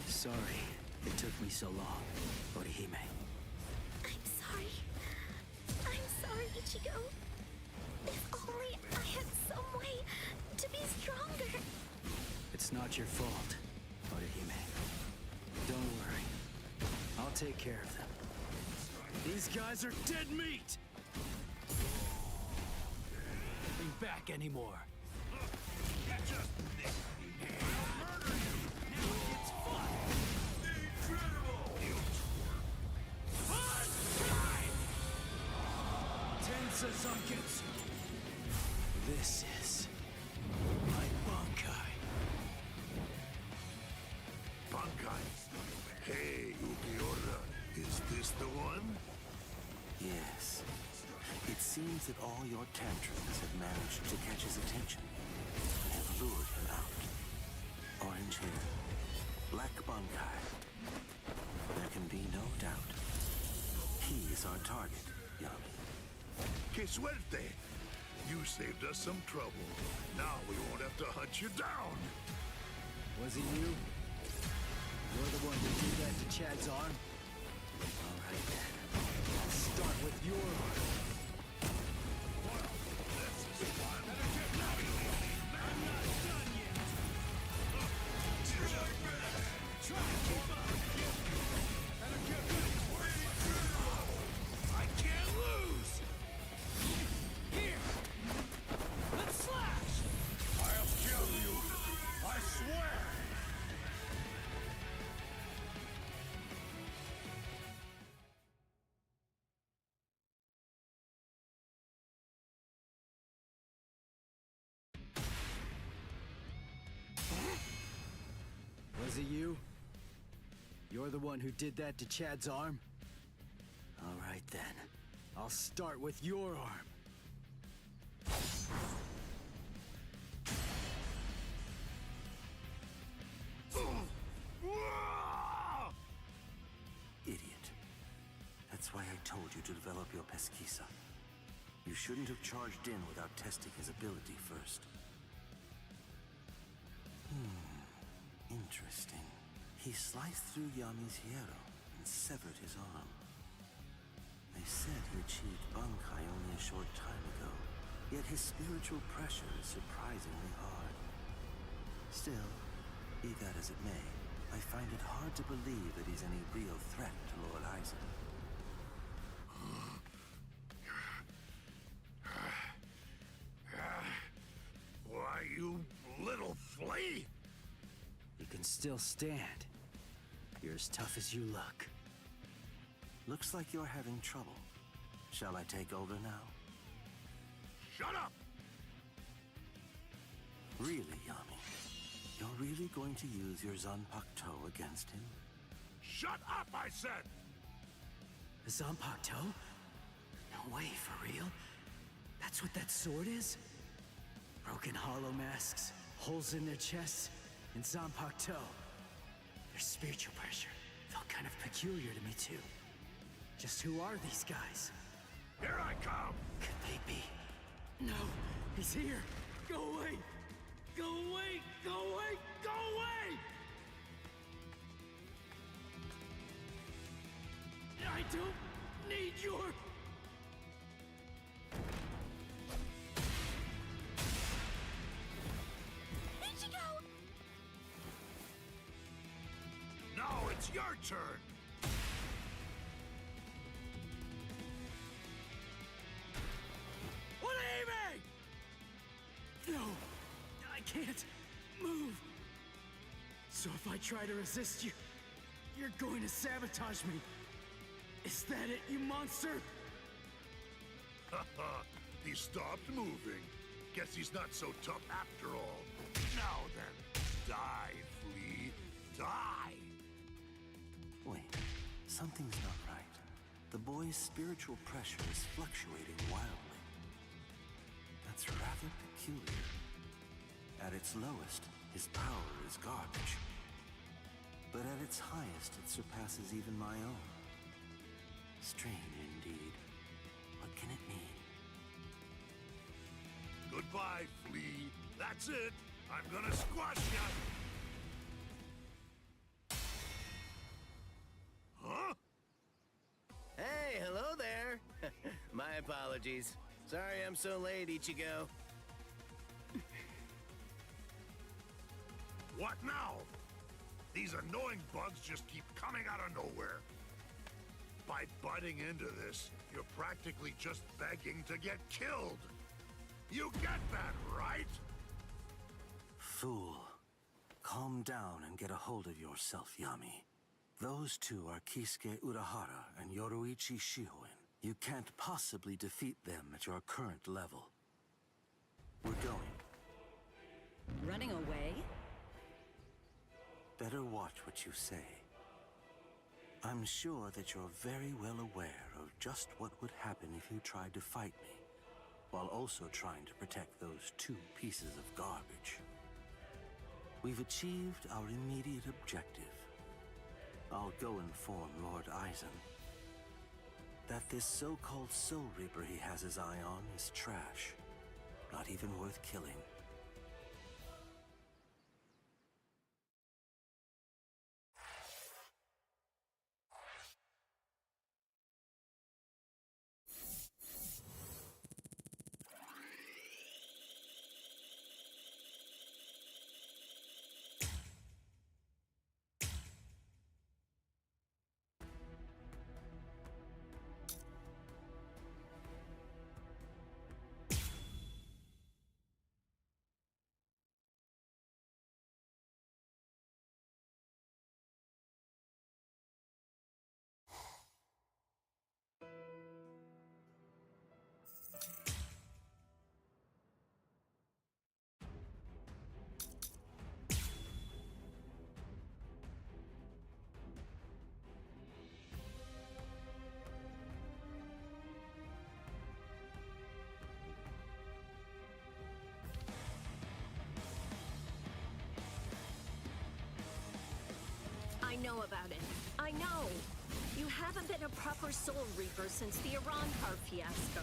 Sorry it took me so long, Orihime. I'm sorry. I'm sorry, Ichigo. If only I had some way to be stronger. It's not your fault, Orihime. Don't worry. I'll take care of them. These guys are dead meat! Ain't back anymore. Just Sanketsu. This is my Bankai. Bankai. Hey, Ukiura, is this the one? Yes. It seems that all your tantrums have managed to catch his attention and have lured him out. Orange hair, black Bankai. There can be no doubt. He is our target, Yami. Que suerte! You saved us some trouble. Now we won't have to hunt you down. Was it you? You're the one who did that to Chad's arm? All right then. I'll start with your arm. Was it you? You're the one who did that to Chad's arm? All right then. I'll start with your arm. Idiot. That's why I told you to develop your pesquisa. You shouldn't have charged in without testing his ability first. Interesting. He sliced through Yami's hierro and severed his arm. They said he achieved Bankai only a short time ago, yet his spiritual pressure is surprisingly hard. Still, be that as it may, I find it hard to believe that he's any real threat to Lord Aizen. Why, you little flea! You can still stand. You're as tough as you look. Looks like you're having trouble. Shall I take over now? Shut up! Really, Yami? You're really going to use your Zanpakuto against him? Shut up, I said! A Zanpakuto? No way, for real? That's what that sword is? Broken hollow masks, holes in their chests, and Zanpakuto. Their spiritual pressure felt kind of peculiar to me, too. Just who are these guys? Here I come! Could they be? No, he's here! Go away! Go away! Go away! Go away! I don't need your... Ichigo! Now it's your turn! What do you mean? No, I can't move. So if I try to resist you, you're going to sabotage me. Is that it, you monster? Haha, he stopped moving. Guess he's not so tough after all. Now then, die, flea, die! Wait, something's not right. The boy's spiritual pressure is fluctuating wildly. That's rather peculiar. At its lowest, his power is garbage. But at its highest, it surpasses even my own. Strange indeed. What can it mean? Goodbye, flea. That's it. I'm gonna squash ya. Huh? Hey, hello there. My apologies. Sorry I'm so late, Ichigo. What now? These annoying bugs just keep coming out of nowhere. By butting into this, you're practically just begging to get killed. You get that, right? Fool. Calm down and get a hold of yourself, Yami. Those two are Kisuke Urahara and Yoruichi Shihoin. You can't possibly defeat them at your current level. We're going. Running away? Better watch what you say. I'm sure that you're very well aware of just what would happen if you tried to fight me, while also trying to protect those two pieces of garbage. We've achieved our immediate objective. I'll go inform Lord Eisen that this so-called Soul Reaper he has his eye on is trash, not even worth killing. I know about it. I know. You haven't been a proper Soul Reaper since the Arankar fiasco.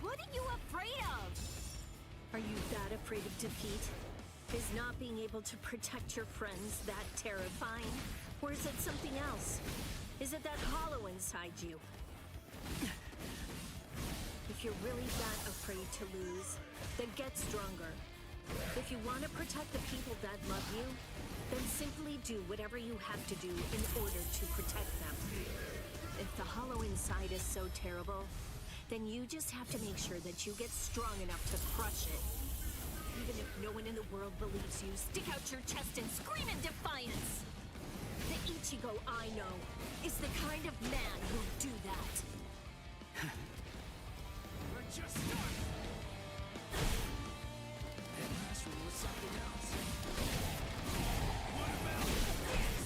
What are you afraid of? Are you that afraid of defeat? Is not being able to protect your friends that terrifying? Or is it something else? Is it that hollow inside you? If you're really that afraid to lose, then get stronger. If you want to protect the people that love you, then simply do whatever you have to do in order to protect them. If the hollow inside is so terrible, then you just have to make sure that you get strong enough to crush it. Even if no one in the world believes you, stick out your chest and scream in defiance! The Ichigo I know is the kind of man who'll do that. We're just starting! That last one was something else. What about this?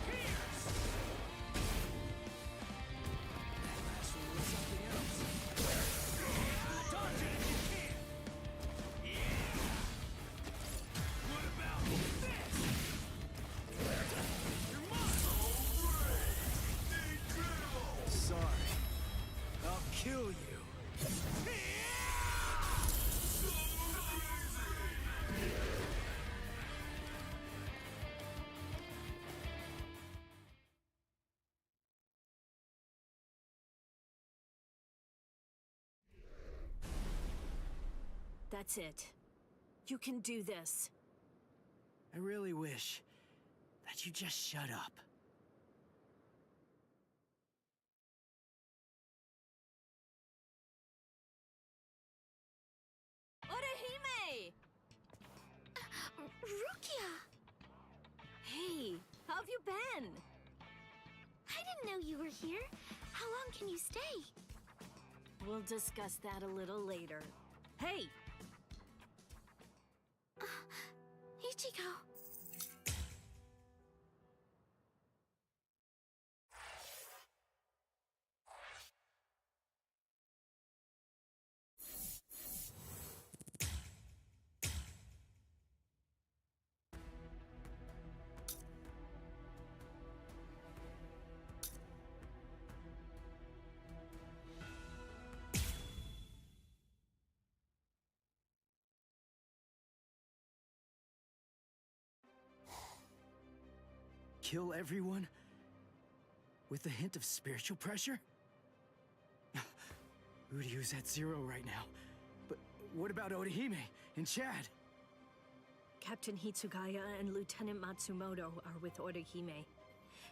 Pierce! That last one was something else. Dodge it if you can! Yeah! What about this? You're mine! Sorry. I'll kill you. That's it. You can do this. I really wish that you just shut up. Orihime! Rukia! Hey, how have you been? I didn't know you were here. How long can you stay? We'll discuss that a little later. Hey! Ichigo. Kill everyone? With a hint of spiritual pressure? Uryu's at 0 right now. But what about Orihime and Chad? Captain Hitsugaya and Lieutenant Matsumoto are with Orihime.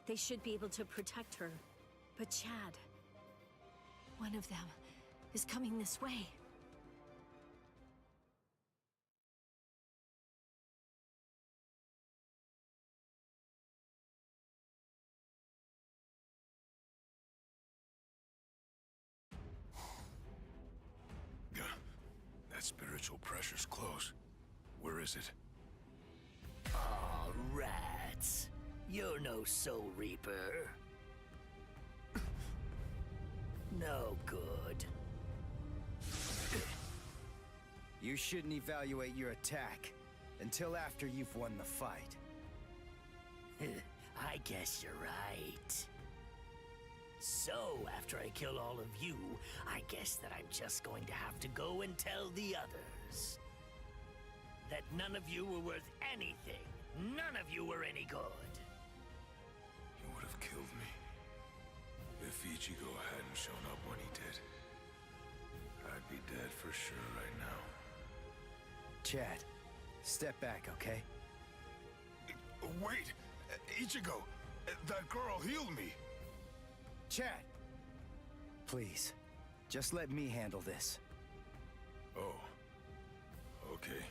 They should be able to protect her. But Chad... one of them is coming this way. spiritual pressure's close. Where is it? Aw, rats. You're no Soul Reaper. No good. You shouldn't evaluate your attack until after you've won the fight. I guess you're right. So, after I kill all of you, I guess that I'm just going to have to go and tell the others that none of you were worth anything. None of you were any good. He would have killed me if Ichigo hadn't shown up when he did. I'd be dead for sure right now. Chad, step back, okay? Wait! Ichigo! That girl healed me! Chad! Please, just let me handle this. Oh. Okay.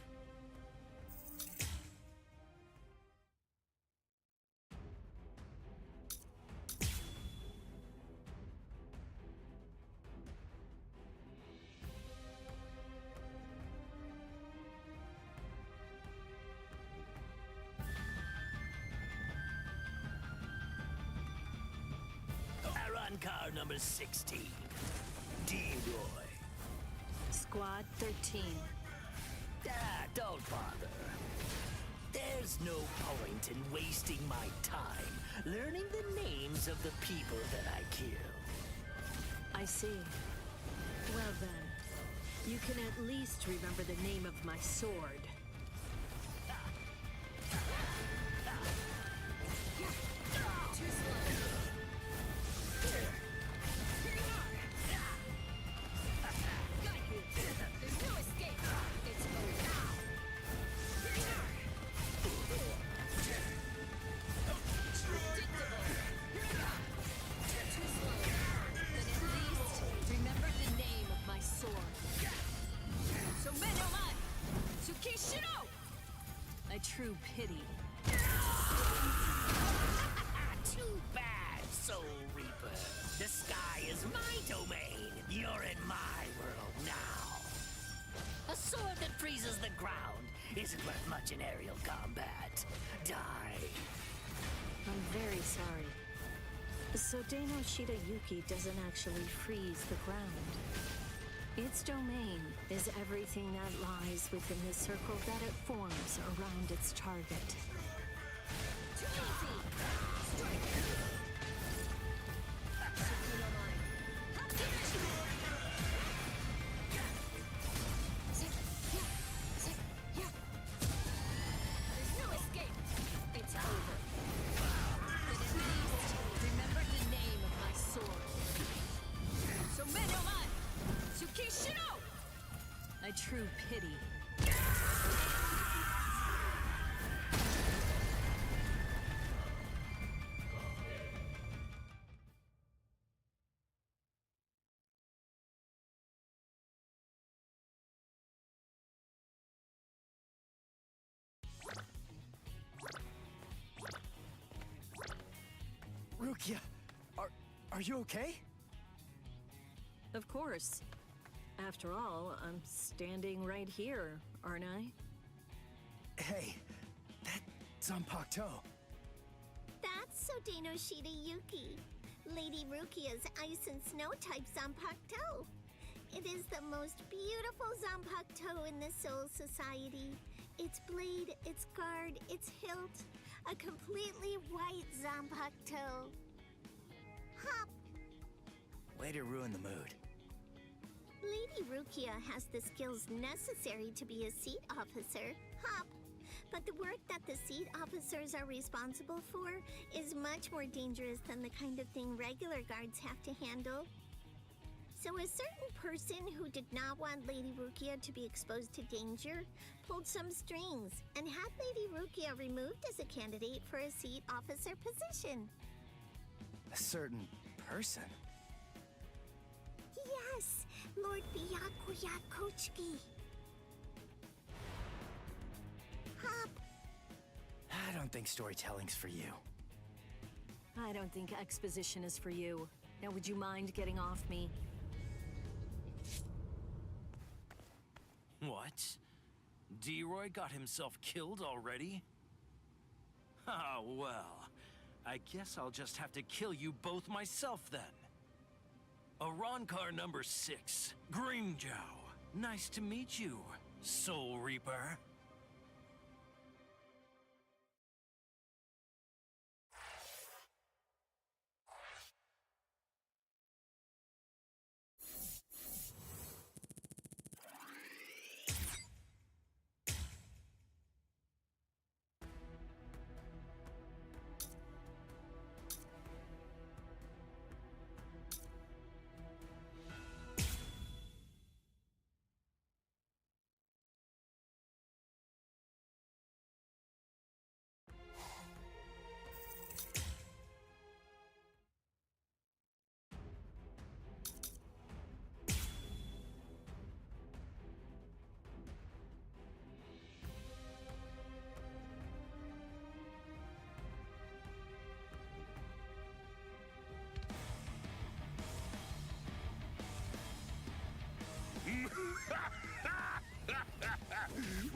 Car number 16. D-Roy. Squad 13. Don't bother. There's no point in wasting my time learning the names of the people that I kill. I see. Well then, you can at least remember the name of my sword. True pity. Too bad, Soul Reaper. The sky is my domain. You're in my world now. A sword that freezes the ground isn't worth much in aerial combat. Die. I'm very sorry. So Dano Shidayuki doesn't actually freeze the ground. Its domain is everything that lies within the circle that it forms around its target. Too easy! There's no escape. It's over. But at least remember the name of my sword. So Menoman! Tsukishiro! A true pity. Rukia, are you okay? Of course. After all, I'm standing right here, aren't I? Hey, that's Zanpakuto. That's Sodeno Shidayuki, Lady Rukia's ice and snow type Zanpakuto. It is the most beautiful Zanpakuto in the Soul Society. Its blade, its guard, its hilt, a completely white Zanpakuto. Hop! Way to ruin the mood. Lady Rukia has the skills necessary to be a seat officer, Hop. But the work that the seat officers are responsible for is much more dangerous than the kind of thing regular guards have to handle. So a certain person who did not want Lady Rukia to be exposed to danger pulled some strings and had Lady Rukia removed as a candidate for a seat officer position. A certain person? Yes, Lord Byakuya Kochiki. Hop. I don't think storytelling's for you. I don't think exposition is for you. Now would you mind getting off me? What? D-Roy got himself killed already? Ah, well. I guess I'll just have to kill you both myself then. Arankar number 6, Grimjow. Nice to meet you, Soul Reaper.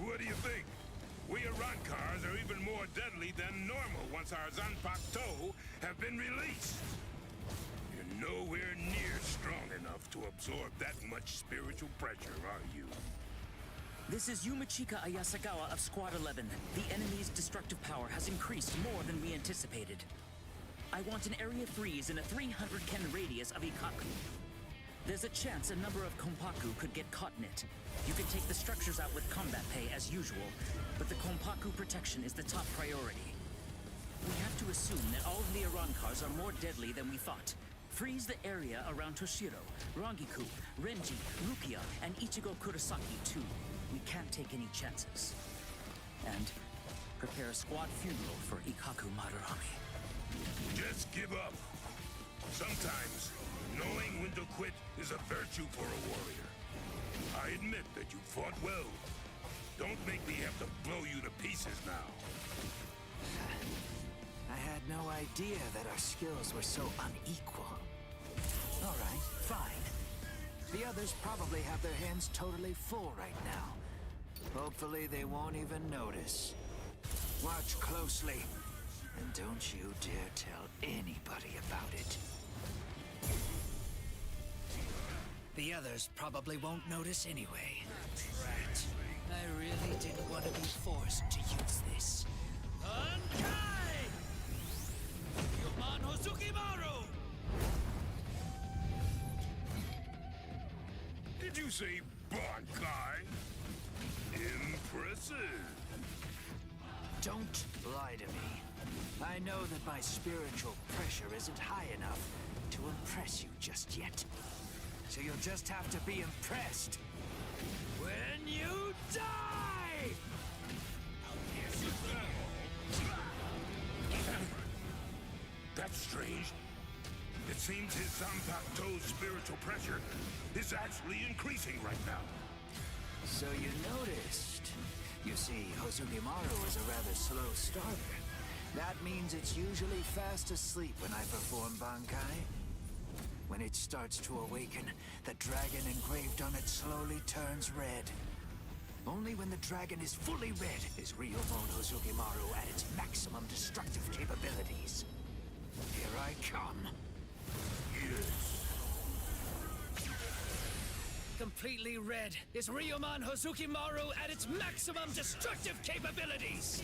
What do you think? We Arankars are even more deadly than normal once our Pt.2 have been released. You're nowhere near strong enough to absorb that much spiritual pressure, are you? This is Yumichika Ayasagawa of Squad 11. The enemy's destructive power has increased more than we anticipated. I want an area freeze in a 300 ken radius of Ikaku. There's a chance a number of Konpaku could get caught in it. You can take the structures out with combat pay as usual, but the Konpaku protection is the top priority. We have to assume that all of the Arankars are more deadly than we thought. Freeze the area around Toshiro, Rangiku, Renji, Rukia, and Ichigo Kurosaki too. We can't take any chances. And prepare a squad funeral for Ikaku Madarami. Just give up. Sometimes, knowing when to quit is a virtue for a warrior. I admit that you fought well. Don't make me have to blow you to pieces now. I had no idea that our skills were so unequal. All right, fine. The others probably have their hands totally full right now. Hopefully they won't even notice. Watch closely, and don't you dare tell anybody about it. The others probably won't notice anyway. Rat. I really didn't want to be forced to use this. Bankai! Yuman Hozukimaru! Did you say Bankai? Impressive. Don't lie to me. I know that my spiritual pressure isn't high enough to impress you just yet. So you'll just have to be impressed when you die! That's strange. It seems his Pt.2's spiritual pressure is actually increasing right now. So you noticed. You see, Hozukimaru is a rather slow starter. That means it's usually fast asleep when I perform Bankai. When it starts to awaken, the dragon engraved on it slowly turns red. Only when the dragon is fully red is Ryomon Hozukimaru at its maximum destructive capabilities. Here I come. Yes. Completely red is Ryomon Hozukimaru at its maximum destructive capabilities!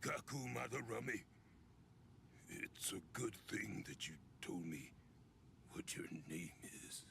Shigaku Madarame. It's a good thing that you told me what your name is.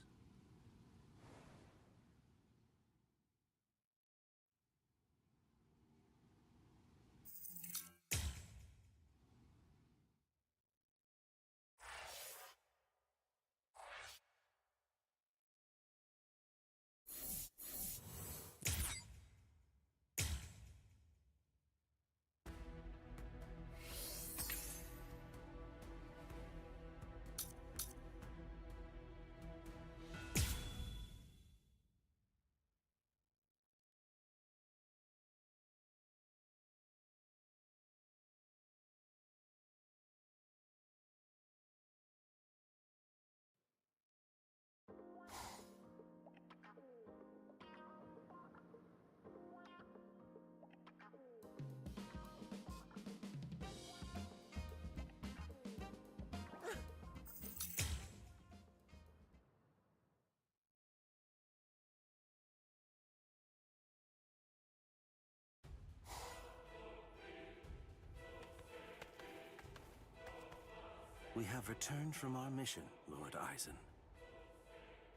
We have returned from our mission, Lord Aizen.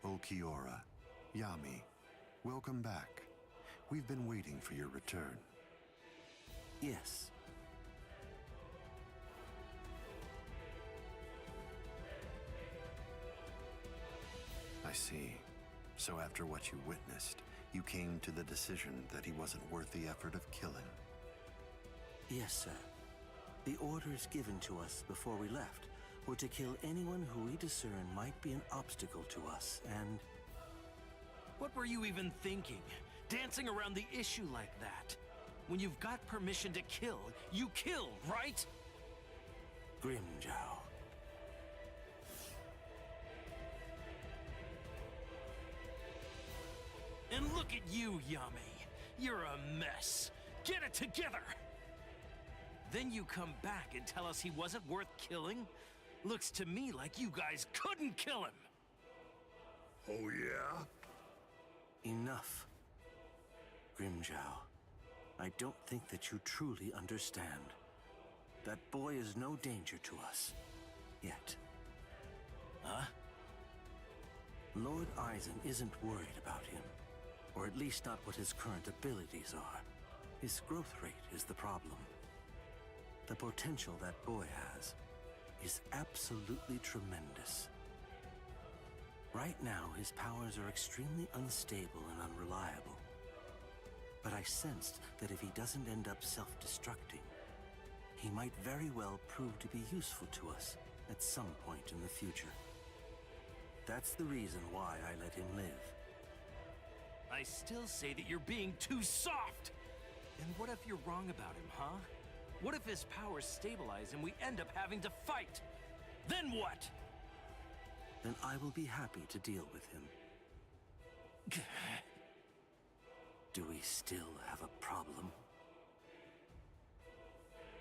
Ulquiorra, Yami, welcome back. We've been waiting for your return. Yes. I see. So after what you witnessed, you came to the decision that he wasn't worth the effort of killing. Yes, sir. The orders given to us before we left were to kill anyone who we discern might be an obstacle to us, and... What were you even thinking? Dancing around the issue like that? When you've got permission to kill, you kill, right? Grimjow. And look at you, Yami. You're a mess. Get it together! Then you come back and tell us he wasn't worth killing? Looks to me like you guys couldn't kill him! Oh, yeah? Enough. Grimjow, I don't think that you truly understand. That boy is no danger to us. Yet. Huh? Lord Aizen isn't worried about him. Or at least not what his current abilities are. His growth rate is the problem. The potential that boy has is absolutely tremendous. Right now, his powers are extremely unstable and unreliable. But I sensed that if he doesn't end up self-destructing, he might very well prove to be useful to us at some point in the future. That's the reason why I let him live. I still say that you're being too soft! And what if you're wrong about him, huh? What if his powers stabilize and we end up having to fight? Then what? Then I will be happy to deal with him. Do we still have a problem?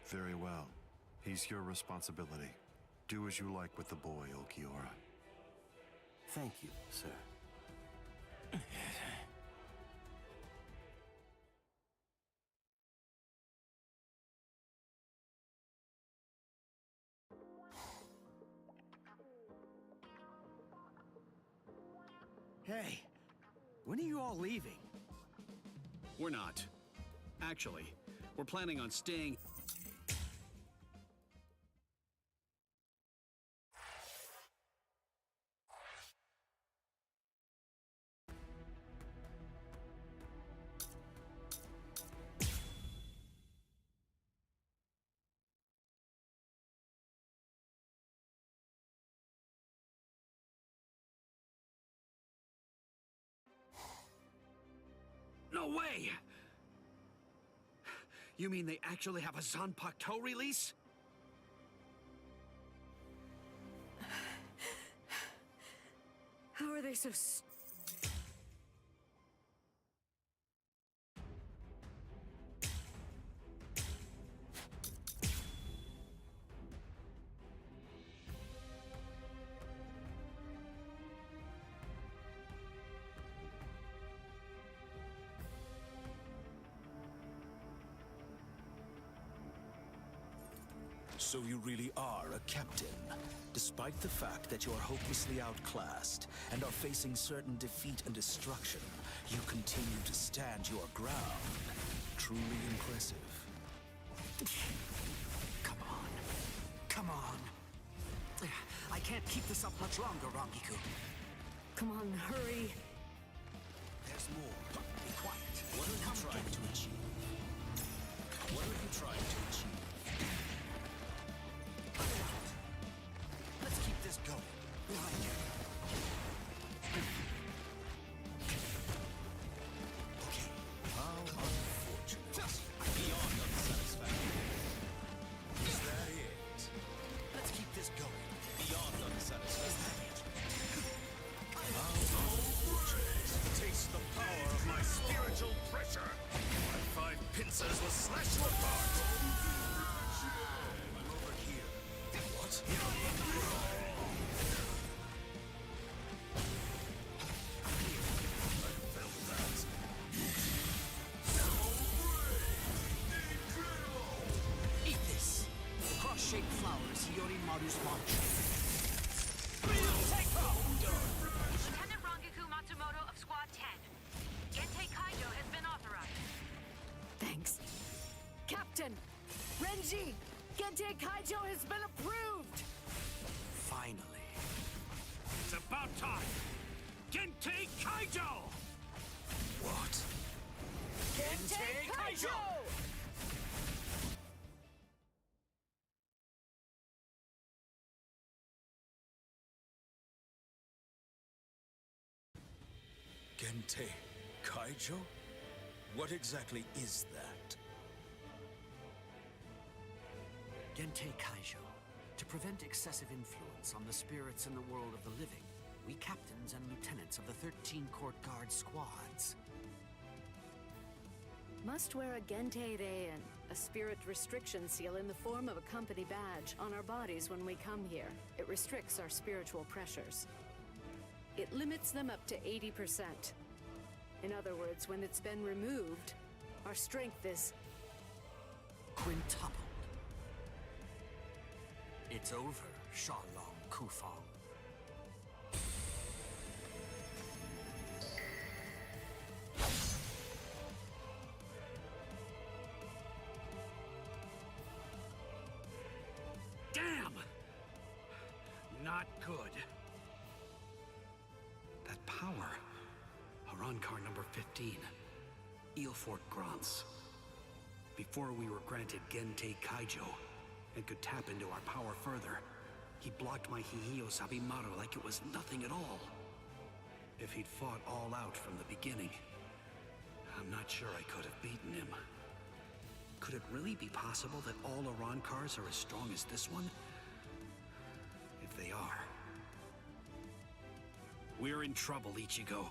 Very well. He's your responsibility. Do as you like with the boy, Ulquiorra. Thank you, sir. Hey, when are you all leaving? We're not. Actually, we're planning on staying... No way! You mean they actually have a Zanpakuto release? How are they so So you really are a captain. Despite the fact that you are hopelessly outclassed and are facing certain defeat and destruction, you continue to stand your ground. Truly impressive. Come on. Come on. I can't keep this up much longer, Rangiku. Come on, hurry. There's more. Be quiet. What are you trying to achieve? What are you trying to achieve? Let's keep this going. Behind you. Okay. How unfortunate. Beyond unsatisfactory. Is that it? Let's keep this going. Beyond unsatisfactory. How unfortunate. Taste the power of my spiritual pressure. My 5 pincers will slash you apart. I'm over here. What? Eat this. Cross-shaped flowers, Yorimaru's mantra. Lieutenant Rangiku Matsumoto of Squad 10. Gentei Kaijo has been authorized. Thanks. Captain! Renji! Gentei Kaijo has been approved! Finally. It's about time! Gentei Kaijo! What? Gentei Kaijo! Gentei Kaijo? What exactly is that? Gentei Kaijo. To prevent excessive influence on the spirits in the world of the living, we captains and lieutenants of the 13 court guard squads Must wear a Gentei Reien, a spirit restriction seal in the form of a company badge, on our bodies when we come here. It restricts our spiritual pressures. It limits them up to 80%. In other words, when it's been removed, our strength is quintupled. It's over, Shalong Kufang. Damn! Not good. That power. Harankar number 15. Eelfort Grants. Before we were granted Gentei Kaijo and could tap into our power further, he blocked my Hihio Sabimaru like it was nothing at all. If he'd fought all out from the beginning, I'm not sure I could have beaten him. Could it really be possible that all Arankars are as strong as this one? If they are, we're in trouble, Ichigo.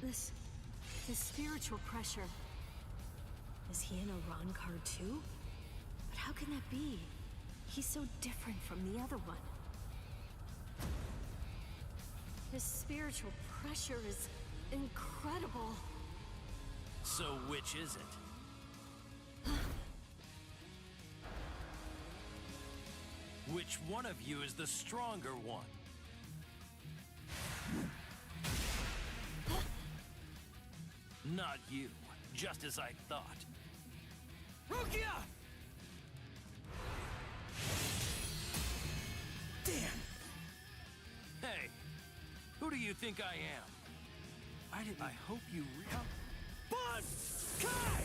This spiritual pressure. Is he an Arankar too? But how can that be? He's so different from the other one. His spiritual pressure is incredible. So which is it? Which one of you is the stronger one? Not you, just as I thought. Rukia! Damn! Hey, who do you think I am? I hope you Bun! Kai!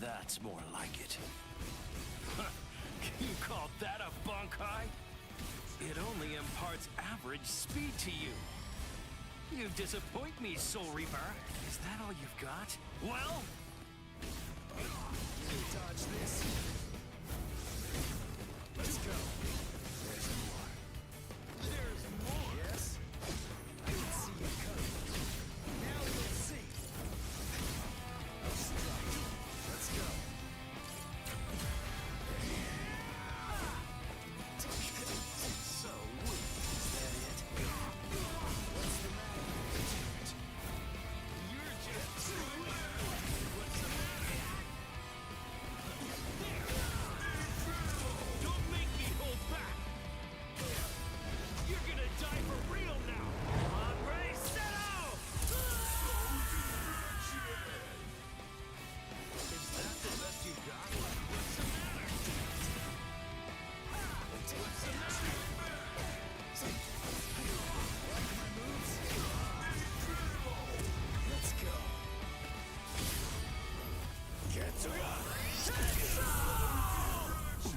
That's more like it. You call that a Bankai? It only imparts average speed to you. You disappoint me, Soul Reaper. Is that all you've got? Well... You dodge this. Let's go. There's more. There's more. Yes? I didn't see you coming. Now you'll see. I'll strike. Let's go. So weak. Is that it? What's the matter? You're just too weak. What's the matter? Don't make me hold back! You're gonna die for real now! Hombre, settle! Is that the best you got? What's the matter? What's the matter? Like my moves? Let's go.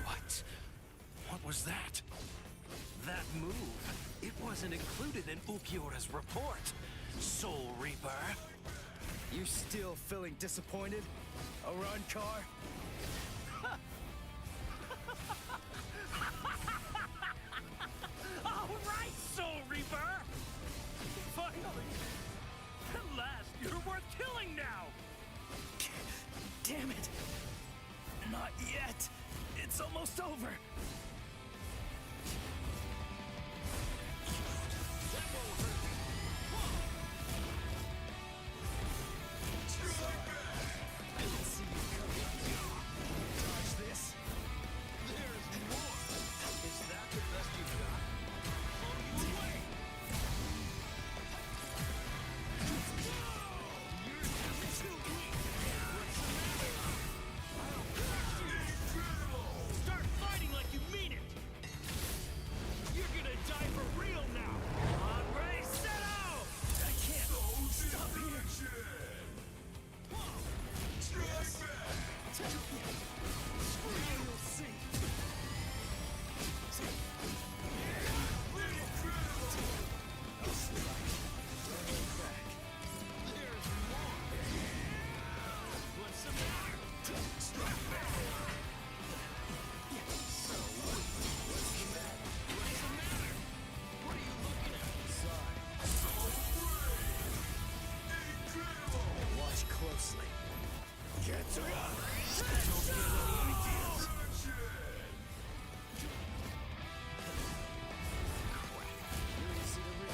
What? What was that? That move, it wasn't included in Ukiura's report. Soul Reaper. You still feeling disappointed, Arankar? All right, Soul Reaper! Finally! At last, you're worth killing now! Damn it! Not yet! It's almost over! That won't hurt me. I didn't see you coming. Dodge this. There's more. Is that the best you've got? Blow you away! You're just too weak! What's the matter? I'll crush you! Start fighting like you mean it! You're gonna die for real now! Hombre, settle! I can't stop here! You'll see. I'll strike. Don't look back. There's more. What's the matter? Strike back. So weak. What's the matter? What's the matter? What are you looking at? Sorry. Watch closely. You're easy to read. Now you'll see. There's more.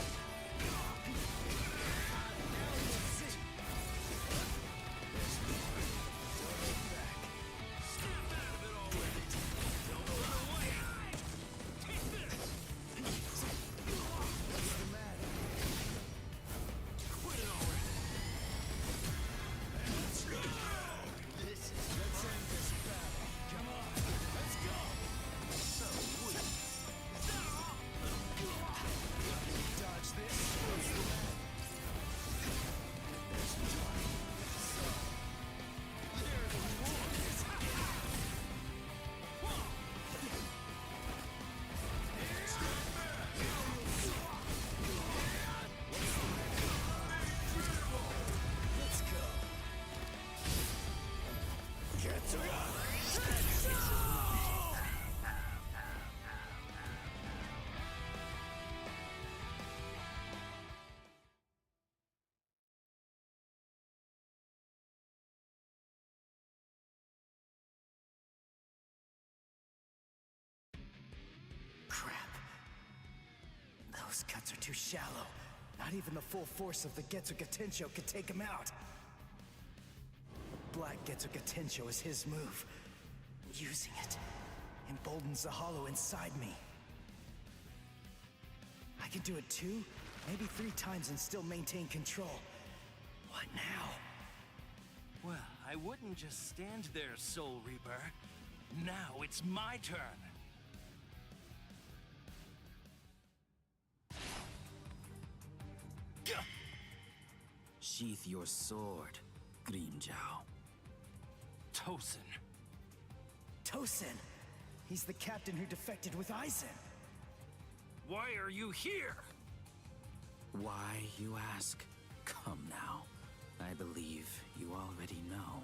Don't look back. Snap out of it already! Don't run away! Take this! What's the matter? Quit it already! Let's go! Let's end this battle. Come on. Let's go. So weak. Dodge this. What's the matter? There's more. So. There's more. Let's go. Crap. Those cuts are too shallow. Not even the full force of the Getsuga Tensho could take him out. Black Getsuga Tensho is his move. Using it emboldens the hollow inside me. I can do it 2, maybe 3 times and still maintain control. What now? Well, I wouldn't just stand there, Soul Reaper. Now it's my turn. Sheath your sword, Grimmjow. Tosin. Tosin! He's the captain who defected with Aizen. Why are you here? Why, you ask? Come now. I believe you already know.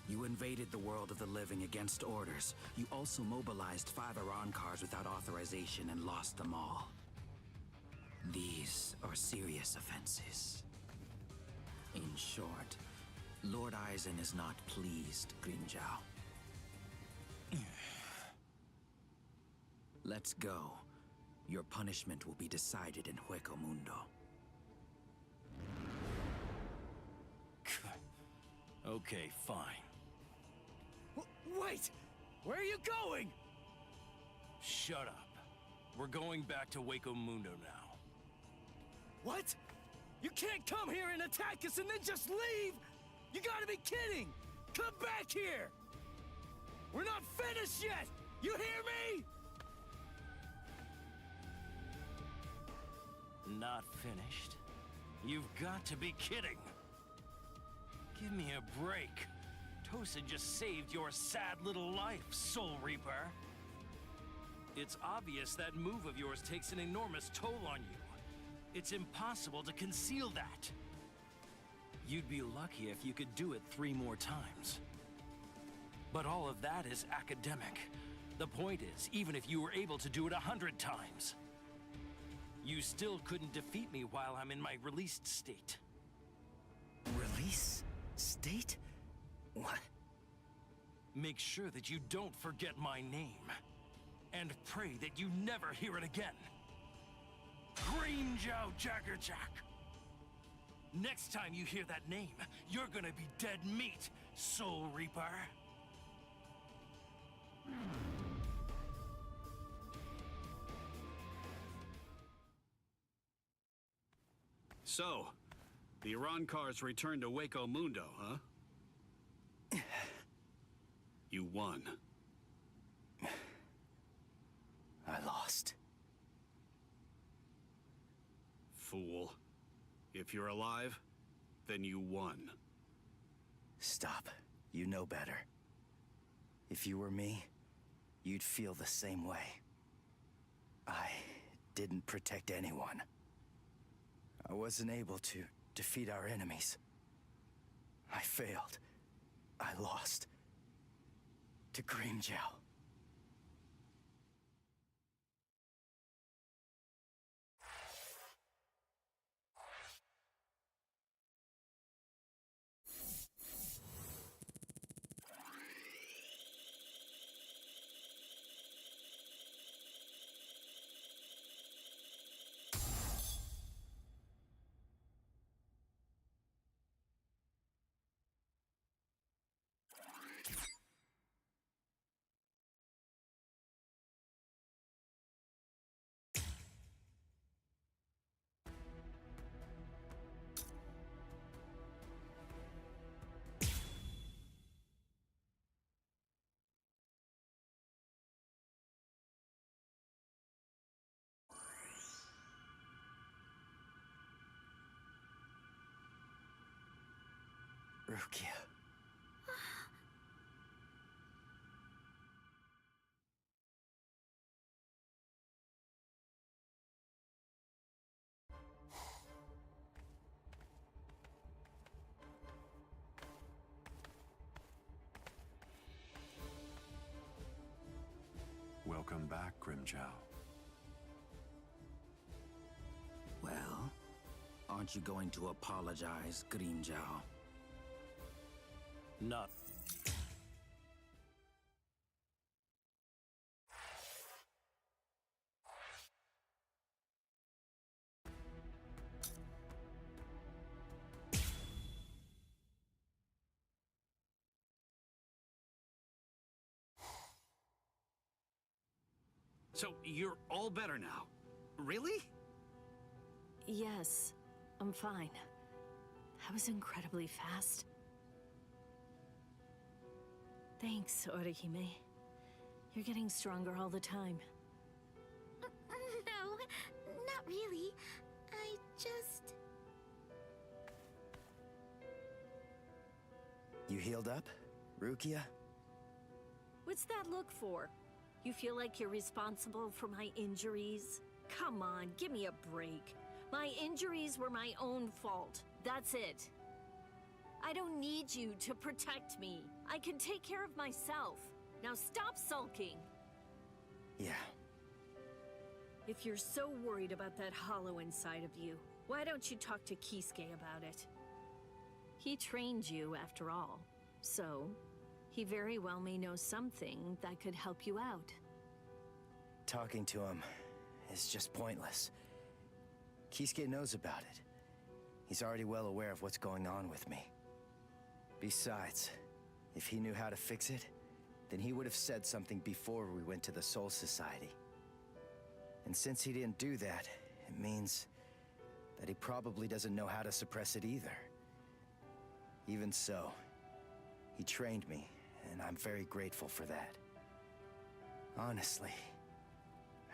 You invaded the world of the living against orders. You also mobilized 5 Iran cars without authorization and lost them all. These are serious offenses. In short, Lord Aizen is not pleased, Grinjao. Let's go. Your punishment will be decided in Hueco Mundo. Okay, fine. Wait! Where are you going? Shut up. We're going back to Hueco Mundo now. What? You can't come here and attack us and then just leave! You gotta be kidding! Come back here! We're not finished yet! You hear me? Not finished? You've got to be kidding! Give me a break. Tosin just saved your sad little life, Soul Reaper. It's obvious that move of yours takes an enormous toll on you. It's impossible to conceal that. You'd be lucky if you could do it 3 more times. But all of that is academic. The point is, even if you were able to do it 100 times, you still couldn't defeat me while I'm in my released state. Release? State? What? Make sure that you don't forget my name. And pray that you never hear it again. Grinjao Jaggerjack! Next time you hear that name, you're gonna be dead meat, Soul Reaper. So, the Iran cars returned to Hueco Mundo, huh? You won. I lost. Fool. If you're alive, then you won. Stop. You know better. If you were me, you'd feel the same way. I didn't protect anyone. I wasn't able to defeat our enemies. I failed. I lost. To Grinjao. Rukia. Welcome back, Grimjow. Well, aren't you going to apologize, Grinjao? Not. So, you're all better now? Really? Yes, I'm fine. That was incredibly fast. Thanks, Orihime. You're getting stronger all the time. No, not really. I just... You healed up? Rukia? What's that look for? You feel like you're responsible for my injuries? Come on, give me a break. My injuries were my own fault. That's it. I don't need you to protect me. I can take care of myself. Now stop sulking. Yeah. If you're so worried about that hollow inside of you, why don't you talk to Kisuke about it? He trained you, after all. So, he very well may know something that could help you out. Talking to him is just pointless. Kisuke knows about it. He's already well aware of what's going on with me. Besides, if he knew how to fix it, then he would have said something before we went to the Soul Society. And since he didn't do that, it means that he probably doesn't know how to suppress it either. Even so, he trained me, and I'm very grateful for that. Honestly,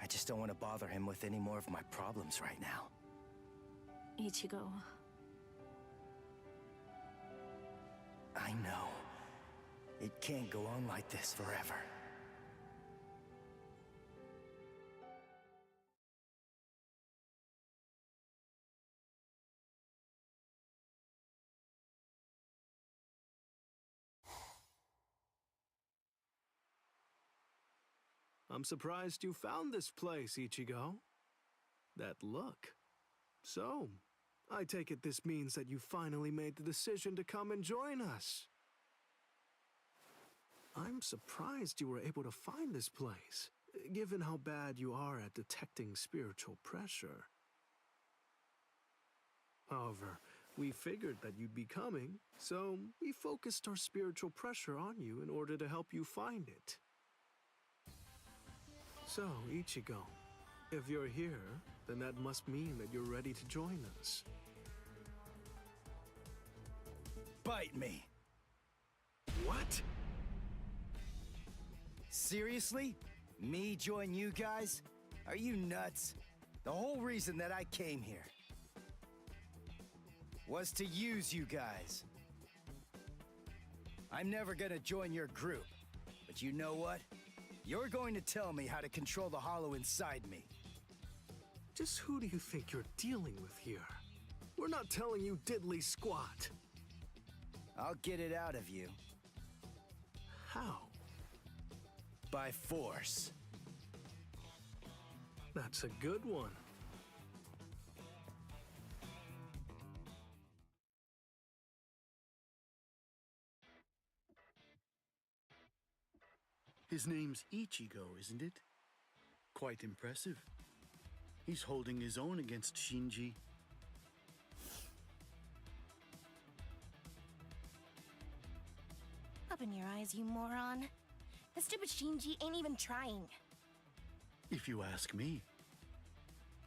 I just don't want to bother him with any more of my problems right now. Ichigo. I know. It can't go on like this forever. I'm surprised you found this place, Ichigo. That look. So, I take it this means that you finally made the decision to come and join us. I'm surprised you were able to find this place, given how bad you are at detecting spiritual pressure. However, we figured that you'd be coming, so we focused our spiritual pressure on you in order to help you find it. So, Ichigo, if you're here, then that must mean that you're ready to join us. Bite me! What? Seriously? Me join you guys? Are you nuts? The whole reason that I came here was to use you guys. I'm never gonna join your group, but you know what? You're going to tell me how to control the hollow inside me. Just who do you think you're dealing with here? We're not telling you diddly squat. I'll get it out of you. How? By force. That's a good one. His name's Ichigo, isn't it? Quite impressive. He's holding his own against Shinji. Open your eyes, you moron. The stupid Shinji ain't even trying. If you ask me,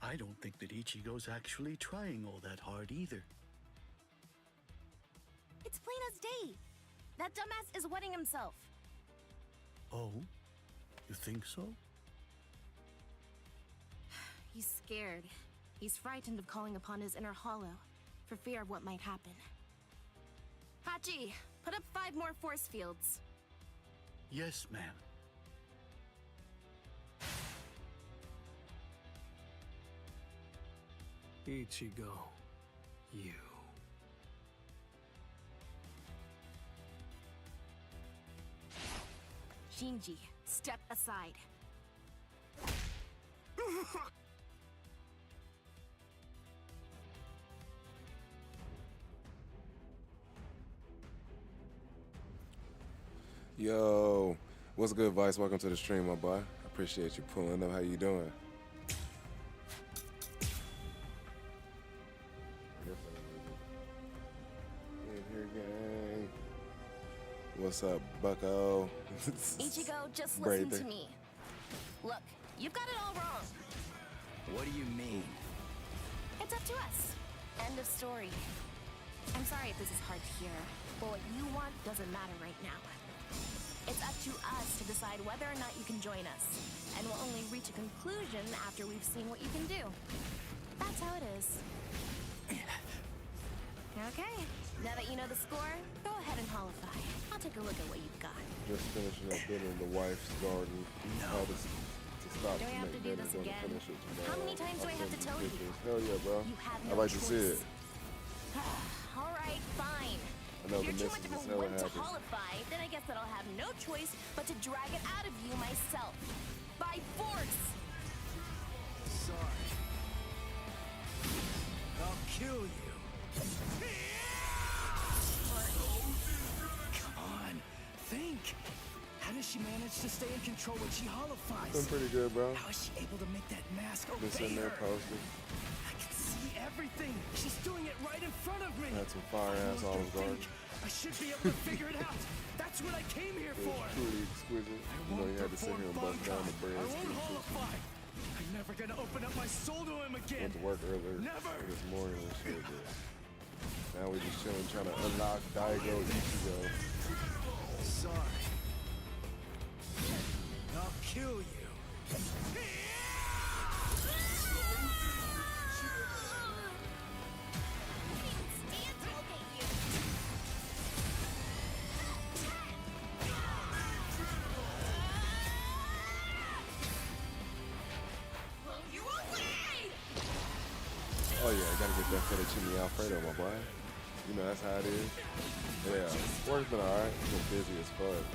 I don't think that Ichigo's actually trying all that hard either. It's plain as day. That dumbass is wetting himself. Oh? You think so? He's scared. He's frightened of calling upon his inner hollow, for fear of what might happen. Hachi, put up 5 more force fields. Yes, ma'am. Ichigo, you. Shinji, step aside. Yo, what's good, Vice? Welcome to the stream, my boy. I appreciate you pulling up. How you doing? What's up, bucko? Ichigo, just Brave listen to thing. me. Look, you've got it all wrong. What do you mean? It's up to us. End of story. I'm sorry if this is hard to hear, but what you want doesn't matter right now. It's up to us to decide whether or not you can join us, and we'll only reach a conclusion after we've seen what you can do. That's how it is. Okay, Now that you know the score, go ahead and holify. I'll take a look at what you've got. Just finishing up dinner in the wife's garden. How to stop Do I have to do this again? How many times do I have to tell you? Hell yeah, bro. You have I'd no like to see choice. it. All right, fine. I know If the you're too much missus of is a hella wimp to happy. holify, then I guess that I'll have no choice but to drag it out of you myself. By force! Sorry. I'll kill you. Come on, think. How does she manage to stay in control when she holifies? Been pretty good, bro. How is she able to make that mask Been obey sitting there her? posted. I can see everything. She's doing it right in front of me. Had some fire ass Olive Garden. I should be able to figure it out. That's what I came here It for. was truly exquisite. You know, you had to sit here and bust down the bread. I won't holify. I'm never gonna open up my soul to him again. Went to work earlier this morning and shit. But now we just chilling, trying to unlock Daigo Ichigo. Sorry. I'll kill you. Oh yeah, I gotta get that fettuccine Alfredo, my boy. You know, that's how it is. Yeah, work's been alright. Been busy as fuck.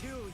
Kill you.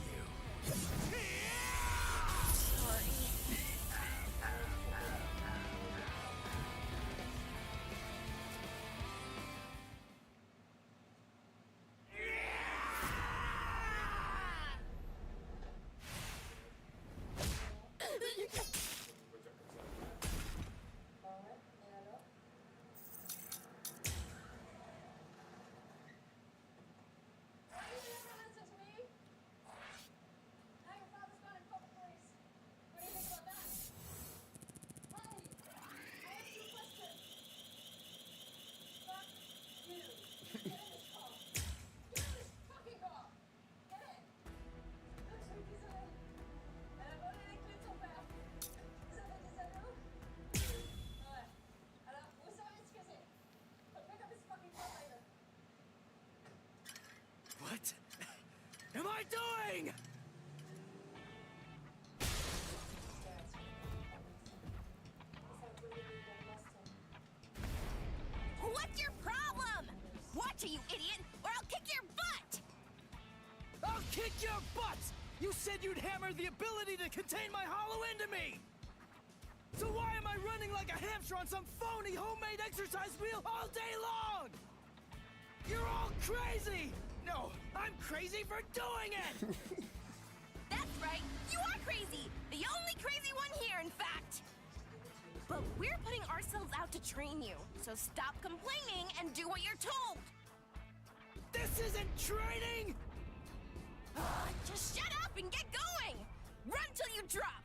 What am I doing? What's your problem? Watch it, you idiot, or I'll kick your butt! I'll kick your butts! You said you'd hammer the ability to contain my hollow into me! So why am I running like a hamster on some phony homemade exercise wheel all day long? You're all crazy! No, I'm crazy for doing it! That's right, you are crazy! The only crazy one here, in fact! But we're putting ourselves out to train you, so stop complaining and do what you're told! This isn't training! Just shut up and get going! Run till you drop!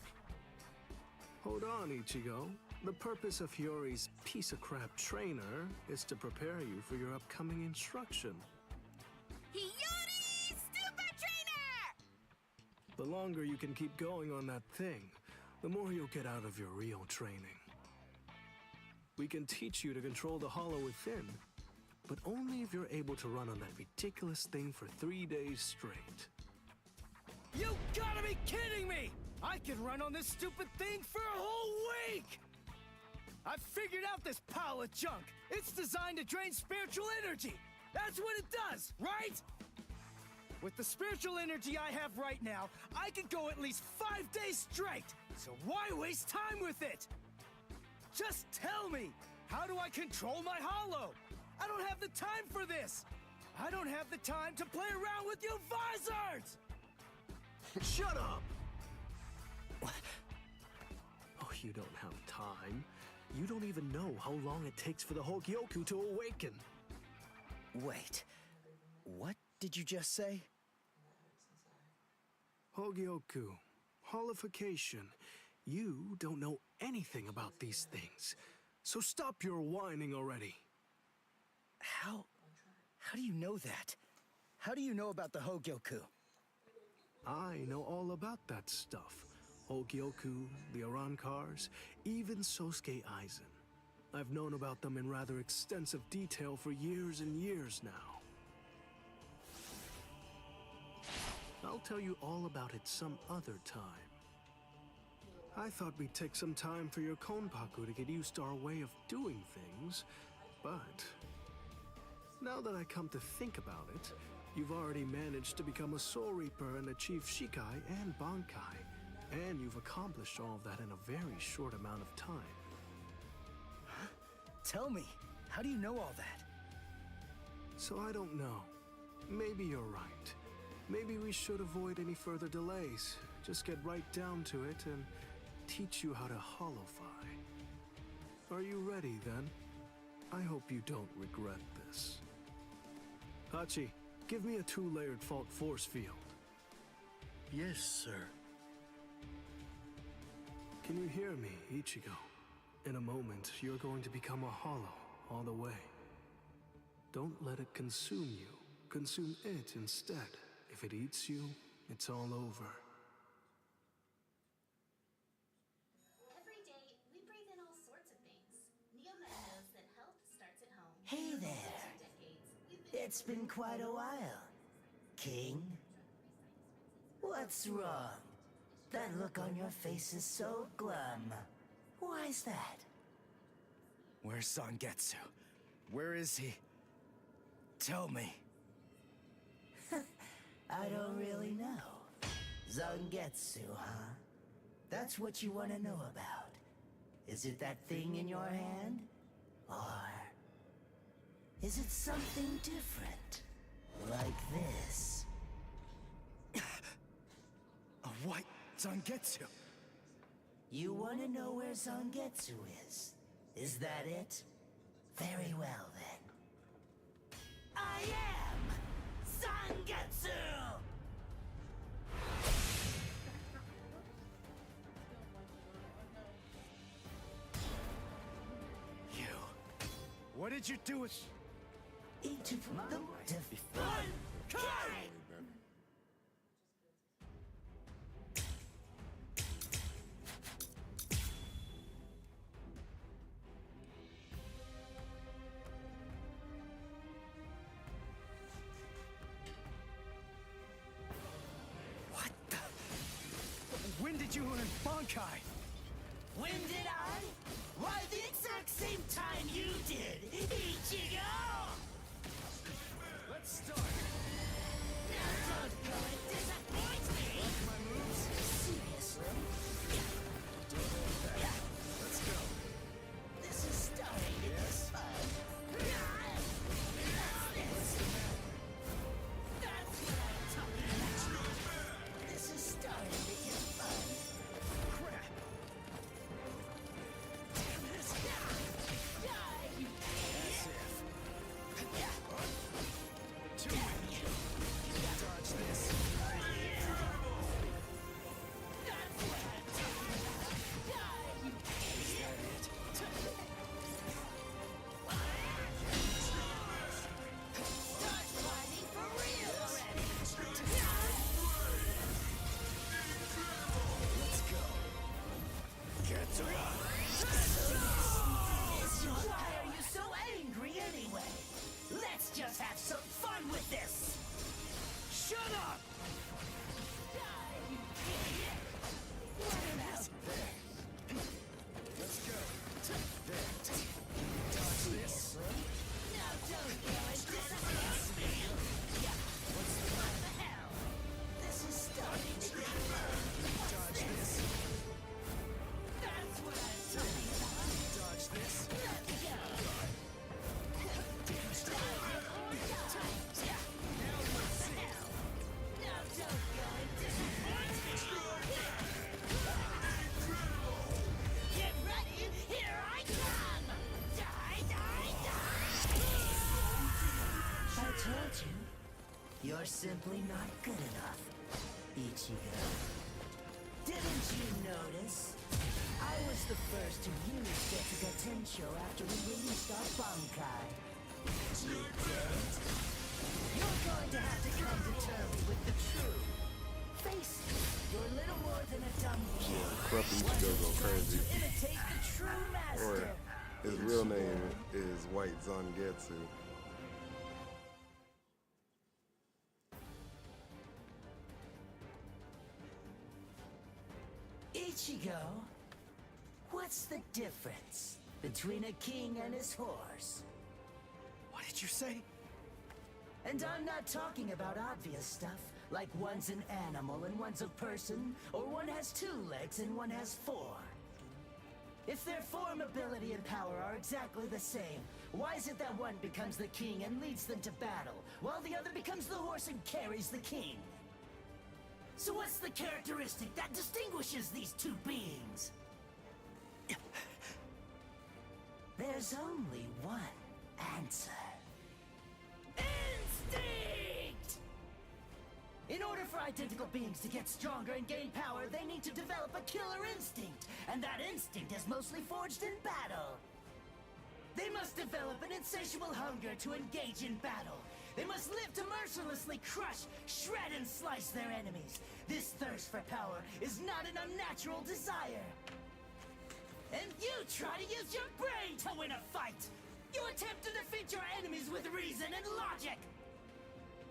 Hold on, Ichigo. The purpose of Hiyori's piece of crap trainer is to prepare you for your upcoming instruction. Hiyori, stupid trainer! The longer you can keep going on that thing, the more you'll get out of your real training. We can teach you to control the hollow within, but only if you're able to run on that ridiculous thing for 3 days straight. You gotta be kidding me! I could run on this stupid thing for a whole week! I've figured out this pile of junk. It's designed to drain spiritual energy. That's what it does, right? With the spiritual energy I have right now, I could go at least 5 days straight. So why waste time with it? Just tell me, how do I control my hollow? I don't have the time for this. I don't have the time to play around with you visors! Shut up! Oh, you don't have time. You don't even know how long it takes for the Hogyoku to awaken. Wait, what did you just say? Hogyoku, holification. You don't know anything about these things. So stop your whining already. How do you know that? How do you know about the Hogyoku? I know all about that stuff. Hogyoku, the Arankars, even Sosuke Aizen. I've known about them in rather extensive detail for years and years now. I'll tell you all about it some other time. I thought we'd take some time for your Konpaku to get used to our way of doing things, but now that I come to think about it, you've already managed to become a Soul Reaper and achieve Shikai and Bankai, and you've accomplished all of that in a very short amount of time. Huh? Tell me, how do you know all that? So I don't know. Maybe you're right. Maybe we should avoid any further delays. Just get right down to it and teach you how to holofy. Are you ready, then? I hope you don't regret this. Hachi, give me a 2-layered fault force field. Yes, sir. Can you hear me, Ichigo? In a moment, you're going to become a hollow all the way. Don't let it consume you. Consume it instead. If it eats you, it's all over. Every day, we breathe in all sorts of things. Neoman knows that health starts at home. Hey there. It's been quite a while. King? What's wrong? That look on your face is so glum. Why's that? Where's Zangetsu? Where is he? Tell me. I don't really know. Zangetsu, huh? That's what you want to know about. Is it that thing in your hand? Or is it something different? Like this? A white Zangetsu. You want to know where Zangetsu is? Is that it? Very well, then. I am Zangetsu! You... What did you do with... Each of them define kind! When did you learn Bankai? When did I? Why, the exact same time you did, Ichigo! Let's start. Now don't go and disappoint me! Like my moves? Seriously? Let's go. This is starting to get fun. That's what I'm talking about. This is starting to get fun. Crap. You're simply not good enough, Ichigo. Didn't you notice? I was the first to use Pt.2 after we released our Bankai. You didn't? You're going to have to come to terms with the truth. Face it, you're little more than a dumb kid. Corrupt Ichigo go crazy. To imitate the true master. Or his real name is White Zangetsu. Ichigo, what's the difference between a king and his horse? What did you say? And I'm not talking about obvious stuff, like one's an animal and one's a person, or one has 2 legs and one has 4. If their form, ability, and power are exactly the same, why is it that one becomes the king and leads them to battle, while the other becomes the horse and carries the king? So what's the characteristic that distinguishes these 2 beings? There's only one answer. Instinct! In order for identical beings to get stronger and gain power, they need to develop a killer instinct, and that instinct is mostly forged in battle. They must develop an insatiable hunger to engage in battle. They must live to mercilessly crush, shred, and slice their enemies. This thirst for power is not an unnatural desire. And you try to use your brain to win a fight! You attempt to defeat your enemies with reason and logic!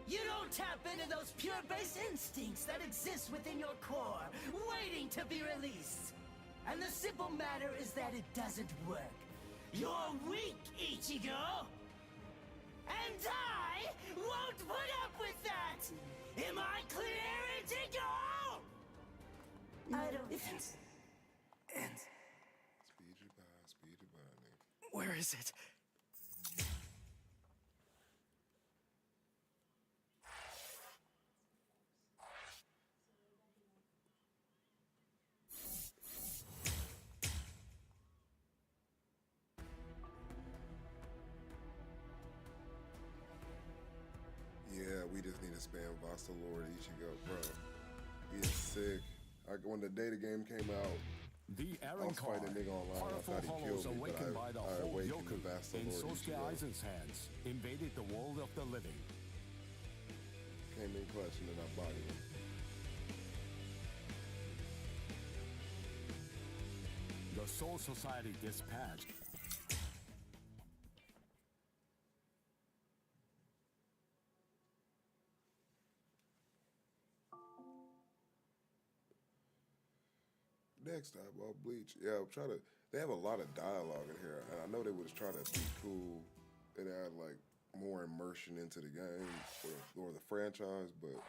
You don't tap into those pure base instincts that exist within your core, waiting to be released. And the simple matter is that it doesn't work. You're weak, Ichigo! And I won't put up with that! Am I clear, Ichigo? I don't... Speed you by, nigga. Where is it? Yeah, we just need to spam Vasta Lord Ichigo, bro. He is sick. When the data game came out, The I was fighting a nigga online. I thought he killed me, but I awakened the Vasta in Lord Sosuke Ichigo. Aizen's hands, invaded the world of the living. Came in clutch and then I bodied him. The Soul Society dispatched. Next time about Bleach. Yeah, I'm trying to. They have a lot of dialogue in here, and I know they was trying to be cool and add like more immersion into the game or the franchise, but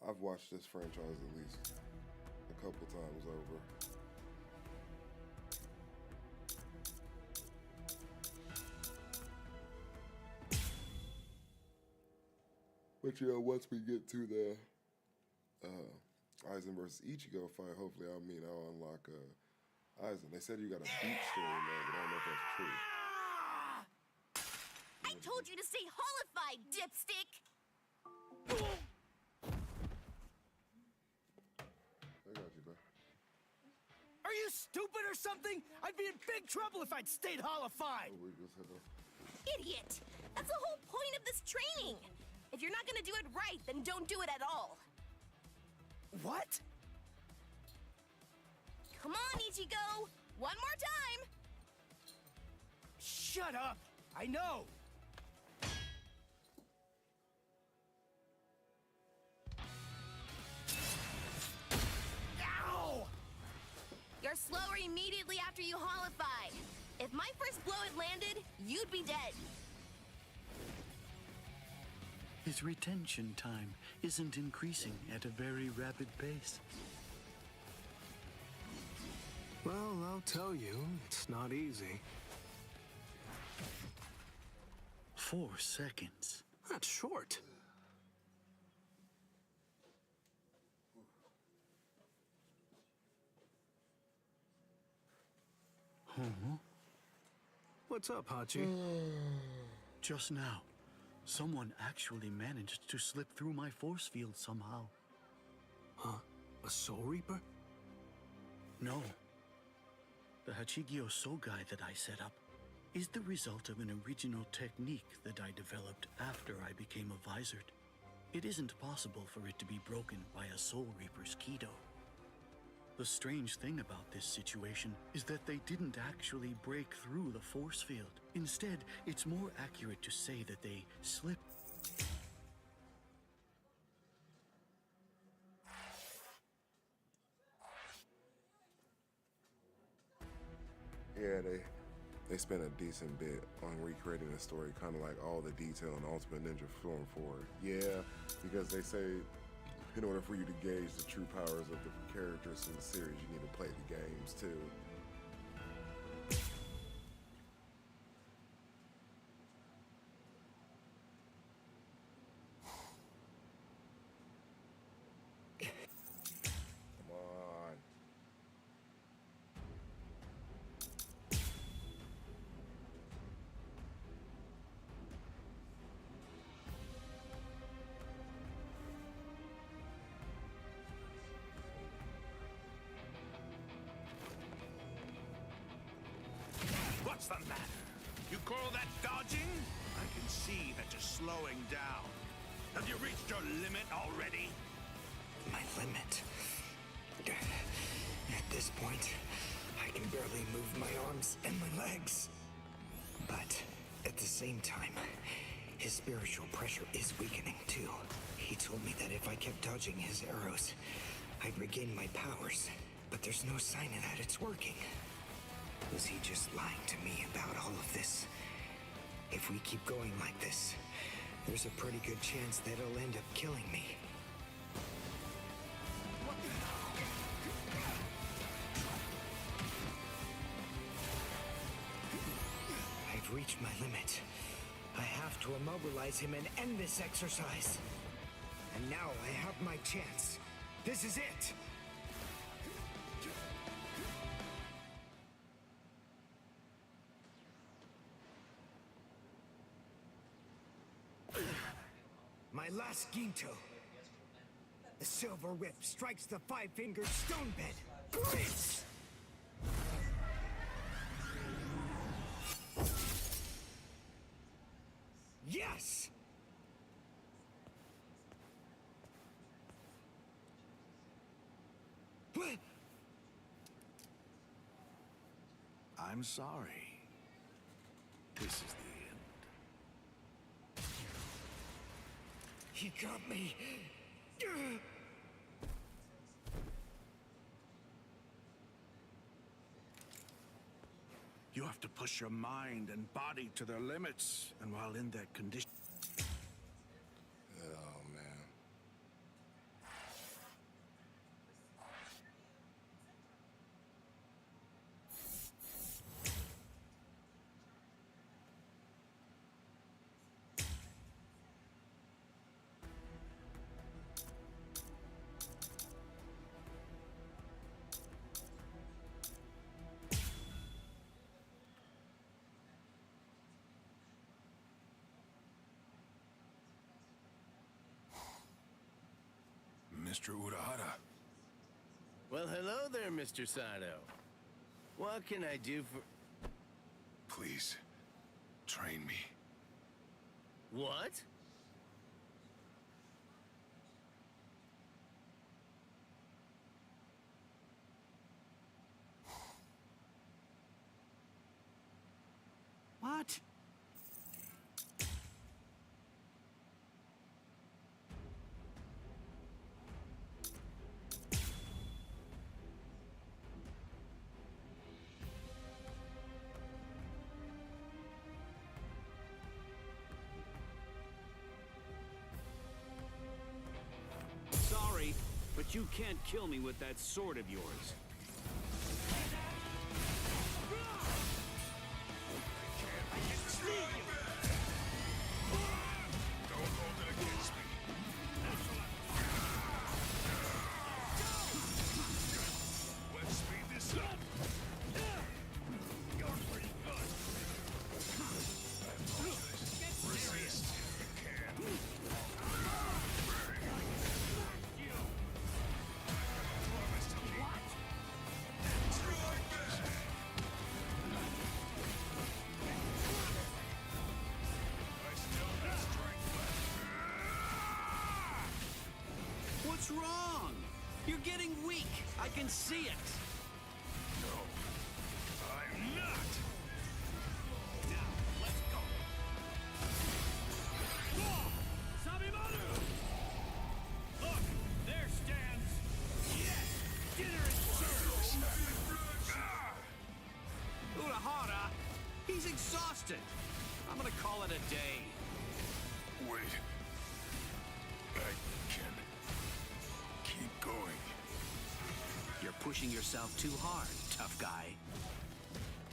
I've watched this franchise at least a couple times over. But yeah, once we get to the Aizen versus Ichigo fight, hopefully I'll unlock Aizen. They said you got a beat story in there, but I don't know if that's true. I told you to stay hollified, dipstick! I got you, bro. Are you stupid or something? I'd be in big trouble if I'd stayed hollified! Idiot! That's the whole point of this training! If you're not gonna do it right, then don't do it at all. What? Come on, Ichigo! One more time! Shut up! I know! Ow! You're slower immediately after you hollify. If my first blow had landed, you'd be dead. His retention time isn't increasing at a very rapid pace. Well, I'll tell you, it's not easy. 4 seconds. That's short. Huh? What's up, Hachi? Just now, Someone actually managed to slip through my force field somehow. Huh? A Soul Reaper? No. The Hachigyo Soul guy that I set up is the result of an original technique that I developed after I became a Visored. It isn't possible for it to be broken by a Soul Reaper's Kido. The strange thing about this situation is that they didn't actually break through the force field. Instead, it's more accurate to say that they slipped. Yeah, they spent a decent bit on recreating the story, kind of like all the detail in Ultimate Ninja Storm 4. Yeah, because they say in order for you to gauge the true powers of the characters in the series, you need to play the games too. Come on. What's the matter? You call that dodging? I can see that you're slowing down. Have you reached your limit already? My limit? At this point, I can barely move my arms and my legs. But at the same time, his spiritual pressure is weakening too. He told me that if I kept dodging his arrows, I'd regain my powers. But there's no sign of that it's working. Was he just lying to me about all of this? If we keep going like this, there's a pretty good chance that he'll end up killing me. I've reached my limit. I have to immobilize him and end this exercise. And now I have my chance. This is it! My last Ginto. The silver whip strikes the five-fingered stone bed. Bleach! Yes! What? I'm sorry. This is the end. He got me. You have to push your mind and body to their limits, and while in that condition... Oh, man. Mr. Urahara. Well, hello there, Mr. Sato. What can I do for... Please, train me. What? What? Sorry, but you can't kill me with that sword of yours. Don't hold it against me. Let's speed this up. You're pretty good. Resist. You What's wrong? You're getting weak. I can see it. No, I'm not. Now, let's go. Sabimaru! Look, there stands... Yes! Dinner is served! Urahara, he's exhausted. I'm gonna call it a day. Wait. I can keep going. You're pushing yourself too hard, tough guy.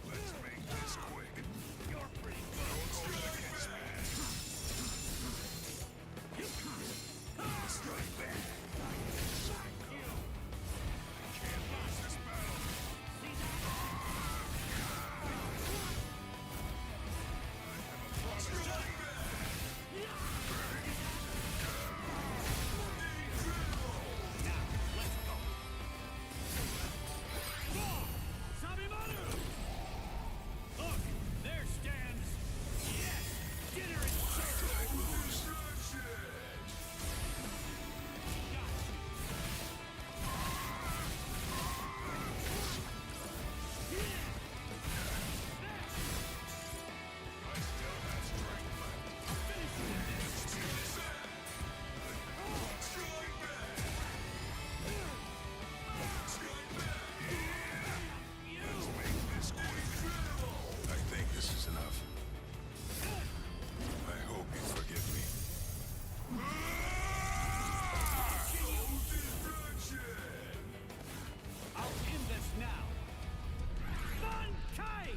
Let's make this quick. You're pretty good. Strike back. Can't lose this battle. Sabimaru! Look, there stands... Yes! Dinner is served! I think this is enough. I hope you forgive me. I'll end this now! Bankai!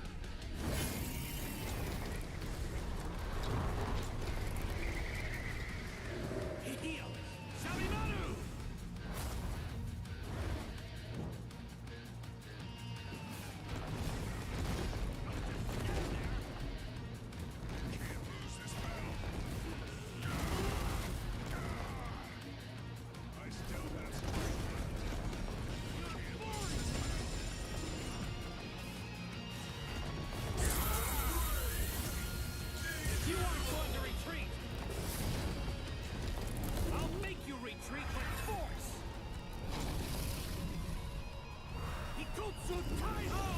Heal! Sabimaru! You aren't going to retreat! I'll make you retreat with force! Hikutsu Taiho!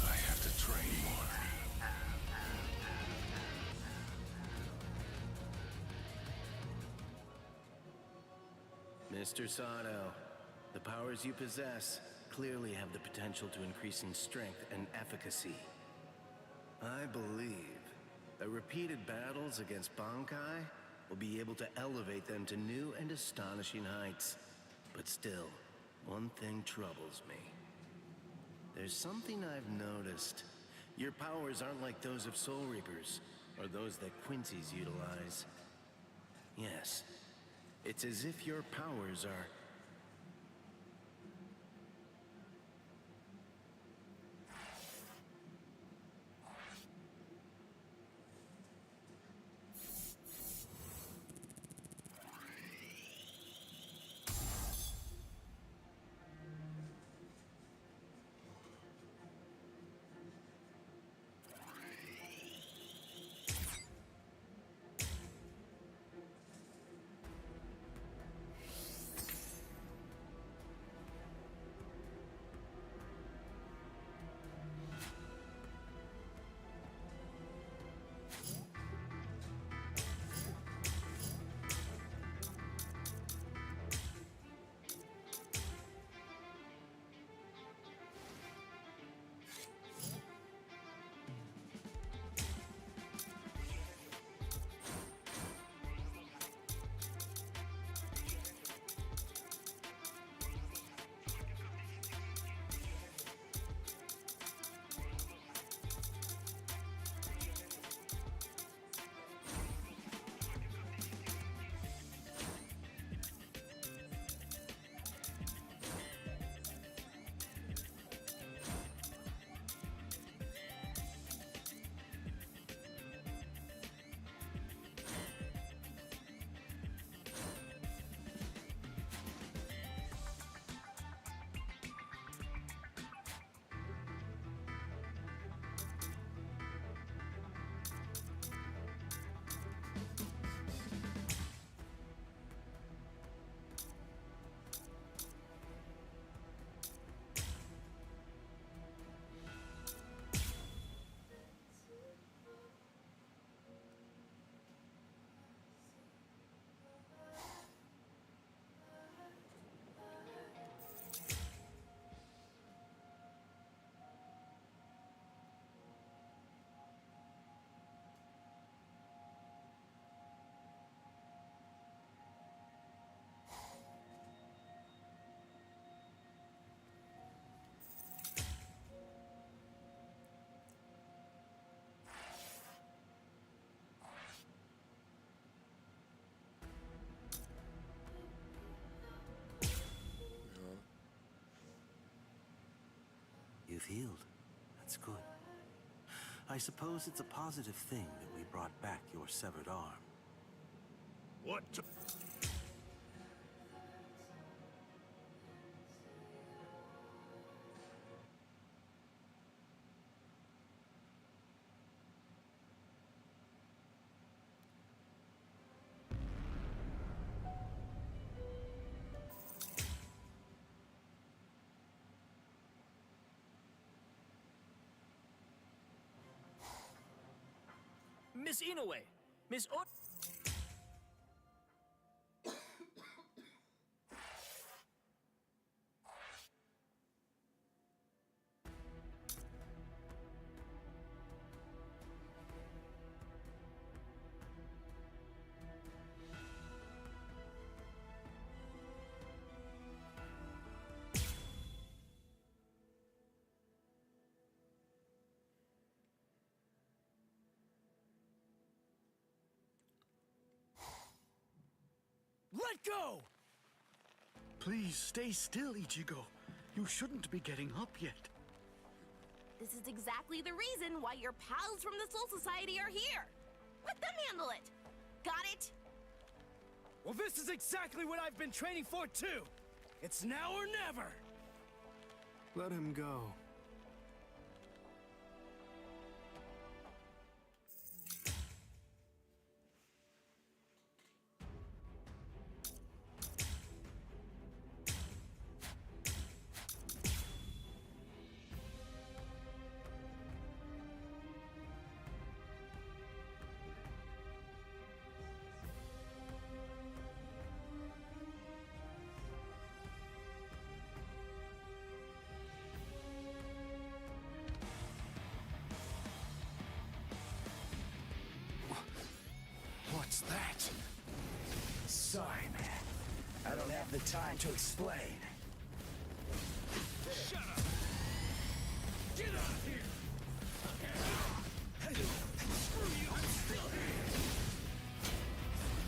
I have to train more. Mr. Sato, the powers you possess clearly have the potential to increase in strength and efficacy. I believe that repeated battles against Bankai will be able to elevate them to new and astonishing heights. But still, one thing troubles me. There's something I've noticed. Your powers aren't like those of Soul Reapers, or those that Quincy's utilize. Yes, it's as if your powers are... You've healed. That's good. I suppose it's a positive thing that we brought back your severed arm. What? Miss Inoue! Miss O... Let go! Please stay still, Ichigo. You shouldn't be getting up yet. This is exactly the reason why your pals from the Soul Society are here. Let them handle it. Got it? Well, this is exactly what I've been training for, too! It's now or never! Let him go. What's that? Sorry, man. I don't have the time to explain. Shut up! Get out of here! Screw you! I'm still here!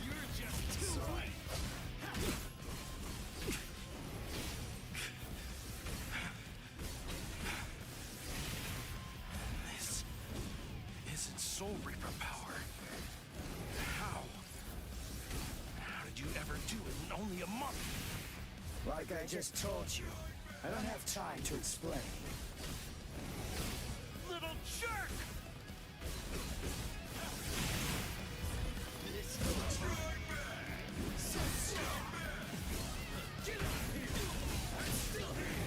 You're just too weak! This isn't Soul Reaper power. How did you ever do it in only a month? Like I just told you, I don't have time to explain. Little jerk! Get out of here! I'm still here!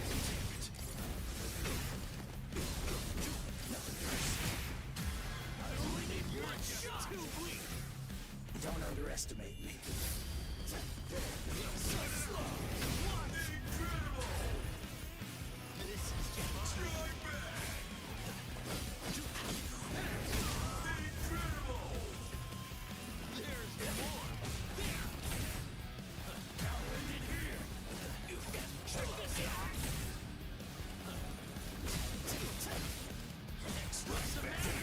I only need one shot! Too weak! Don't underestimate me. So slow! What? Incredible! This is just strike back! Incredible! There's more! There! Now end it here! You can check this out! What's the matter?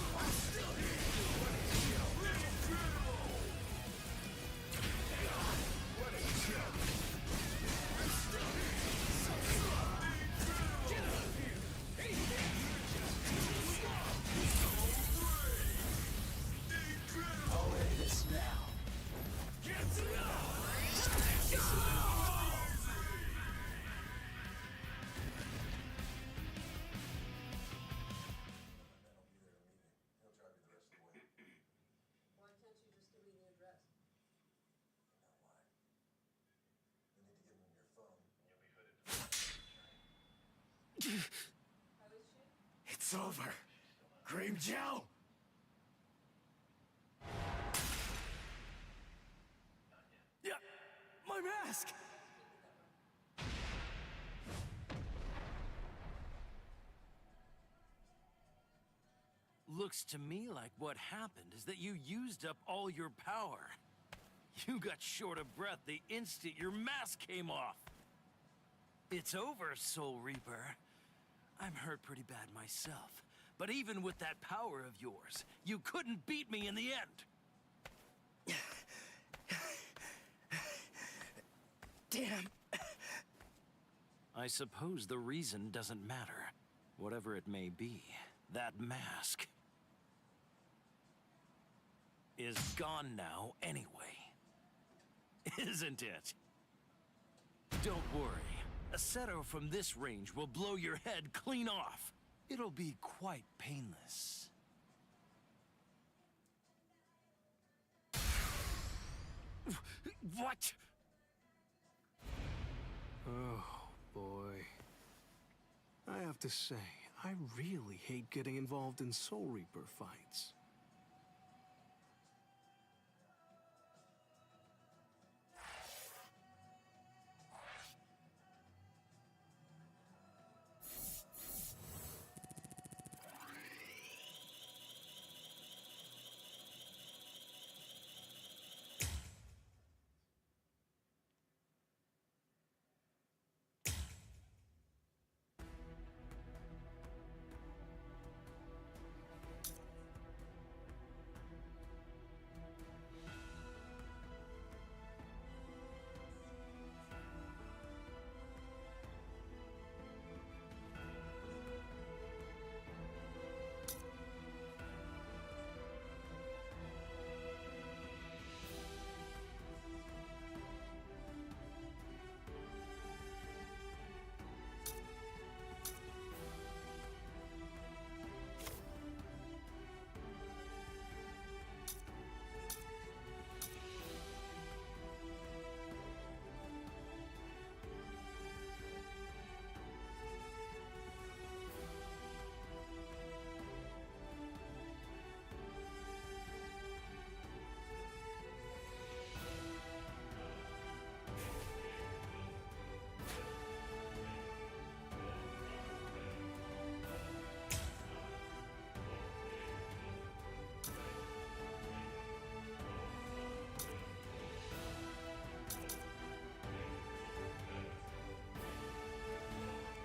I'm still here! Incredible! What a joke! I'm still here! So slow! Incredible! Get out of here! Hey, you're just too slow! So brave! Incredible! I'll end this now. Get to know! It's over. Cream Gel! Yeah, my mask! Looks to me like what happened is that you used up all your power. You got short of breath the instant your mask came off. It's over, Soul Reaper. I'm hurt pretty bad myself, but even with that power of yours, you couldn't beat me in the end. Damn. I suppose the reason doesn't matter. Whatever it may be, that mask is gone now anyway. Isn't it? Don't worry. A seto from this range will blow your head clean off. It'll be quite painless. What? Oh, boy. I have to say, I really hate getting involved in Soul Reaper fights.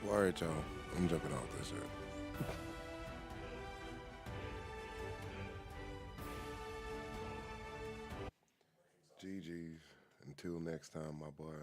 Well, alright, y'all. I'm jumping off this shit. GG's. Until next time, my boy.